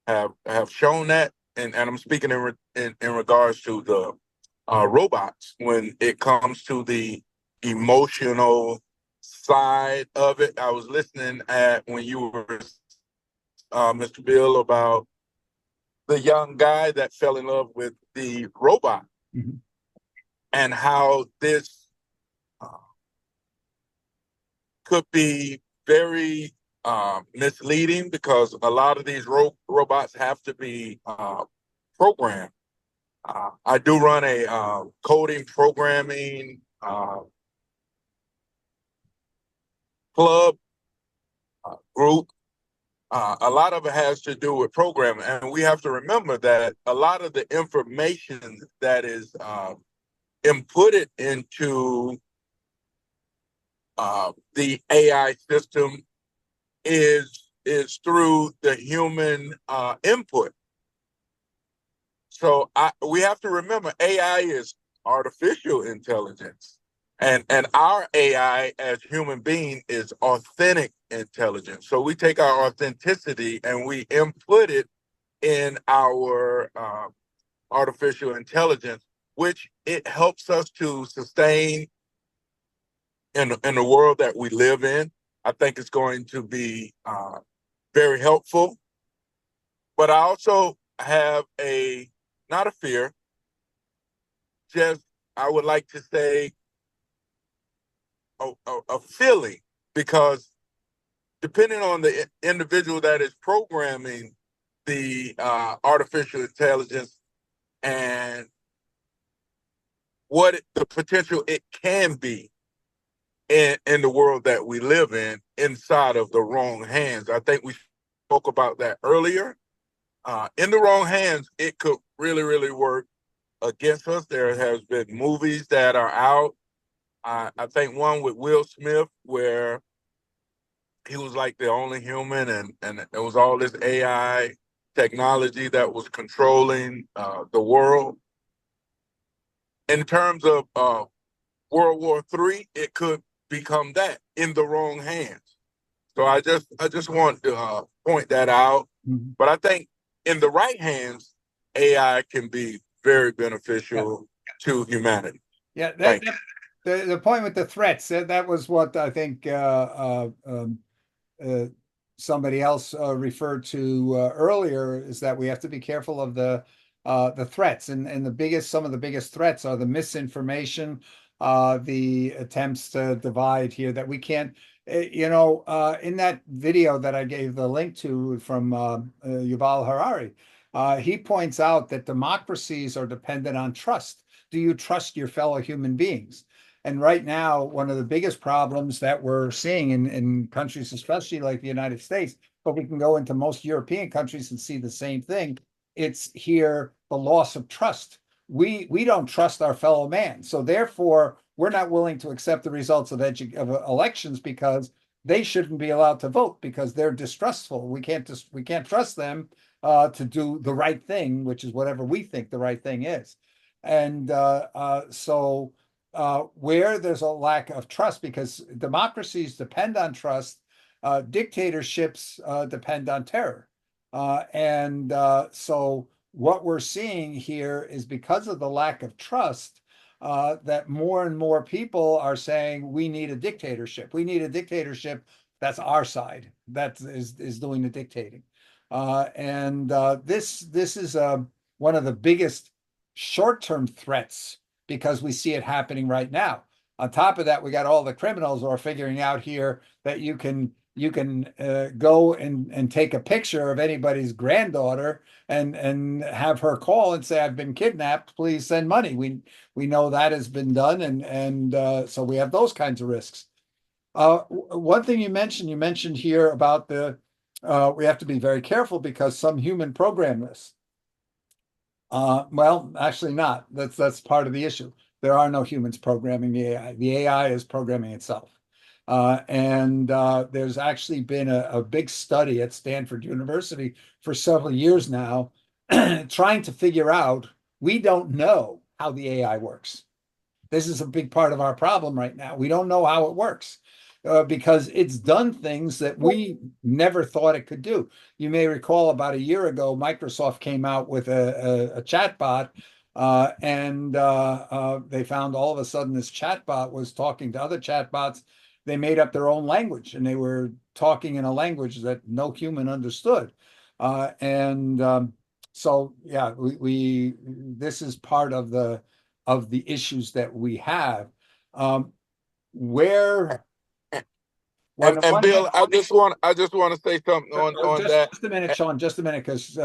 have shown that, and I'm speaking in regards to the robots when it comes to the emotional side of it. I was listening at when you were, Mr. Bill, about the young guy that fell in love with the robot. Mm-hmm. And how this could be very misleading because a lot of these robots have to be programmed. I do run a coding programming club group. A lot of it has to do with programming, and we have to remember that a lot of the information that is inputted into the AI system is through the human input. So we have to remember AI is artificial intelligence, and our AI as human being is authentic intelligence. So we take our authenticity and we input it in our artificial intelligence, which it helps us to sustain in the world that we live in. I think it's going to be very helpful. But I also have not a fear, just I would like to say a feeling, because depending on the individual that is programming the artificial intelligence and what the potential it can be in the world that we live in inside of the wrong hands. I think we spoke about that earlier. In the wrong hands, it could really, really work against us. There has been movies that are out. I think one with Will Smith where he was like the only human, and it was all this AI technology that was controlling the world. In terms of World War III, it could become that in the wrong hands. So I just want to point that out. Mm-hmm. But I think in the right hands, AI can be very beneficial to humanity. Yeah, the point with the threats, that was what I think somebody else referred to earlier, is that we have to be careful of the threats, and some of the biggest threats are the misinformation, the attempts to divide here, that we can't In that video that I gave the link to from Yuval Harari, he points out that democracies are dependent on trust. Do you trust your fellow human beings? And right now, one of the biggest problems that we're seeing in countries, especially like the United States, but we can go into most European countries and see the same thing. It's here the loss of trust. We don't trust our fellow man, so therefore we're not willing to accept the results of elections because they shouldn't be allowed to vote because they're distrustful. We can't trust them to do the right thing, which is whatever we think the right thing is. And so where there's a lack of trust, because democracies depend on trust, dictatorships depend on terror. So what we're seeing here is because of the lack of trust, that more and more people are saying we need a dictatorship. We need a dictatorship that's our side, that is doing the dictating. This is one of the biggest short-term threats because we see it happening right now. On top of that, we got all the criminals who are figuring out here that you can go and take a picture of anybody's granddaughter and have her call and say, I've been kidnapped, please send money. We know that has been done, and so we have those kinds of risks. One thing you mentioned here about we have to be very careful because some human program this. Well, actually not. That's part of the issue. There are no humans programming the AI. The AI is programming itself. There's actually been a big study at Stanford University for several years now trying to figure out, we don't know how the AI works. This is a big part of our problem right now. We don't know how it works because it's done things that we never thought it could do. You may recall about a year ago, Microsoft came out with a chatbot, they found all of a sudden this chatbot was talking to other chatbots. They made up their own language and they were talking in a language that no human understood. So yeah, this is part of the issues that we have. Where and Bill, I just want to say something on that. Just a minute, Sean, just a minute, because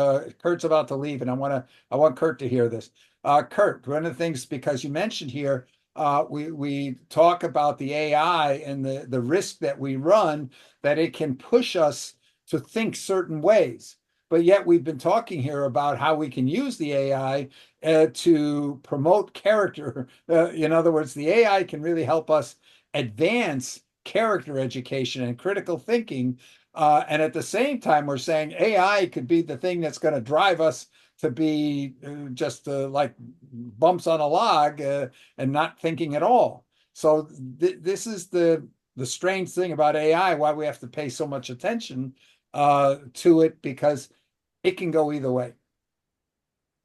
Kurt's about to leave, and I want Kurt to hear this. Kurt, one of the things, because you mentioned here, we talk about the AI and the risk that we run, that it can push us to think certain ways. But yet we've been talking here about how we can use the AI to promote character. In other words, the AI can really help us advance character education and critical thinking. And at the same time, we're saying AI could be the thing that's going to drive us to be just like bumps on a log and not thinking at all. So this is the strange thing about AI, why we have to pay so much attention to it, because it can go either way.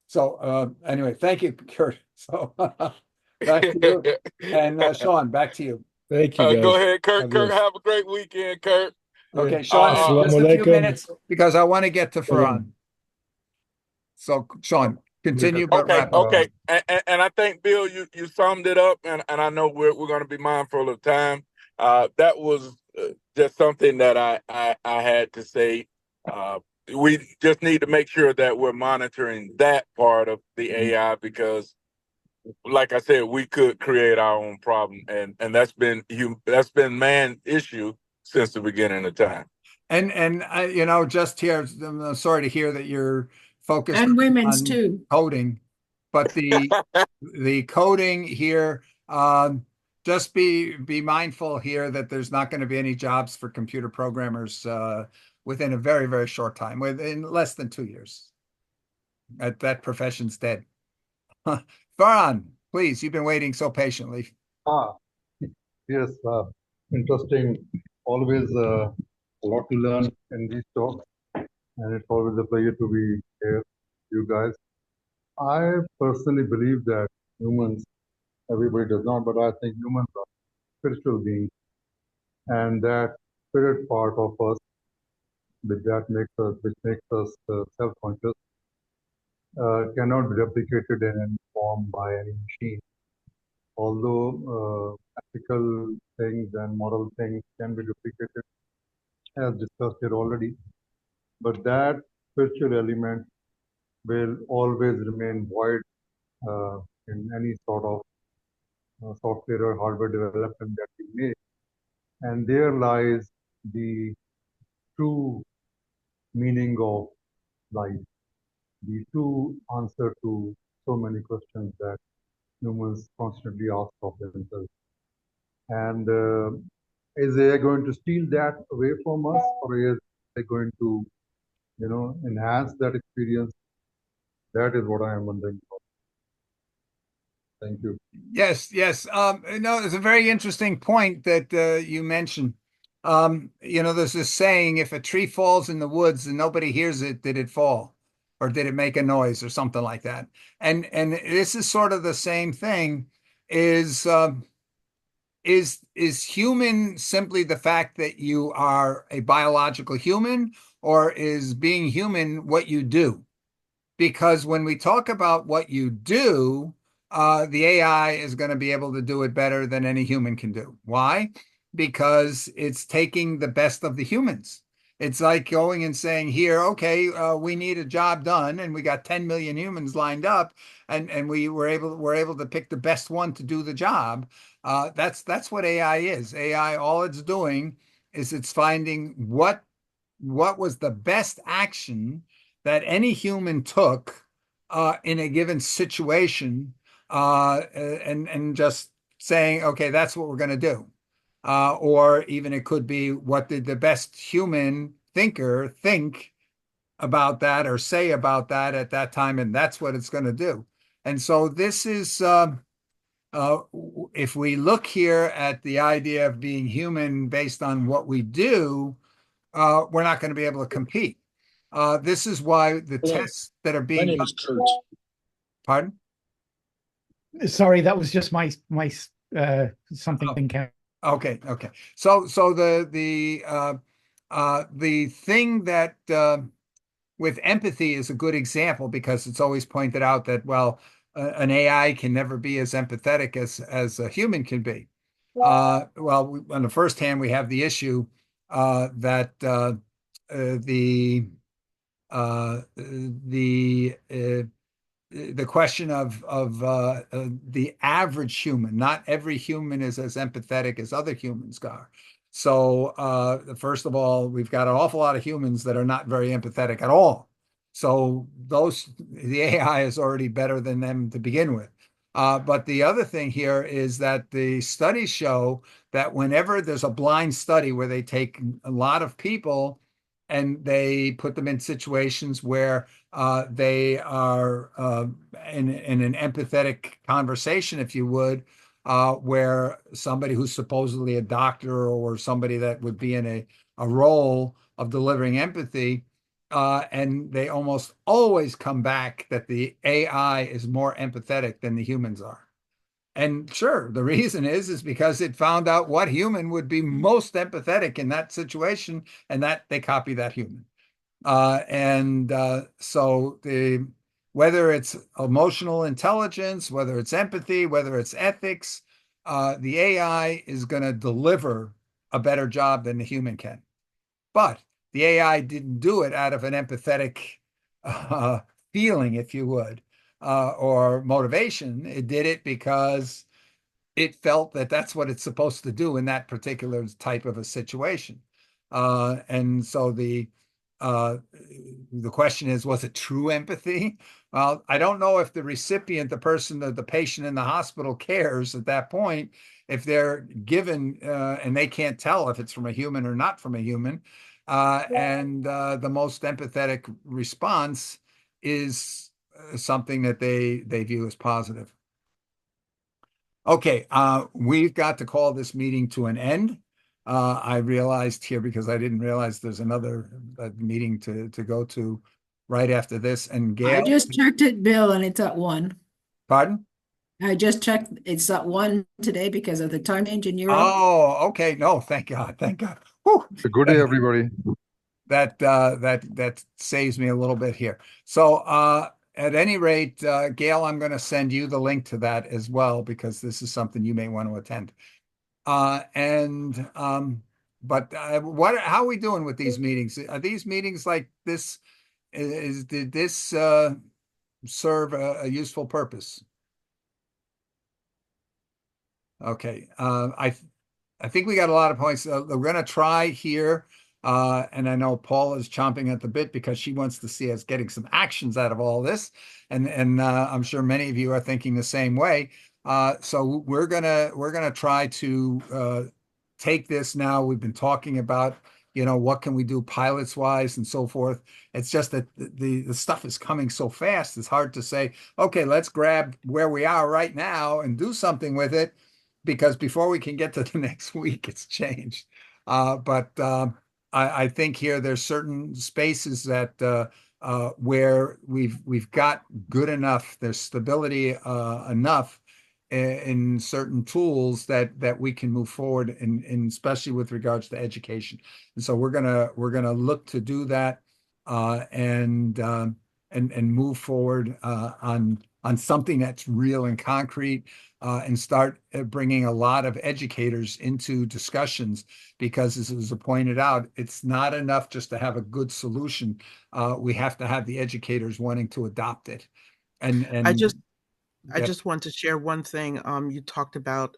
So anyway, thank you, Kurt. So back to you. And Sean, back to you. Thank you, guys. Go ahead, Kurt. Kurt, have a great weekend, Kurt. Okay, Sean, just a few minutes because I want to get to Farhan. So, Sean, continue, but wrap up. Okay. And I think, Bill, you summed it up, and I know we're going to be mindful of time. That was just something that I had to say. We just need to make sure that we're monitoring that part of the AI because, like I said, we could create our own problem, and that's been man issue since the beginning of time. And just here, I'm sorry to hear that you're focused and women's on too coding, but the coding here, just be mindful here that there's not going to be any jobs for computer programmers within a very, very short time, within less than 2 years. That profession's dead. Farhan, please, you've been waiting so patiently. Yes, interesting. Always a lot to learn in these talks, and it's always a pleasure to be here, you guys. I personally believe that humans, everybody does not, but I think humans are spiritual beings, and that spirit part of us, which makes us self-conscious, cannot be replicated in any form by any machine. although ethical things and moral things can be duplicated, as discussed here already, but that spiritual element will always remain void in any sort of software or hardware development that we make. And there lies the true meaning of life, the true answer to so many questions that humans constantly ask of themselves. And is AI going to steal that away from us, or is it going to, enhance that experience? That is what I am wondering about. Thank you. Yes, yes. No, it's a very interesting point that you mentioned. There's this saying, if a tree falls in the woods and nobody hears it, did it fall? Or did it make a noise or something like that? And this is sort of the same thing. Is is human simply the fact that you are a biological human, or is being human what you do? Because when we talk about what you do, the AI is going to be able to do it better than any human can do. Why? Because it's taking the best of the humans. It's like going and saying, here, okay, we need a job done, and we got 10 million humans lined up, and we're able to pick the best one to do the job. That's what AI is. AI, all it's doing is it's finding what was the best action that any human took in a given situation, and just saying, okay, that's what we're going to do. Or even it could be, what did the best human thinker think about that or say about that at that time, and that's what it's going to do. And so this is, if we look here at the idea of being human based on what we do, we're not going to be able to compete. This is why the tests that are being done. Pardon? Sorry, that was just my something. Okay, okay. So the thing that with empathy is a good example, because it's always pointed out that, well, an AI can never be as empathetic as a human can be. Well, on the first hand, we have the issue that the the question of the average human. Not every human is as empathetic as other humans are. So first of all, we've got an awful lot of humans that are not very empathetic at all. So the AI is already better than them to begin with. But the other thing here is that the studies show that whenever there's a blind study where they take a lot of people and they put them in situations where they are in an empathetic conversation, if you would, where somebody who's supposedly a doctor or somebody that would be in a role of delivering empathy, and they almost always come back that the AI is more empathetic than the humans are. And sure, the reason is because it found out what human would be most empathetic in that situation, and that they copy that human. So whether it's emotional intelligence, whether it's empathy, whether it's ethics, the AI is going to deliver a better job than the human can. But the AI didn't do it out of an empathetic feeling, if you would, or motivation. It did it because it felt that that's what it's supposed to do in that particular type of a situation. And so the question is, was it true empathy? Well, I don't know if the recipient, the person, the patient in the hospital cares at that point, if they're given and they can't tell if it's from a human or not from a human. And the most empathetic response is something that they view as positive. Okay, we've got to call this meeting to an end. I realized here, because I didn't realize there's another meeting to go to right after this. And Gail, I just checked it, Bill, and it's at 1. Pardon? I just checked. It's at 1 today because of the time change in Europe. Oh, okay. No, thank God. Thank God. Whew. Good day, everybody. That saves me a little bit here. So at any rate, Gail, I'm going to send you the link to that as well because this is something you may want to attend. But how are we doing with these meetings? Are these meetings like this? Did this serve a useful purpose? Okay. I think we got a lot of points. We're going to try here. And I know Paul is chomping at the bit because she wants to see us getting some actions out of all this. And I'm sure many of you are thinking the same way. So we're gonna try to take this now. We've been talking about, what can we do pilots wise and so forth. It's just that the stuff is coming so fast. It's hard to say, okay, let's grab where we are right now and do something with it, because before we can get to the next week, it's changed. But I think here there's certain spaces that where we've got good enough, there's stability enough in certain tools that we can move forward, in especially with regards to education. And so we're gonna look to do that and move forward on something that's real and concrete, and start bringing a lot of educators into discussions, because as was pointed out, it's not enough just to have a good solution. We have to have the educators wanting to adopt it. And I just yeah. want to share one thing. You talked about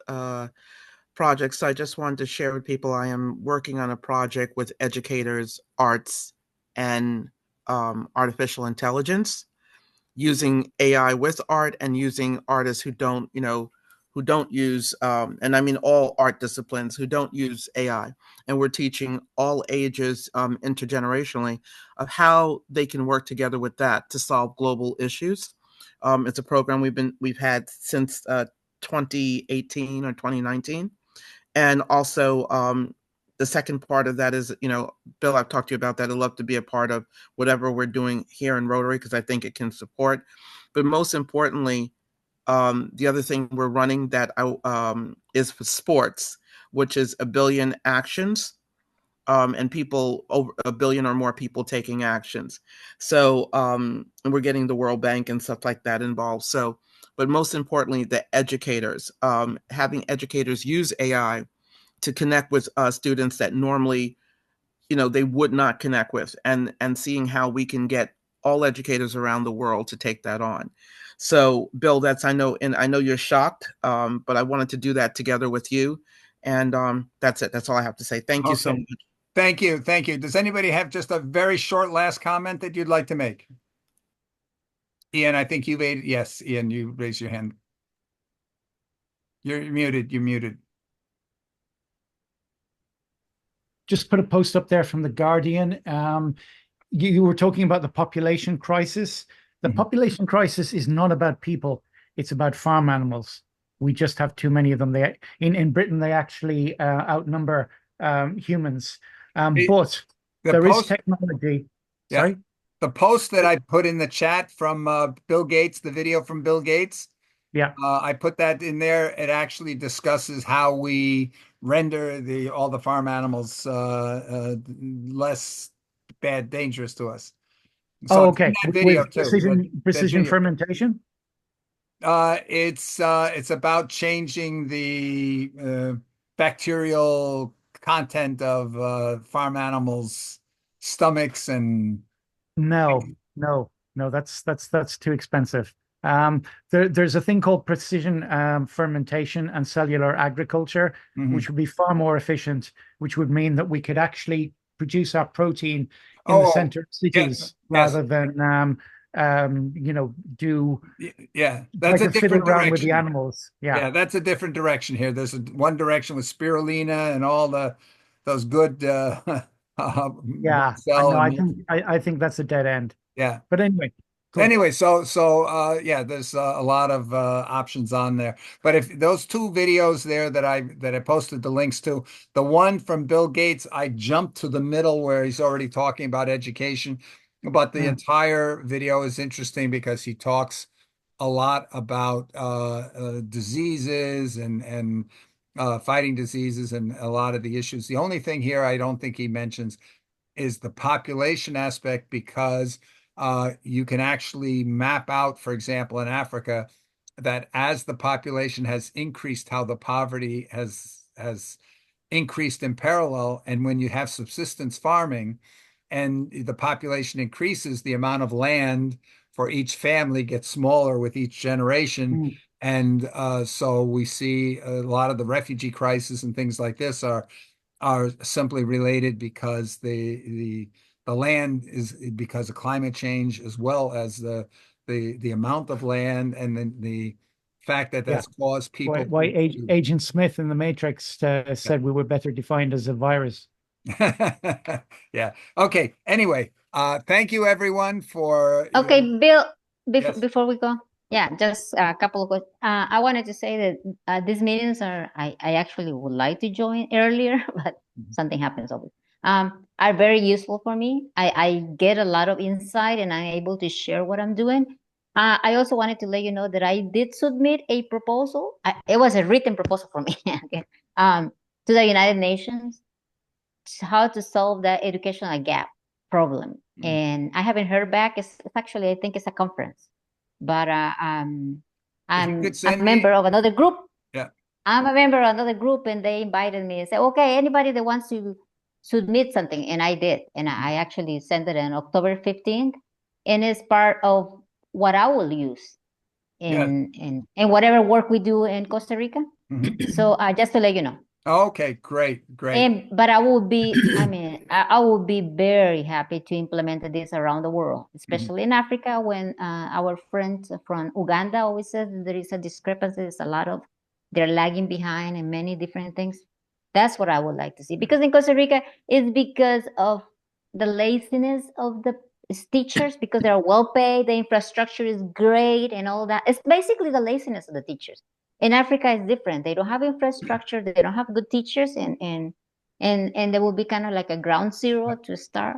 projects. So I just wanted to share with people I am working on a project with educators, arts, and artificial intelligence, using AI with art and using artists who don't, who don't use, and I mean all art disciplines who don't use AI. And we're teaching all ages, intergenerationally, of how they can work together with that to solve global issues. It's a program we've had since 2018 or 2019. And also, the second part of that is, Bill, I've talked to you about that. I'd love to be a part of whatever we're doing here in Rotary, because I think it can support. But most importantly, the other thing we're running that is for sports, which is 1 billion actions, and people, over 1 billion or more people taking actions. So, and we're getting the World Bank and stuff like that involved. So, but most importantly, the educators, having educators use AI to connect with students that normally, they would not connect with, and seeing how we can get all educators around the world to take that on. So, Bill, I know, and I know you're shocked, but I wanted to do that together with you. And that's it. That's all I have to say. Thank you so Okay. much. Thank you. Thank you. Does anybody have just a very short last comment that you'd like to make? Ian, I think you made, yes, Ian, you raised your hand. You're muted. You're muted. Just put a post up there from The Guardian. You were talking about the population crisis. The population crisis is not about people. It's about farm animals. We just have too many of them. In Britain, they actually outnumber humans. But there is technology. Yeah. Sorry? The post that I put in the chat from Bill Gates, the video from Bill Gates, yeah, I put that in there. It actually discusses how we render all the farm animals less dangerous to us. So oh, it's in okay. that video With too. precision Video. fermentation? It's about changing the bacterial content of farm animals' stomachs and No, that's too expensive. There's a thing called precision fermentation and cellular agriculture, which would be far more efficient, which would mean that we could actually produce our protein in the center of cities rather than do that's a different around direction with the animals. Yeah, that's a different direction here. There's one direction with spirulina and all those good yeah, cell I think that's a dead end. Yeah. But anyway. Cool. Anyway, so yeah, there's a lot of options on there. But if those two videos there that I posted the links to, the one from Bill Gates, I jumped to the middle where he's already talking about education. But the entire video is interesting because he talks a lot about diseases and fighting diseases and a lot of the issues. The only thing here I don't think he mentions is the population aspect, because you can actually map out, for example, in Africa, that as the population has increased, how the poverty has increased in parallel. And when you have subsistence farming and the population increases, the amount of land for each family gets smaller with each generation. And so we see a lot of the refugee crisis and things like this are simply related because the land is because of climate change, as well as the amount of land, and then the fact that that's caused people Why to Agent Smith in the Matrix said we were better defined as a virus. yeah. Okay. Anyway, thank you everyone for Okay, Bill, Yes. before we go, yeah, just a couple of questions. I wanted to say that these meetings I actually would like to join earlier, but something happens always. Are very useful for me. I get a lot of insight and I'm able to share what I'm doing. I also wanted to let you know that I did submit a proposal. It was a written proposal for me, okay, to the United Nations, how to solve that educational gap problem. And I haven't heard back. It's actually, I think it's a conference, but If you I'm could a send me, member of another group. yeah. I'm a member of another group, and they invited me and said, okay, anybody that wants to submit something. And I did. And I actually sent it on October 15th. And it's part of what I will use Yeah. in whatever work we do in Costa Rica. So just to let you know. Okay, great. But I would be, I mean, I would be very happy to implement this around the world, especially in Africa, when our friends from Uganda always said that there is a discrepancy. There's a lot of, they're lagging behind in many different things. That's what I would like to see. Because in Costa Rica, it's because of the laziness of the teachers, because they're well paid, the infrastructure is great and all that. It's basically the laziness of the teachers. In Africa, it's different. They don't have infrastructure. They don't have good teachers, and they will be kind of like a ground zero to start.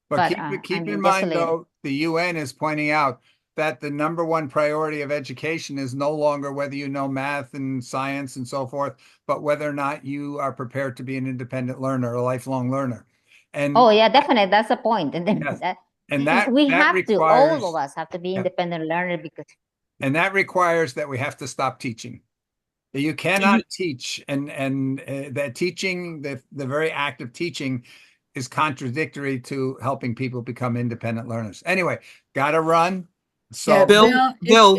But I keep in mean, just to mind, let you know. though, the UN is pointing out that the number one priority of education is no longer whether you know math and science and so forth, but whether or not you are prepared to be an independent learner, a lifelong learner. And Oh yeah, definitely. That's the point. And then yes, that, and we that have to, all of requires us have to be independent learner because. and that requires that we have to stop teaching. You cannot teach, and that teaching, the very act of teaching, is contradictory to helping people become independent learners. Anyway, gotta run. So, Bill, yeah.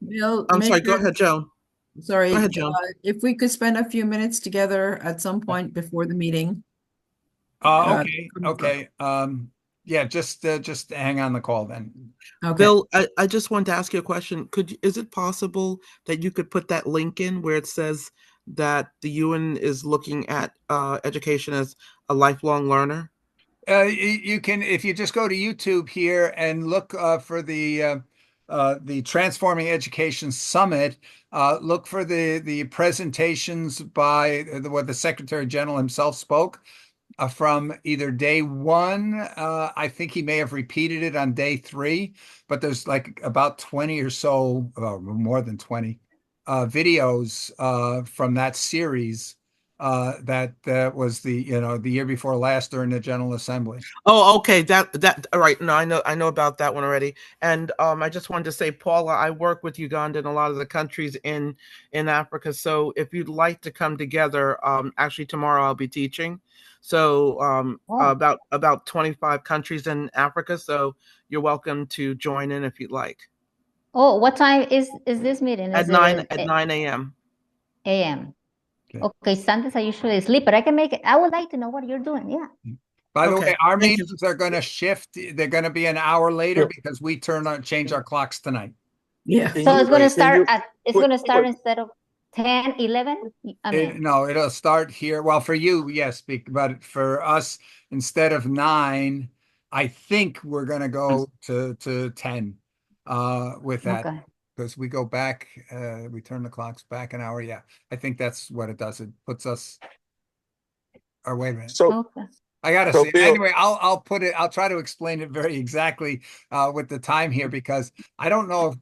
Bill, I'm sorry. Go maybe, ahead, Joan. sorry, Go ahead, Joan. if we could spend a few minutes together at some point before the meeting. Okay. Yeah, just hang on the call then. Okay. Bill, I just wanted to ask you a question. Is it possible that you could put that link in where it says that the UN is looking at education as a lifelong learner? You can, if you just go to YouTube here and look for the Transforming Education Summit, look for the presentations by what the Secretary General himself spoke from either day one. I think he may have repeated it on day three, but there's like about 20 or so, more than 20 videos from that series that was the year before last during the General Assembly. Oh, okay. That all right. No, I know about that one already. And I just wanted to say, Paula, I work with Uganda and a lot of the countries in Africa. So if you'd like to come together, actually tomorrow I'll be teaching. So about 25 countries in Africa. So you're welcome to join in if you'd like. Oh, what time is this meeting? At Is 9 it at 9 a.m. a.m.? Okay, Sundays I usually sleep, but I can make it. I would like to know what you're doing. Yeah. By the Okay, way, our thank you. meetings are going to shift. They're going to be an hour later because we change our clocks tonight. Yeah. So it's going to start instead of 10, 11. I mean, No, it'll start here. Well, for you, yes, but for us, instead of 9, I think we're going to go to 10 with that. Okay. Because we go back, we turn the clocks back an hour. Yeah, I think that's what it does. It puts us, or wait a minute. Okay. I gotta So see. Bill, Anyway, I'll put it. I'll try to explain it very exactly with the time here, because I don't know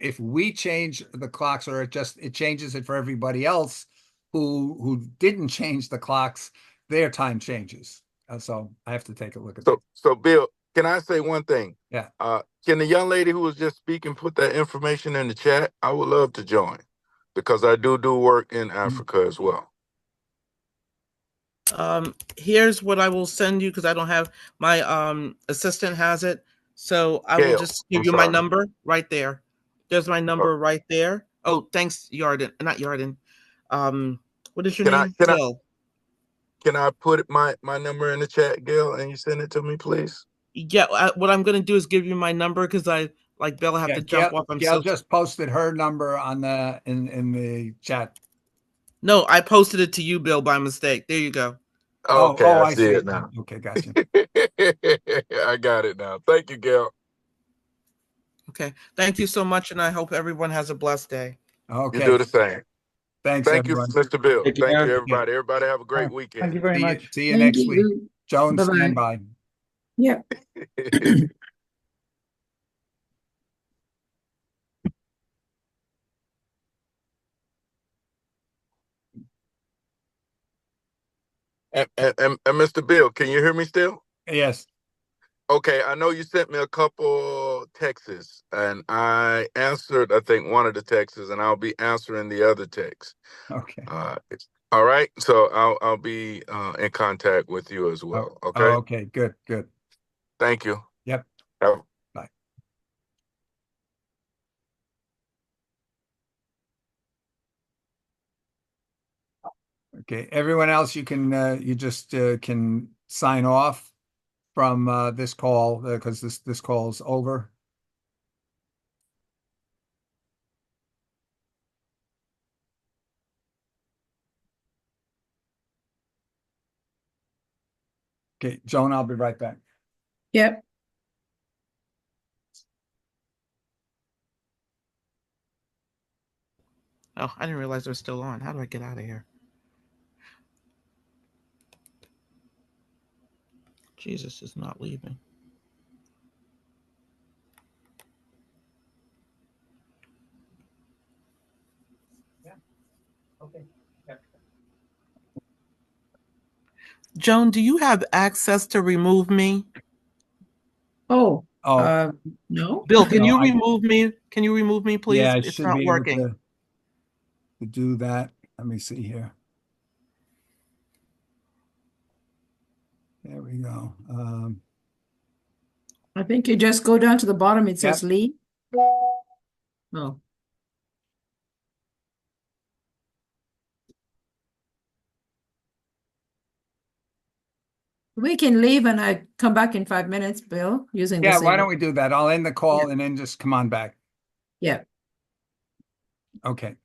if we change the clocks or it changes it for everybody else who didn't change the clocks. Their time changes. So I have to take a look at that. so Bill, Can I say one thing? Yeah. Can the young lady who was just speaking put that information in the chat? I would love to join because I do work in Africa as well. Here's what I will send you because I don't have my assistant has it. So I will Gail, just give I'm you my sorry. number right there. There's my number right there. Oh, thanks, Yarden. Not Yarden. What is your name? Bill. Can I put my number in the chat, Gail, and you send it to me, please? Yeah, what I'm gonna do is give you my number because I like Bill. I have to jump off. Gail just posted her number on the in the chat. No, I posted it to you, Bill, by mistake. There you go. Okay, I see it now. Okay, gotcha. I got it now. Thank you, Gail. Okay, thank you so much, and I hope everyone has a blessed day. Okay, you do the same. Thanks, Thank everyone. you, Mr. Bill. Take Thank care. you, everybody. Everybody have a great weekend. Thank you very much. See you next week. Joan, Bye-bye. stand by. Yep. And Mr. Bill, can you hear me still? Yes. Okay, I know you sent me a couple texts, and I answered, I think, one of the texts, and I'll be answering the other text. Okay. All right, so I'll be in contact with you as well. Okay. Okay. Good. Thank you. Yep. Bye. Okay. Everyone else, you can you just can sign off from this call because this call is over. Okay, Joan, I'll be right back. Yep. Oh, I didn't realize they're still on. How do I get out of here? Jesus is not leaving. Yeah. Okay. Joan, do you have access to remove me? Oh, Oh, no. Bill, can No, you remove me? Can you remove me, please? yeah, I It's should not be able working. to do that. Let me see here. There we go. I think you just go down to the bottom. It says leave. Oh. We can leave and I come back in 5 minutes, Bill, using the Yeah, same. why don't we do that? I'll end the call and then just come on back. Yeah. Okay.